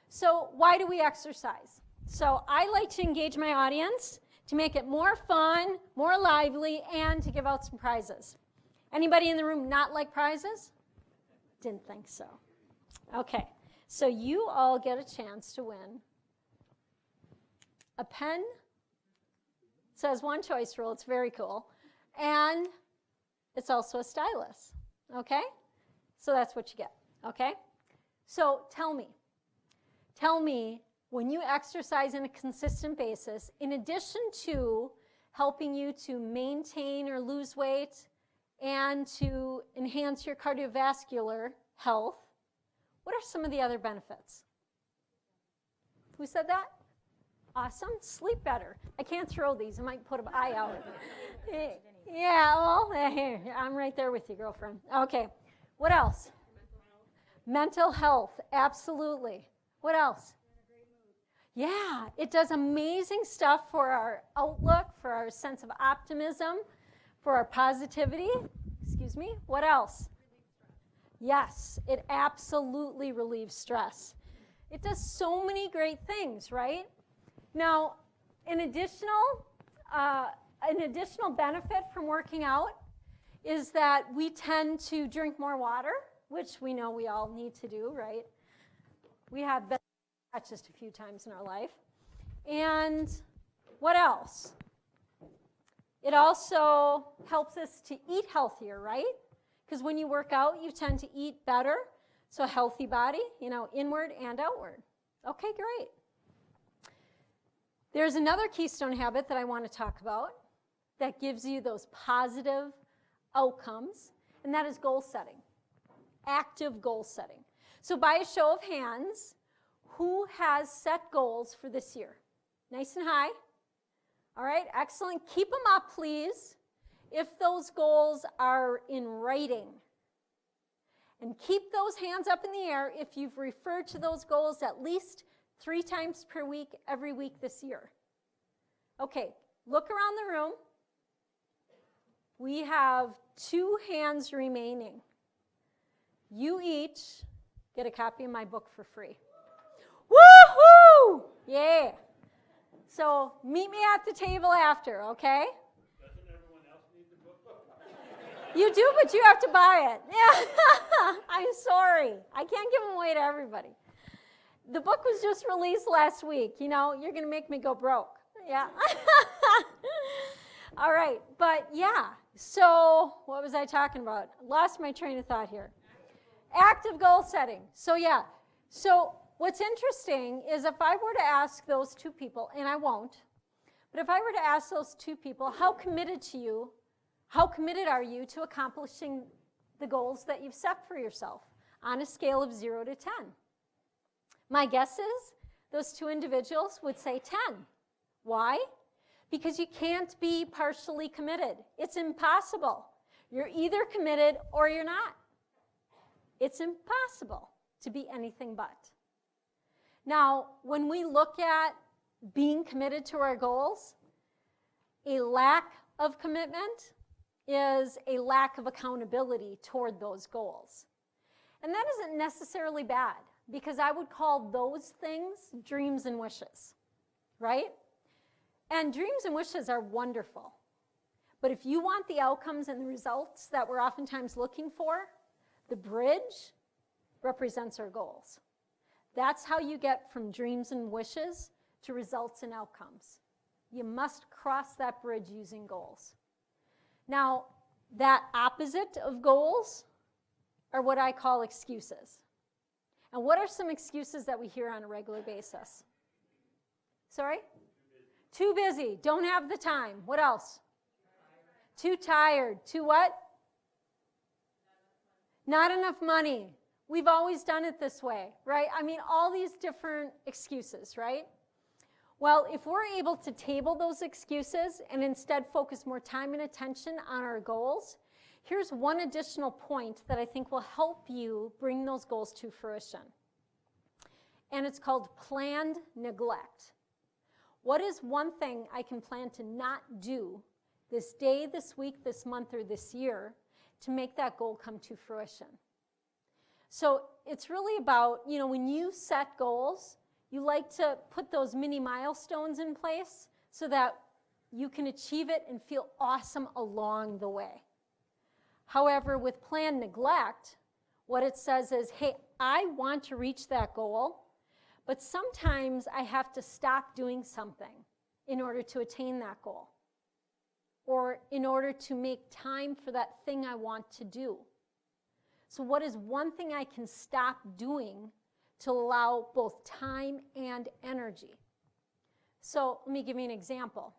So why do we exercise? So I like to engage my audience to make it more fun, more lively, and to give out some prizes. Anybody in the room not like prizes? Didn't think so. Okay, so you all get a chance to win a pen. It says one choice rule. It's very cool. And it's also a stylus, okay? So that's what you get, okay? So tell me, when you exercise on a consistent basis, in addition to helping you to maintain or lose weight and to enhance your cardiovascular health, what are some of the other benefits? Who said that? Awesome. Sleep better. I can't throw these. I might put an eye out. Yeah, well, here, I'm right there with you, girlfriend. Okay. What else? Mental health. Absolutely. What else? Yeah, it does amazing stuff for our outlook, for our sense of optimism, for our positivity. Excuse me. What else? Yes, it absolutely relieves stress. It does so many great things, right? Now, an additional an additional benefit from working out is that we tend to drink more water, which we know we all need to do, right? We have been that just a few times in our life. And what else? It also helps us to eat healthier, right? Because when you work out, you tend to eat better. So a healthy body, inward and outward. Okay, great. There's another keystone habit that I want to talk about that gives you those positive outcomes, and that is goal setting, active goal setting. So by a show of hands, who has set goals for this year? Nice and high. All right, excellent. Keep them up, please, if those goals are in writing. And keep those hands up in the air if you've referred to those goals at least 3 times per week, every week this year. Okay, look around the room. We have 2 hands remaining. You each get a copy of my book for free. Woohoo! Yeah. So meet me at the table after, okay? Doesn't everyone else need the book? You do, but you have to buy it. Yeah. I'm sorry. I can't give them away to everybody. The book was just released last week. You're going to make me go broke. Yeah. All right. But yeah. So what was I talking about? Lost my train of thought here. Active goal setting. So yeah. So what's interesting is if I were to ask those 2 people, and I won't, but if I were to ask those 2 people, how committed are you to accomplishing the goals that you've set for yourself on a scale of 0 to 10? My guess is those 2 individuals would say 10. Why? Because you can't be partially committed. It's impossible. You're either committed or you're not. It's impossible to be anything but. Now, when we look at being committed to our goals, a lack of commitment is a lack of accountability toward those goals. And that isn't necessarily bad, because I would call those things dreams and wishes, right? And dreams and wishes are wonderful. But if you want the outcomes and the results that we're oftentimes looking for, the bridge represents our goals. That's how you get from dreams and wishes to results and outcomes. You must cross that bridge using goals. Now, that opposite of goals are what I call excuses. And what are some excuses that we hear on a regular basis? Sorry? Too busy. Don't have the time. What else? Too tired. Too what? Not enough money. We've always done it this way, right? I mean, all these different excuses, right? Well, if we're able to table those excuses and instead focus more time and attention on our goals, here's one additional point that I think will help you bring those goals to fruition. And it's called planned neglect. What is one thing I can plan to not do this day, this week, this month, or this year to make that goal come to fruition? So it's really about, when you set goals, you like to put those mini milestones in place so that you can achieve it and feel awesome along the way. However, with planned neglect, what it says is, hey, I want to reach that goal, but sometimes I have to stop doing something in order to attain that goal, or in order to make time for that thing I want to do. So what is one thing I can stop doing to allow both time and energy? So let me give you an example.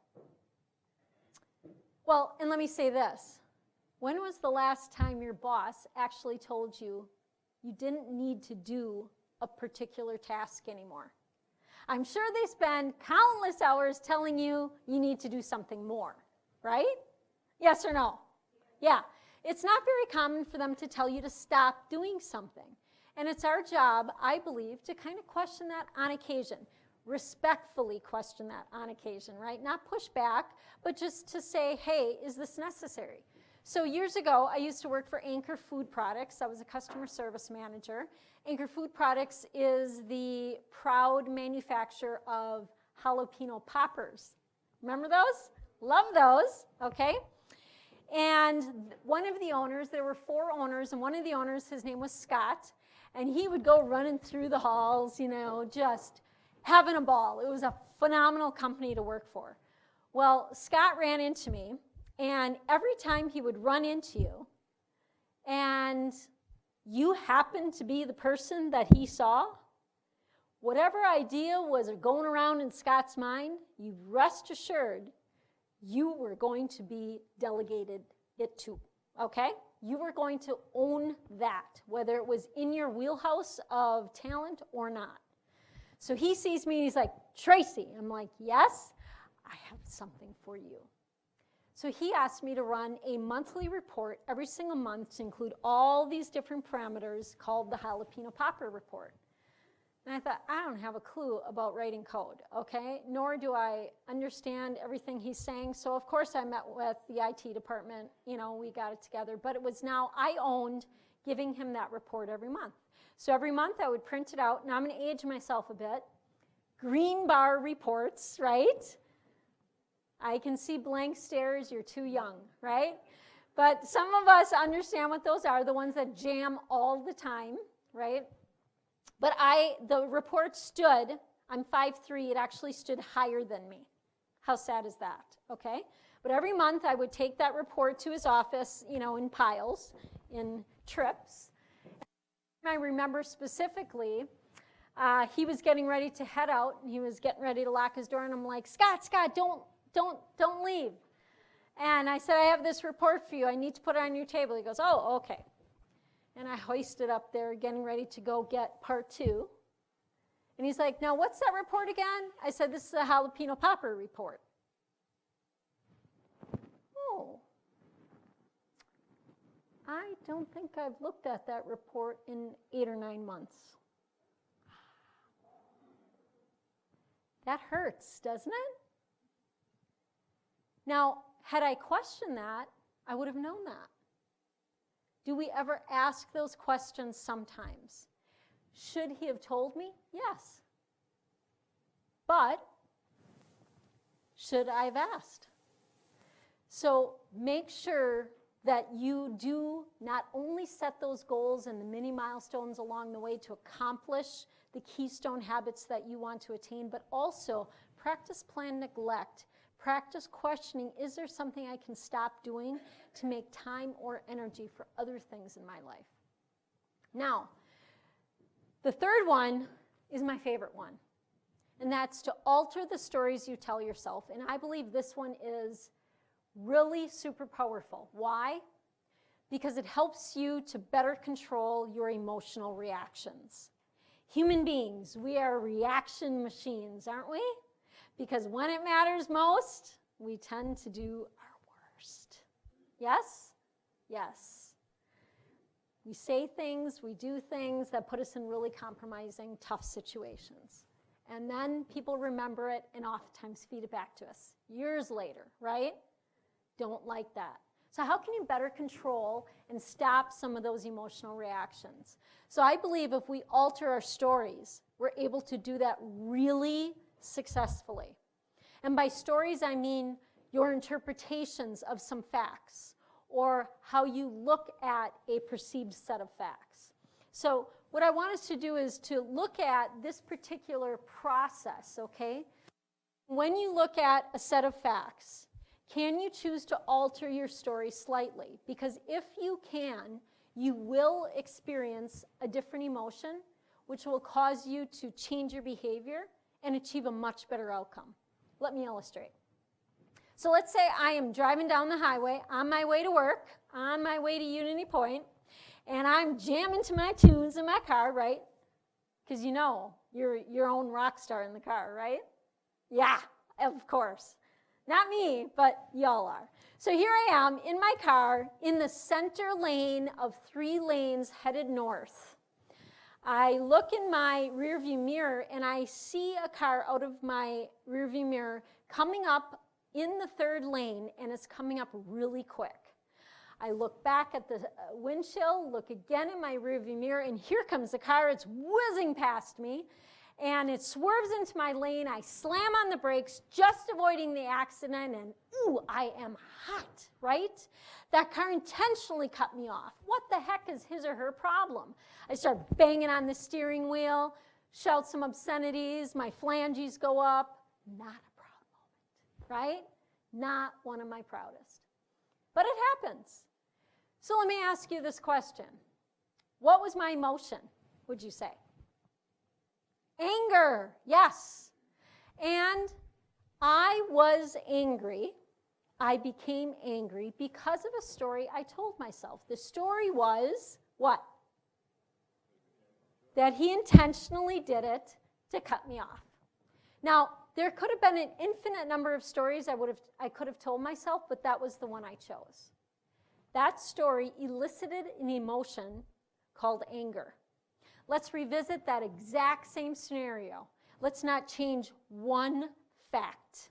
Well, and let me say this. When was the last time your boss actually told you you didn't need to do a particular task anymore? I'm sure they spend countless hours telling you you need to do something more, right? Yes or no? Yeah. It's not very common for them to tell you to stop doing something. And it's our job, I believe, to kind of question that on occasion. Respectfully question that on occasion, right? Not push back, but just to say, hey, is this necessary? So years ago, I used to work for Anchor Food Products. I was a customer service manager. Anchor Food Products is the proud manufacturer of jalapeno poppers. Remember those? Love those, okay? And one of the owners, there were 4 owners, and one of the owners, his name was Scott, and he would go running through the halls, you know, just having a ball. It was a phenomenal company to work for. Well, Scott ran into me, and every time he would run into you, and you happened to be the person that he saw, whatever idea was going around in Scott's mind, you rest assured you were going to be delegated it to, okay? You were going to own that, whether it was in your wheelhouse of talent or not. So he sees me and he's like, Tracy. I'm like, yes, I have something for you. So he asked me to run a monthly report every single month to include all these different parameters called the Jalapeno Popper Report. And I thought, I don't have a clue about writing code, okay? Nor do I understand everything he's saying. So of course I met with the IT department, you know, we got it together. But it was now, I owned giving him that report every month. So every month I would print it out. Now I'm gonna age myself a bit. Green bar reports, right? I can see blank stares, you're too young, right? But some of us understand what those are, the ones that jam all the time, right? But the report stood, I'm 5'3", it actually stood higher than me. How sad is that, okay? But every month I would take that report to his office, you know, in piles, in trips. I remember specifically, he was getting ready to head out, and he was getting ready to lock his door, and I'm like, Scott, don't leave. And I said, I have this report for you. I need to put it on your table. He goes, oh, okay. And I hoisted up there, getting ready to go get part 2. And he's like, now what's that report again? I said, this is a Jalapeno Popper report. Oh. I don't think I've looked at that report in 8 or 9 months. That hurts, doesn't it? Now, had I questioned that, I would have known that. Do we ever ask those questions sometimes? Should he have told me? Yes. But should I have asked? So make sure that you do not only set those goals and the mini milestones along the way to accomplish the keystone habits that you want to attain, but also practice plan neglect. Practice questioning, is there something I can stop doing to make time or energy for other things in my life? Now, the third one is my favorite one, and that's to alter the stories you tell yourself. And I believe this one is really super powerful. Why? Because it helps you to better control your emotional reactions. Human beings, we are reaction machines, aren't we? Because when it matters most, we tend to do our worst. Yes? Yes. We say things, we do things that put us in really compromising, tough situations. And then people remember it and oftentimes feed it back to us years later, right? Don't like that. So how can you better control and stop some of those emotional reactions? So I believe if we alter our stories, we're able to do that really successfully. And by stories, I mean your interpretations of some facts or how you look at a perceived set of facts. So what I want us to do is to look at this particular process, okay? When you look at a set of facts, can you choose to alter your story slightly? Because if you can, you will experience a different emotion, which will cause you to change your behavior and achieve a much better outcome. Let me illustrate. So let's say I am driving down the highway on my way to work, on my way to Unity Point, and I'm jamming to my tunes in my car, right? Because you know, you're your own rock star in the car, right? Yeah, of course. Not me, but y'all are. So here I am in my car in the center lane of 3 lanes headed north. I look in my rearview mirror and I see a car out of my rearview mirror coming up in the 3rd lane, and it's coming up really quick. I look back at the windshield, look again in my rearview mirror, and here comes the car. It's whizzing past me, and it swerves into my lane. I slam on the brakes, just avoiding the accident, and ooh, I am hot, right? That car intentionally cut me off. What the heck is his or her problem? I start banging on the steering wheel, shout some obscenities, my phalanges go up. Not a proud moment, right? Not one of my proudest. But it happens. So let me ask you this question. What was my emotion, would you say? Anger, yes. And I was angry. I became angry because of a story I told myself. The story was what? That he intentionally did it to cut me off. Now, there could have been an infinite number of stories I could have told myself, but that was the one I chose. That story elicited an emotion called anger. Let's revisit that exact same scenario. Let's not change one fact.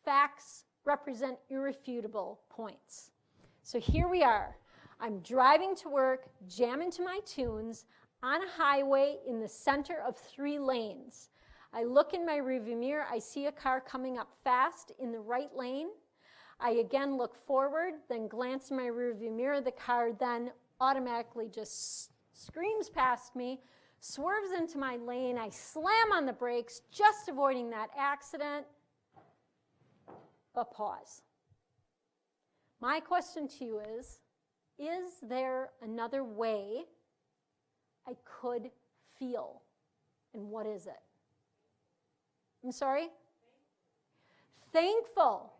Facts represent irrefutable points. So here we are. I'm driving to work, jamming to my tunes, on a highway in the center of 3 lanes. I look in my rearview mirror. I see a car coming up fast in the right lane. I again look forward, then glance in my rearview mirror. The car then automatically just screams past me, swerves into my lane. I slam on the brakes, just avoiding that accident. But pause. My question to you is there another way I could feel? And what is it? I'm sorry? Thankful.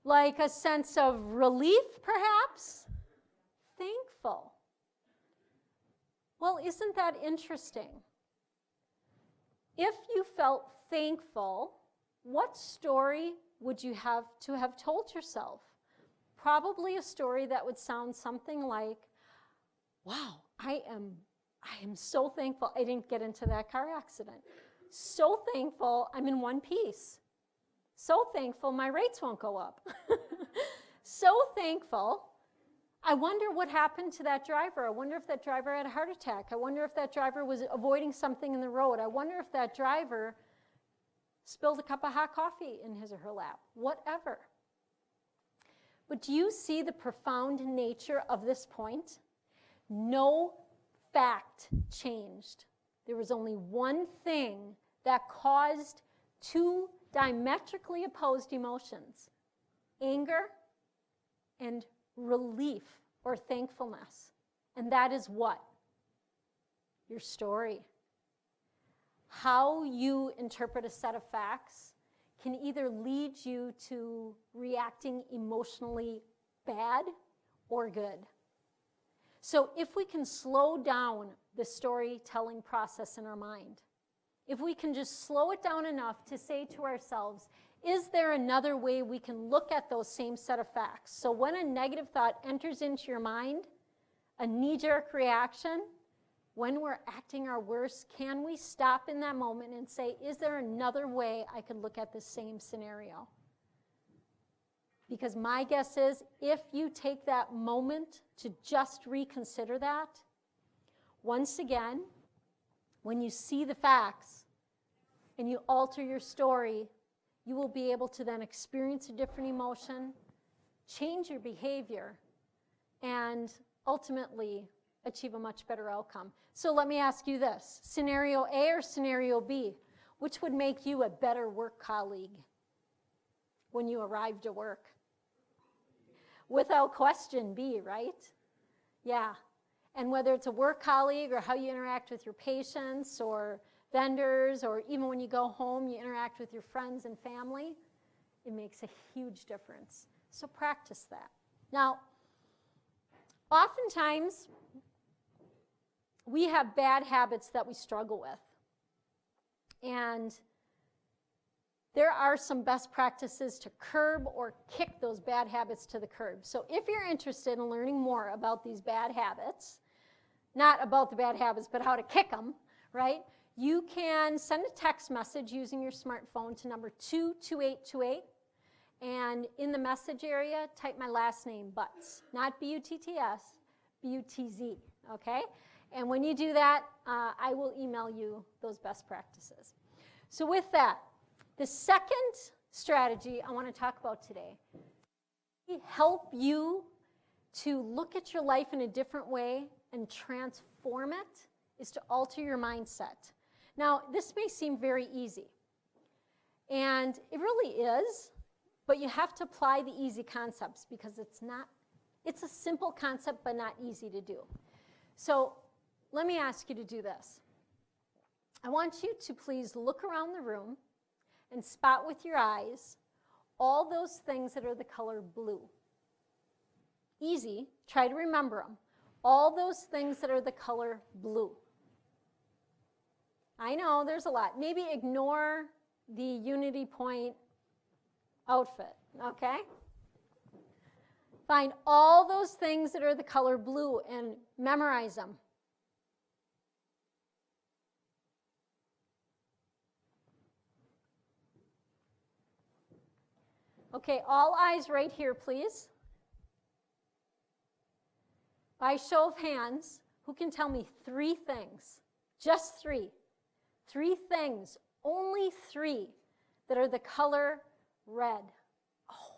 Like a sense of relief, perhaps? Thankful. Well, isn't that interesting? If you felt thankful, what story would you have to have told yourself? Probably a story that would sound something like, wow, I am so thankful I didn't get into that car accident. So thankful I'm in one piece. So thankful my rates won't go up. So thankful. I wonder what happened to that driver. I wonder if that driver had a heart attack. I wonder if that driver was avoiding something in the road. I wonder if that driver spilled a cup of hot coffee in his or her lap. Whatever. But do you see the profound nature of this point? No fact changed. There was only one thing that caused 2 diametrically opposed emotions: anger and relief or thankfulness. And that is what? Your story. How you interpret a set of facts can either lead you to reacting emotionally bad or good. So if we can slow down the storytelling process in our mind, if we can just slow it down enough to say to ourselves, is there another way we can look at those same set of facts? So when a negative thought enters into your mind, a knee-jerk reaction, when we're acting our worst, can we stop in that moment and say, is there another way I could look at the same scenario? Because my guess is, if you take that moment to just reconsider that, once again, when you see the facts and you alter your story, you will be able to then experience a different emotion, change your behavior, and ultimately achieve a much better outcome. So let me ask you this: scenario A or scenario B? Which would make you a better work colleague when you arrived at work? Without question, B, right? Yeah. And whether it's a work colleague or how you interact with your patients or vendors, or even when you go home, you interact with your friends and family, it makes a huge difference. So practice that. Now, oftentimes, we have bad habits that we struggle with. And there are some best practices to curb or kick those bad habits to the curb. So if you're interested in learning more about these bad habits, not about the bad habits, but how to kick them, right? You can send a text message using your smartphone to number 22828. And in the message area, type my last name, Butts. Not B-U-T-T-S, B-U-T-Z, okay? And when you do that, I will email you those best practices. So with that, the second strategy I want to talk about today help you to look at your life in a different way and transform it is to alter your mindset. Now, this may seem very easy, and it really is, but you have to apply the easy concepts because it's a simple concept but not easy to do. So let me ask you to do this. I want you to please look around the room and spot with your eyes all those things that are the color blue. Easy, try to remember them. All those things that are the color blue. I know there's a lot. Maybe ignore the Unity Point outfit, okay? Find all those things that are the color blue and memorize them. Okay, all eyes right here, please. By show of hands, who can tell me 3 things? Just 3. 3 things, only 3, that are the color red. Oh.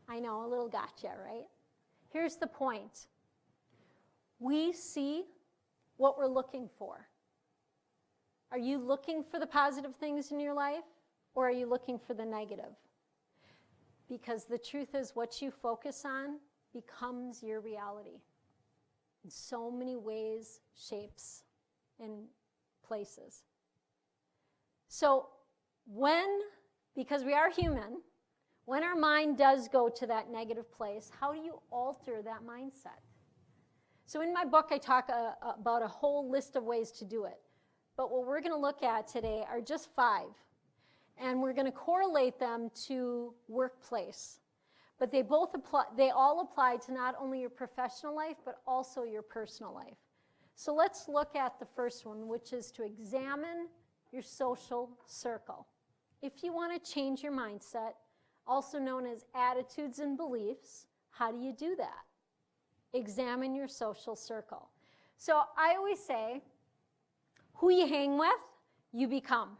I know, a little gotcha, right? Here's the point. We see what we're looking for. Are you looking for the positive things in your life, or are you looking for the negative? Because the truth is, what you focus on becomes your reality in so many ways, shapes, and places. So because we are human, when our mind does go to that negative place, how do you alter that mindset? So in my book, I talk about a whole list of ways to do it. But what we're going to look at today are just 5. And we're going to correlate them to workplace. But they all apply to not only your professional life, but also your personal life. So let's look at the first one, which is to examine your social circle. If you want to change your mindset, also known as attitudes and beliefs, how do you do that? Examine your social circle. So I always say, who you hang with, you become.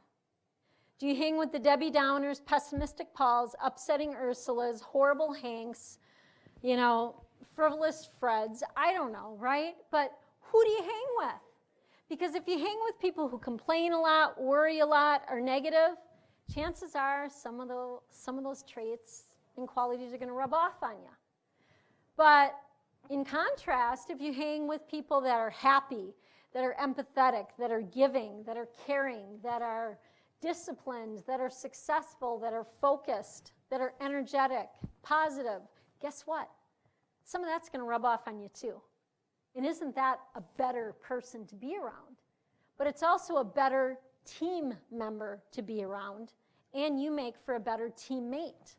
Do you hang with the Debbie Downers, pessimistic Pauls, upsetting Ursulas, horrible Hanks, frivolous Freds? I don't know, right? But who do you hang with? Because if you hang with people who complain a lot, worry a lot, are negative, chances are some of those traits and qualities are going to rub off on you. But in contrast, if you hang with people that are happy, that are empathetic, that are giving, that are caring, that are disciplined, that are successful, that are focused, that are energetic, positive, guess what? Some of that's going to rub off on you too. And isn't that a better person to be around? But it's also a better team member to be around, and you make for a better teammate.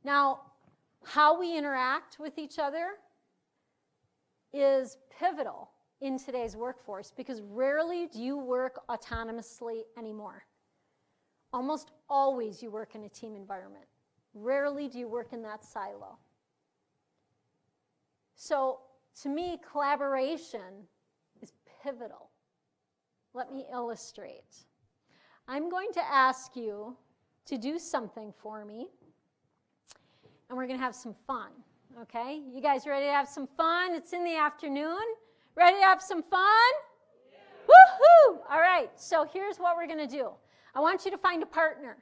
Now, how we interact with each other is pivotal in today's workforce, because rarely do you work autonomously anymore. Almost always you work in a team environment. Rarely do you work in that silo. So to me, collaboration is pivotal. Let me illustrate. I'm going to ask you to do something for me, and we're going to have some fun, okay? You guys ready to have some fun? It's in the afternoon. Ready to have some fun? Yeah. Woohoo! All right, so here's what we're going to do. I want you to find a partner.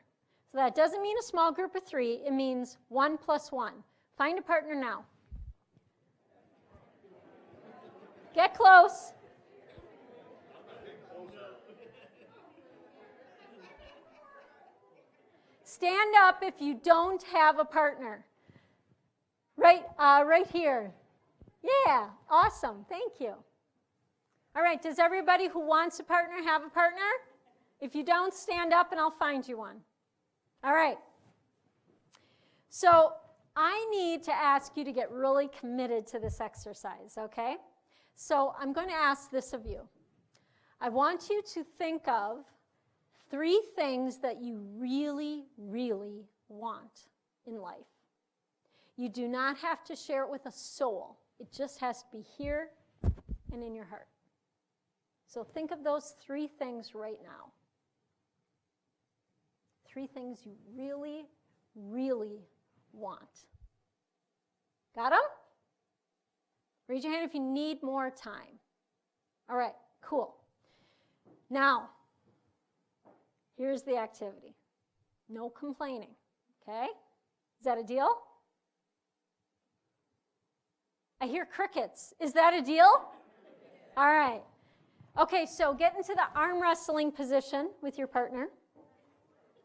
So that doesn't mean a small group of 3. It means 1 + 1. Find a partner now. Get close. Stand up if you don't have a partner. Right here. Yeah, awesome. Thank you. All right, does everybody who wants a partner have a partner? If you don't, stand up and I'll find you one. All right. So I need to ask you to get really committed to this exercise, okay? So I'm going to ask this of you. I want you to think of 3 things that you really, really want in life. You do not have to share it with a soul. It just has to be here and in your heart. So think of those 3 things right now. 3 things you really, really want. Got them? Raise your hand if you need more time. All right, cool. Now, here's the activity. No complaining, okay? Is that a deal? I hear crickets. Is that a deal? All right. Okay, so get into the arm wrestling position with your partner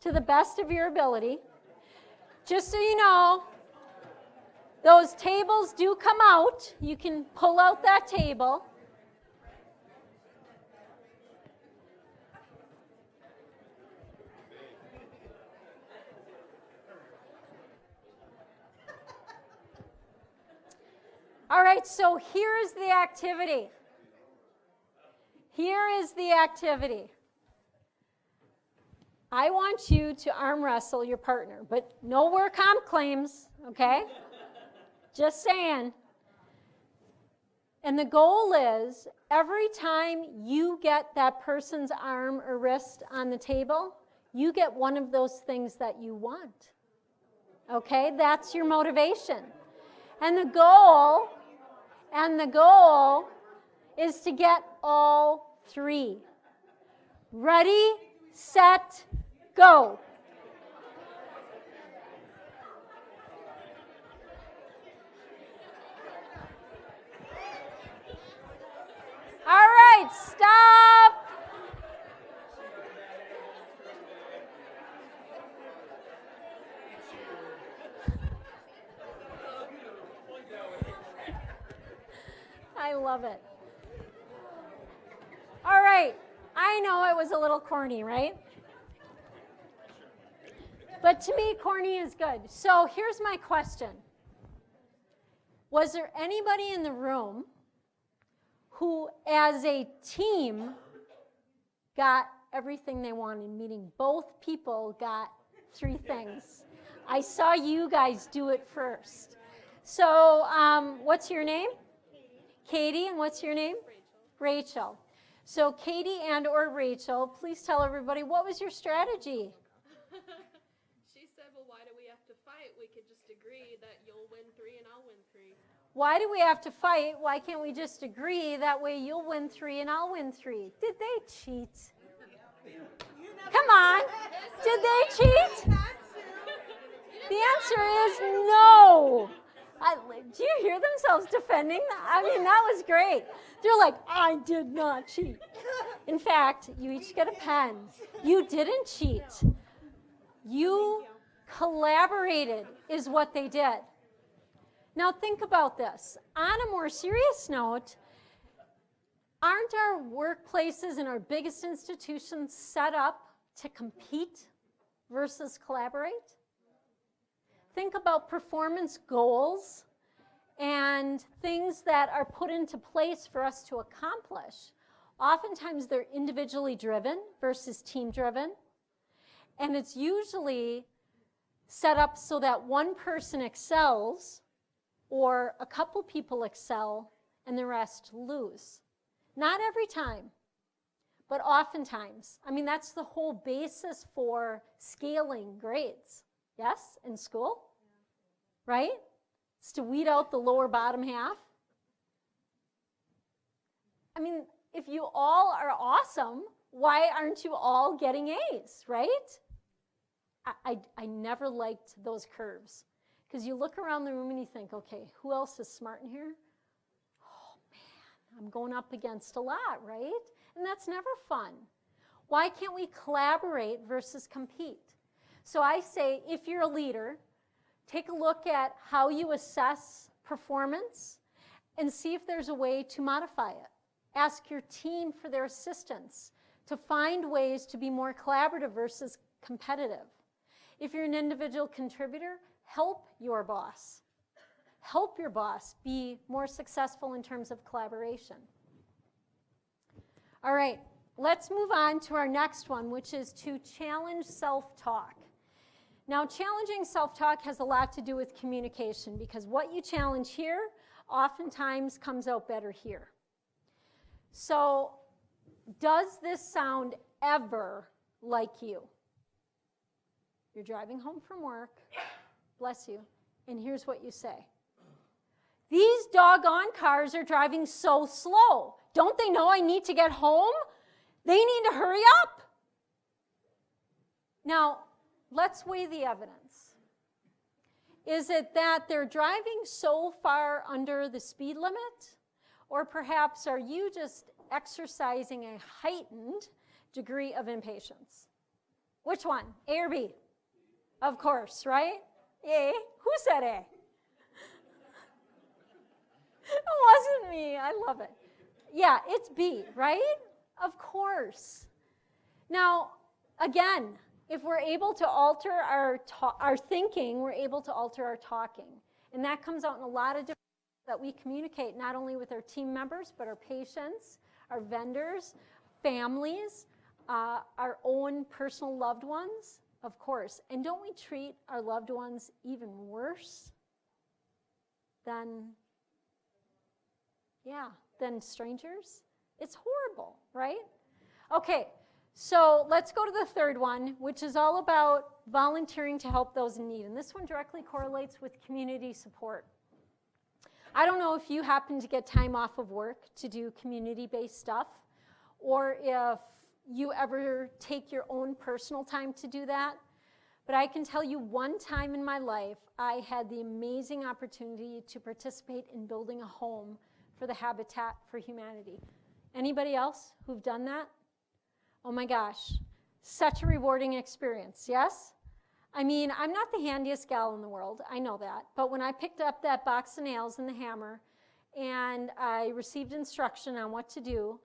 to the best of your ability. Just so you know, those tables do come out. You can pull out that table. All right, so here is the activity. Here is the activity. I want you to arm wrestle your partner, but no work comp claims, okay? Just saying. And the goal is every time you get that person's arm or wrist on the table, you get one of those things that you want. Okay? That's your motivation. And the goal is to get all 3. Ready, set, go. All right, stop. I love it. All right, I know it was a little corny, right? But to me, corny is good. So here's my question. Was there anybody in the room who, as a team, got everything they wanted, meaning both people got 3 things? I saw you guys do it first. So what's your name? Katie, and what's your name? Rachel. So Katie and or Rachel, please tell everybody, what was your strategy? She said, well, why do we have to fight? We could just agree that you'll win 3 and I'll win 3. Why do we have to fight? Why can't we just agree? That way you'll win 3 and I'll win 3. Did they cheat? Come on. Did they cheat? The answer is no. Do you hear themselves defending? I mean, that was great. They're like, I did not cheat. In fact, you each get a pen. You didn't cheat. You collaborated is what they did. Now think about this. On a more serious note, aren't our workplaces and our biggest institutions set up to compete versus collaborate? Think about performance goals and things that are put into place for us to accomplish. Oftentimes they're individually driven versus team driven. And it's usually set up so that one person excels or a couple people excel and the rest lose. Not every time, but oftentimes. I mean, that's the whole basis for scaling grades. Yes, in school, right? It's to weed out the lower bottom half. I mean, if you all are awesome, why aren't you all getting A's, right? I never liked those curves because you look around the room and you think, okay, who else is smart in here? Oh, man, I'm going up against a lot, right? And that's never fun. Why can't we collaborate versus compete? So I say, if you're a leader, take a look at how you assess performance and see if there's a way to modify it. Ask your team for their assistance to find ways to be more collaborative versus competitive. If you're an individual contributor, help your boss. Help your boss be more successful in terms of collaboration. All right, let's move on to our next one, which is to challenge self-talk. Now, challenging self-talk has a lot to do with communication because what you challenge here oftentimes comes out better here. So, does this sound ever like you? You're driving home from work, bless you, and here's what you say. These doggone cars are driving so slow. Don't they know I need to get home? They need to hurry up. Now, let's weigh the evidence. Is it that they're driving so far under the speed limit? Or perhaps are you just exercising a heightened degree of impatience? Which one, A or B? Of course, right? A. Who said A? It wasn't me. I love it. Yeah, it's B, right? Of course. Now, again, if we're able to alter our thinking, we're able to alter our talking. And that comes out in a lot of different ways that we communicate, not only with our team members, but our patients, our vendors, families, our own personal loved ones, of course. And don't we treat our loved ones even worse than strangers? It's horrible, right? Okay, so let's go to the third one, which is all about volunteering to help those in need. And this one directly correlates with community support. I don't know if you happen to get time off of work to do community-based stuff, or if you ever take your own personal time to do that. But I can tell you one time in my life, I had the amazing opportunity to participate in building a home for the Habitat for Humanity. Anybody else who've done that? Oh my gosh, such a rewarding experience, yes? I mean, I'm not the handiest gal in the world, I know that, but when I picked up that box of nails and the hammer and I received instruction on what to do,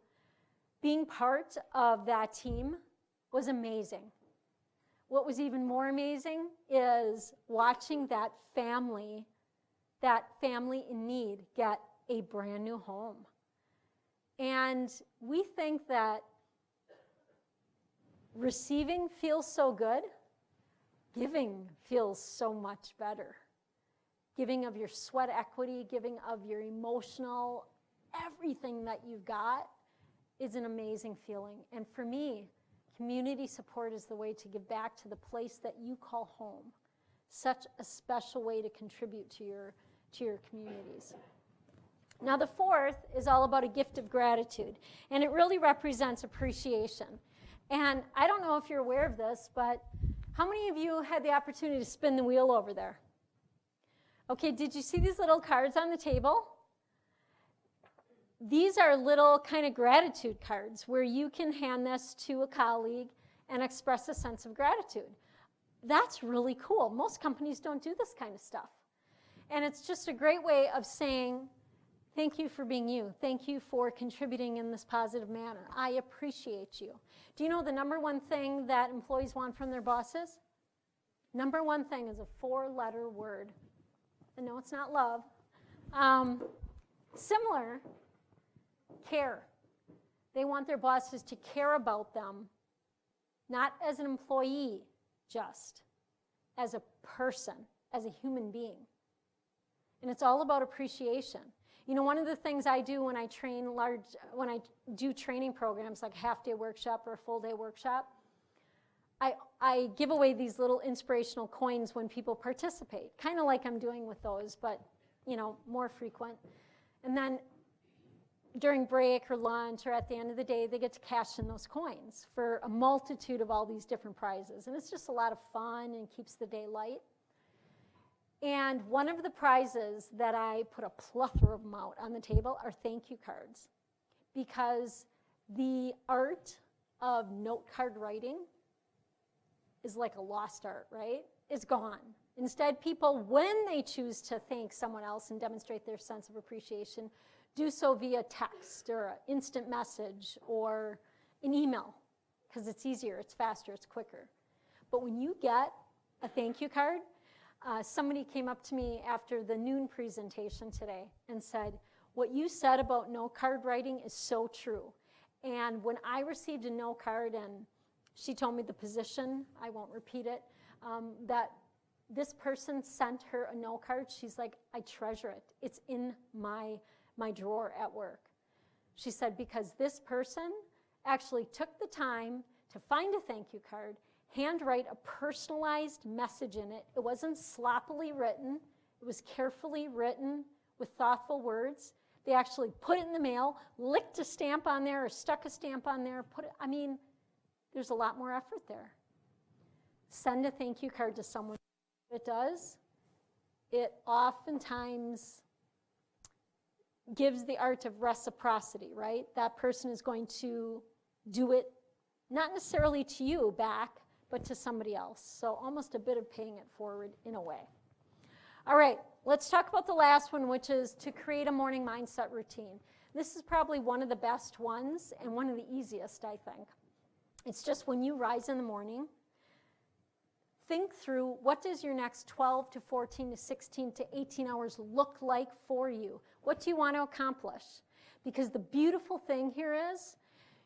being part of that team was amazing. What was even more amazing is watching that family in need get a brand new home. And we think that receiving feels so good, giving feels so much better. Giving of your sweat equity, giving of your emotional, everything that you've got is an amazing feeling. And for me, community support is the way to give back to the place that you call home. Such a special way to contribute to your communities. Now the fourth is all about a gift of gratitude, and it really represents appreciation. And I don't know if you're aware of this, but how many of you had the opportunity to spin the wheel over there? Okay, did you see these little cards on the table? These are little kind of gratitude cards where you can hand this to a colleague and express a sense of gratitude. That's really cool. Most companies don't do this kind of stuff. And it's just a great way of saying, thank you for being you. Thank you for contributing in this positive manner. I appreciate you. Do you know the number one thing that employees want from their bosses? Number one thing is a 4-letter word. And no, it's not love. Similar, care. They want their bosses to care about them, not as an employee, just as a person, as a human being. And it's all about appreciation. You know, one of the things I do when I do training programs like a half-day workshop or a full-day workshop, I give away these little inspirational coins when people participate, kind of like I'm doing with those, but, you know, more frequent. And then during break or lunch or at the end of the day, they get to cash in those coins for a multitude of all these different prizes. And it's just a lot of fun and keeps the day light. And one of the prizes that I put a plethora of them out on the table are thank you cards, because the art of note card writing is like a lost art, right? It's gone. Instead, people, when they choose to thank someone else and demonstrate their sense of appreciation, do so via text or an instant message or an email, because it's easier, it's faster, it's quicker. But when you get a thank you card, somebody came up to me after the noon presentation today and said, what you said about note card writing is so true. And when I received a note card and she told me the position, I won't repeat it, that this person sent her a note card. She's like, I treasure it. It's in my drawer at work. She said, because this person actually took the time to find a thank you card, handwrite a personalized message in it. It wasn't sloppily written. It was carefully written with thoughtful words. They actually put it in the mail, licked a stamp on there or stuck a stamp on there. There's a lot more effort there. Send a thank you card to someone. It does. It oftentimes gives the art of reciprocity, right? That person is going to do it not necessarily to you back, but to somebody else. So almost a bit of paying it forward in a way. All right, let's talk about the last one, which is to create a morning mindset routine. This is probably one of the best ones and one of the easiest, I think. It's just when you rise in the morning, think through what does your next 12 to 14 to 16 to 18 hours look like for you? What do you want to accomplish? Because the beautiful thing here is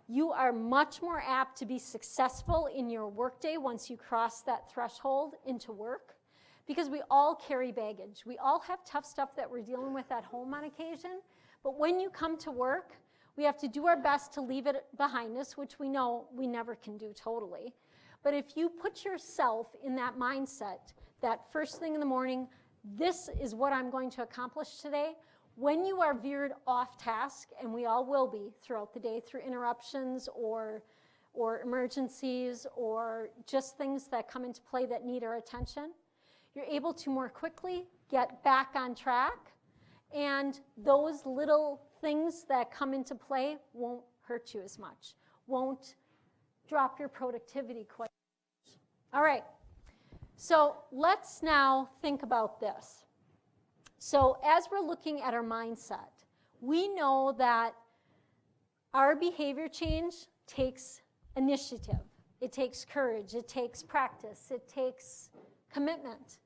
you are much more apt to be successful in your workday once you cross that threshold into work, because we all carry baggage. We all have tough stuff that we're dealing with at home on occasion, but when you come to work, we have to do our best to leave it behind us, which we know we never can do totally. But if you put yourself in that mindset, that first thing in the morning, this is what I'm going to accomplish today, when you are veered off task, and we all will be throughout the day through interruptions or emergencies or just things that come into play that need our attention, you're able to more quickly get back on track, and those little things that come into play won't hurt you as much, won't drop your productivity quite much. All right, so let's now think about this. So as we're looking at our mindset, we know that our behavior change takes initiative. It takes courage. It takes practice. It takes commitment.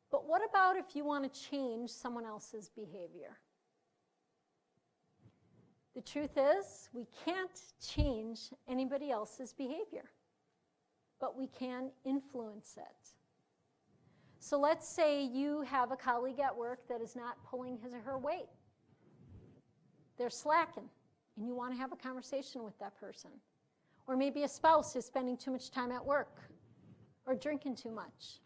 But what about if you want to change someone else's behavior? The truth is, we can't change anybody else's behavior, but we can influence it. So let's say you have a colleague at work that is not pulling his or her weight. They're slacking, and you want to have a conversation with that person. Or maybe a spouse is spending too much time at work or drinking too much.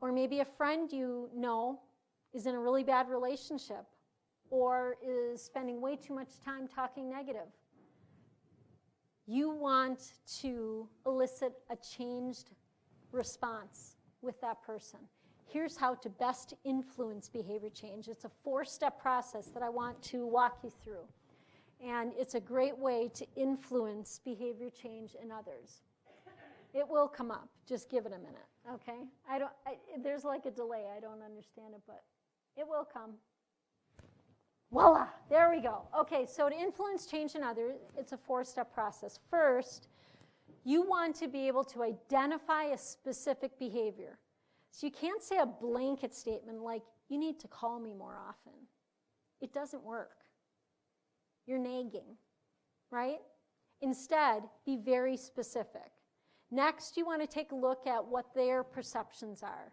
Or maybe a friend you know is in a really bad relationship or is spending way too much time talking negative. You want to elicit a changed response with that person. Here's how to best influence behavior change. It's a 4-step process that I want to walk you through. And it's a great way to influence behavior change in others. It will come up. Just give it a minute, okay? There's like a delay. I don't understand it, but it will come. Voila, there we go. Okay, so to influence change in others, it's a 4-step process. First, you want to be able to identify a specific behavior. So you can't say a blanket statement like, you need to call me more often. It doesn't work. You're nagging, right? Instead, be very specific. Next, you want to take a look at what their perceptions are.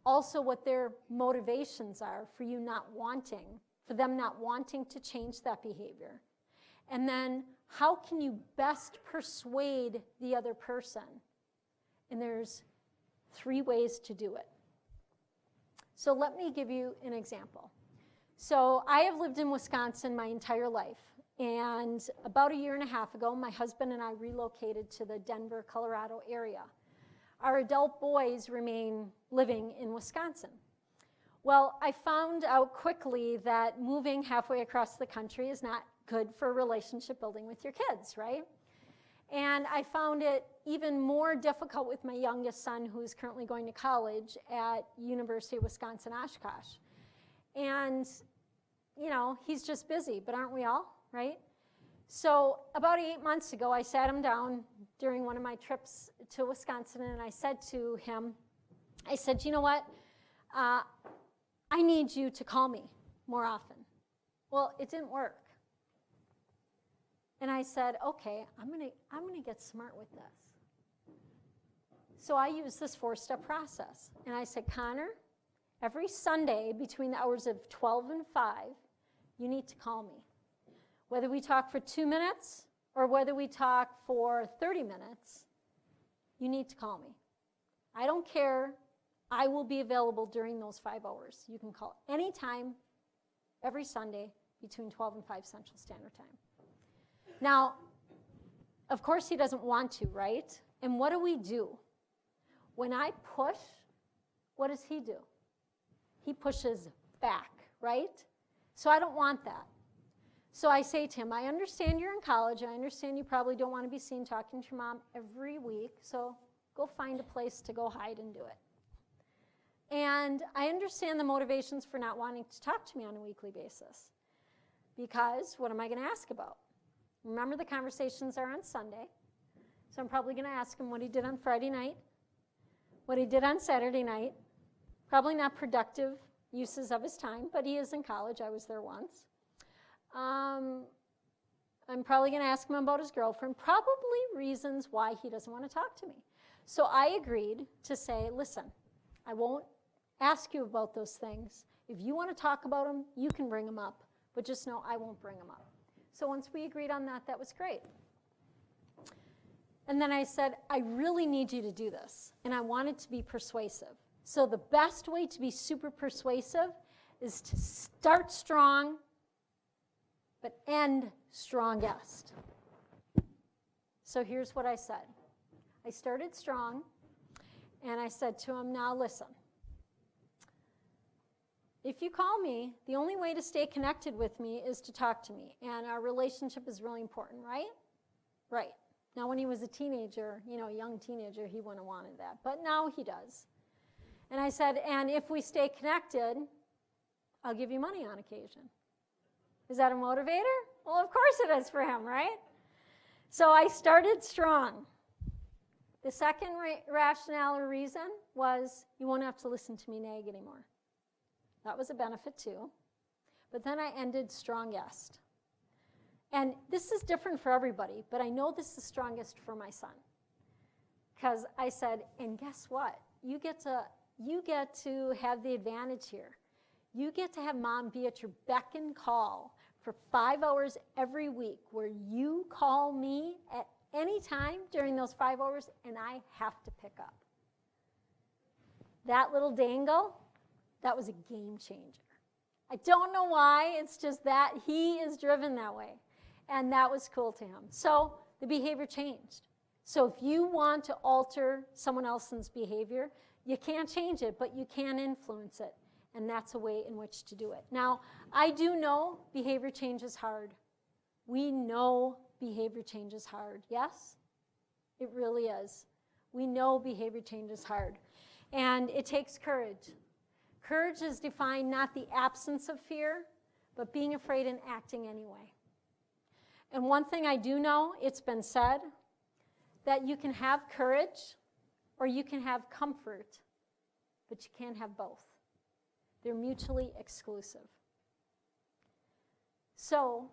Also, what their motivations are for them not wanting to change that behavior. And then, how can you best persuade the other person? And there's 3 ways to do it. So let me give you an example. So I have lived in Wisconsin my entire life. And about a year and a half ago, my husband and I relocated to the Denver, Colorado area. Our adult boys remain living in Wisconsin. Well, I found out quickly that moving halfway across the country is not good for relationship building with your kids, right? And I found it even more difficult with my youngest son, who is currently going to college at University of Wisconsin-Oshkosh. And, you know, he's just busy, but aren't we all, right? So about 8 months ago, I sat him down during one of my trips to Wisconsin, and I said to him, I said, you know what? I need you to call me more often. Well, it didn't work. And I said, okay, I'm gonna get smart with this. So I use this 4-step process. And I said, Connor, every Sunday between the hours of 12 and 5, you need to call me. Whether we talk for 2 minutes or whether we talk for 30 minutes, you need to call me. I don't care. I will be available during those 5 hours. You can call anytime, every Sunday, between 12 and 5 Central Standard Time. Now, of course he doesn't want to, right? And what do? When I push, what does he do? He pushes back, right? So I don't want that. So I say to him, I understand you're in college. I understand you probably don't want to be seen talking to your mom every week. So go find a place to go hide and do it. And I understand the motivations for not wanting to talk to me on a weekly basis. Because what am I going to ask about? Remember, the conversations are on Sunday. So I'm probably going to ask him what he did on Friday night, what he did on Saturday night. Probably not productive uses of his time, but he is in college. I was there once. I'm probably going to ask him about his girlfriend, probably reasons why he doesn't want to talk to me. So I agreed to say, listen, I won't ask you about those things. If you want to talk about them, you can bring them up, but just know I won't bring them up. So once we agreed on that, that was great. And then I said, I really need you to do this, and I wanted to be persuasive. So the best way to be super persuasive is to start strong, but end strongest. So here's what I said. I started strong, and I said to him, now listen. If you call me, the only way to stay connected with me is to talk to me, and our relationship is really important, right? Right. Now, when he was a teenager, a young teenager, he wouldn't have wanted that, but now he does. And I said, and if we stay connected, I'll give you money on occasion. Is that a motivator? Well, of course it is for him, right? So I started strong. The second rationale or reason was you won't have to listen to me nag anymore. That was a benefit too. But then I ended strongest. And this is different for everybody, but I know this is strongest for my son. Because I said, and guess what? You get to have the advantage here. You get to have mom be at your beck and call for 5 hours every week where you call me at any time during those 5 hours and I have to pick up. That little dangle, that was a game changer. I don't know why, it's just that he is driven that way. And that was cool to him. So the behavior changed. So if you want to alter someone else's behavior, you can't change it, but you can influence it. And that's a way in which to do it. Now, I do know behavior change is hard. We know behavior change is hard. Yes? It really is. We know behavior change is hard. And it takes courage. Courage is defined not the absence of fear, but being afraid and acting anyway. And one thing I do know, it's been said, that you can have courage or you can have comfort, but you can't have both. They're mutually exclusive. So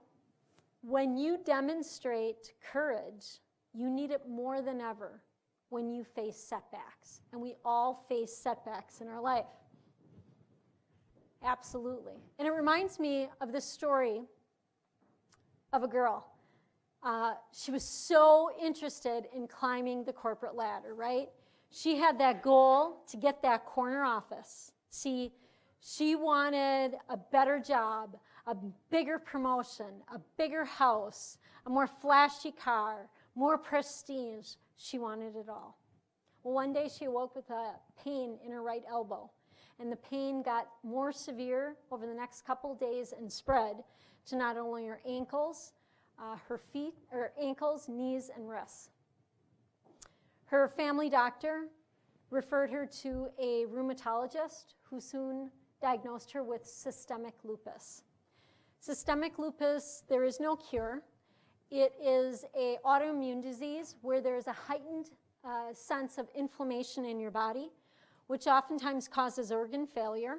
when you demonstrate courage, you need it more than ever when you face setbacks. And we all face setbacks in our life. Absolutely. And it reminds me of this story of a girl. She was so interested in climbing the corporate ladder, right? She had that goal to get that corner office. See, she wanted a better job, a bigger promotion, a bigger house, a more flashy car, more prestige. She wanted it all. Well, one day she awoke with a pain in her right elbow, and the pain got more severe over the next couple days and spread to not only her ankles, her feet, her ankles, knees, and wrists. Her family doctor referred her to a rheumatologist who soon diagnosed her with systemic lupus. Systemic lupus, there is no cure. It is an autoimmune disease where there is a heightened sense of inflammation in your body, which oftentimes causes organ failure,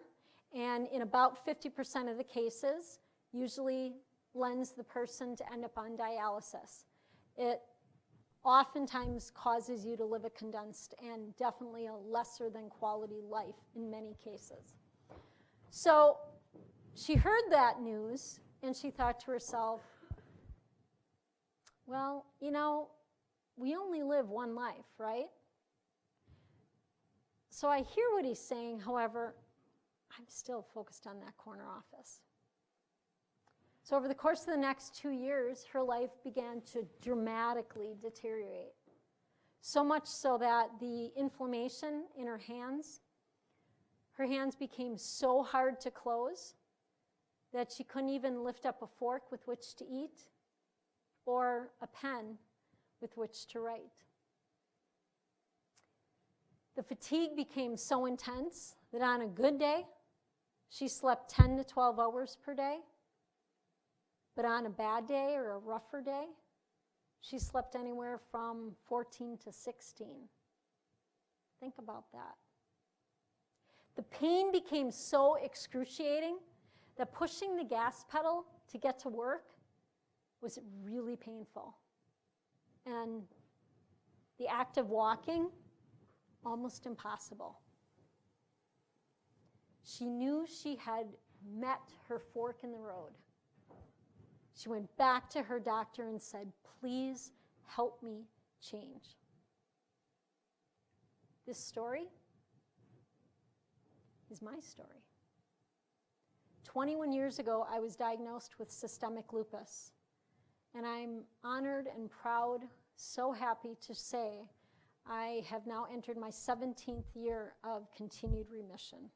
and in about 50% of the cases, usually lends the person to end up on dialysis. It oftentimes causes you to live a condensed and definitely a lesser than quality life in many cases. So she heard that news and she thought to herself, well, you know, we only live one life, right? So I hear what he's saying, however, I'm still focused on that corner office. So over the course of the next 2 years, her life began to dramatically deteriorate. So much so that the inflammation in her hands became so hard to close that she couldn't even lift up a fork with which to eat or a pen with which to write. The fatigue became so intense that on a good day, she slept 10 to 12 hours per day. But on a bad day or a rougher day, she slept anywhere from 14 to 16. Think about that. The pain became so excruciating that pushing the gas pedal to get to work was really painful. And the act of walking, almost impossible. She knew she had met her fork in the road. She went back to her doctor and said, please help me change. This story is my story. 21 years ago, I was diagnosed with systemic lupus. And I'm honored and proud, so happy to say I have now entered my 17th year of continued remission.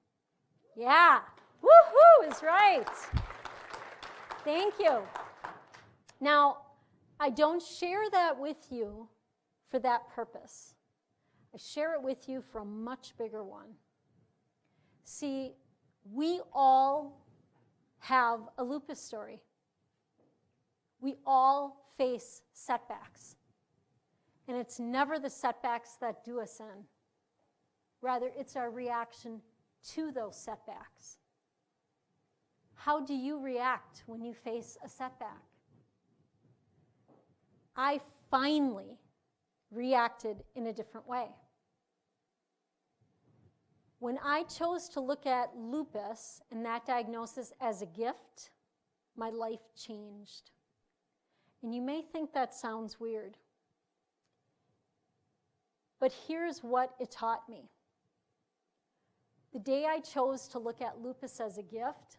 Yeah, woohoo is right. Thank you. Now, I don't share that with you for that purpose. I share it with you for a much bigger one. See, we all have a lupus story. We all face setbacks. And it's never the setbacks that do us in. Rather, it's our reaction to those setbacks. How do you react when you face a setback? I finally reacted in a different way. When I chose to look at lupus and that diagnosis as a gift, my life changed. And you may think that sounds weird, but here's what it taught me. The day I chose to look at lupus as a gift,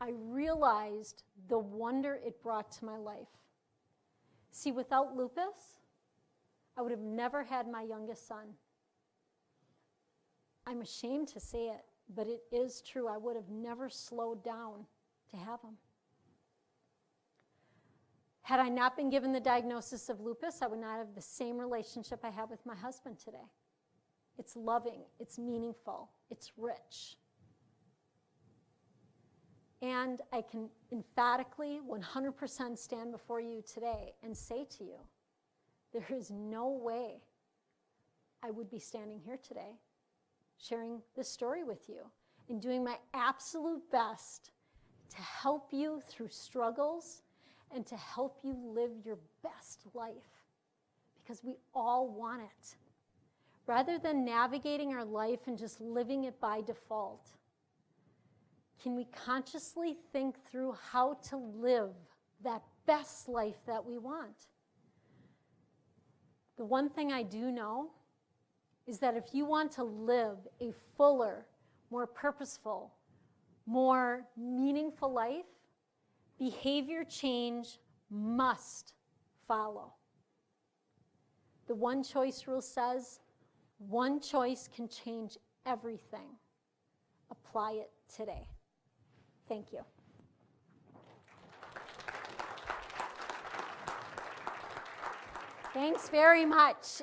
I realized the wonder it brought to my life. See, without lupus, I would have never had my youngest son. I'm ashamed to say it, but it is true. I would have never slowed down to have him. Had I not been given the diagnosis of lupus, I would not have the same relationship I have with my husband today. It's loving, it's meaningful, it's rich. And I can emphatically, 100% stand before you today and say to you, there is no way I would be standing here today sharing this story with you and doing my absolute best to help you through struggles and to help you live your best life, because we all want it. Rather than navigating our life and just living it by default, can we consciously think through how to live that best life that we want? The one thing I do know is that if you want to live a fuller, more purposeful, more meaningful life, behavior change must follow. The one choice rule says, one choice can change everything. Apply it today. Thank you. Thanks very much.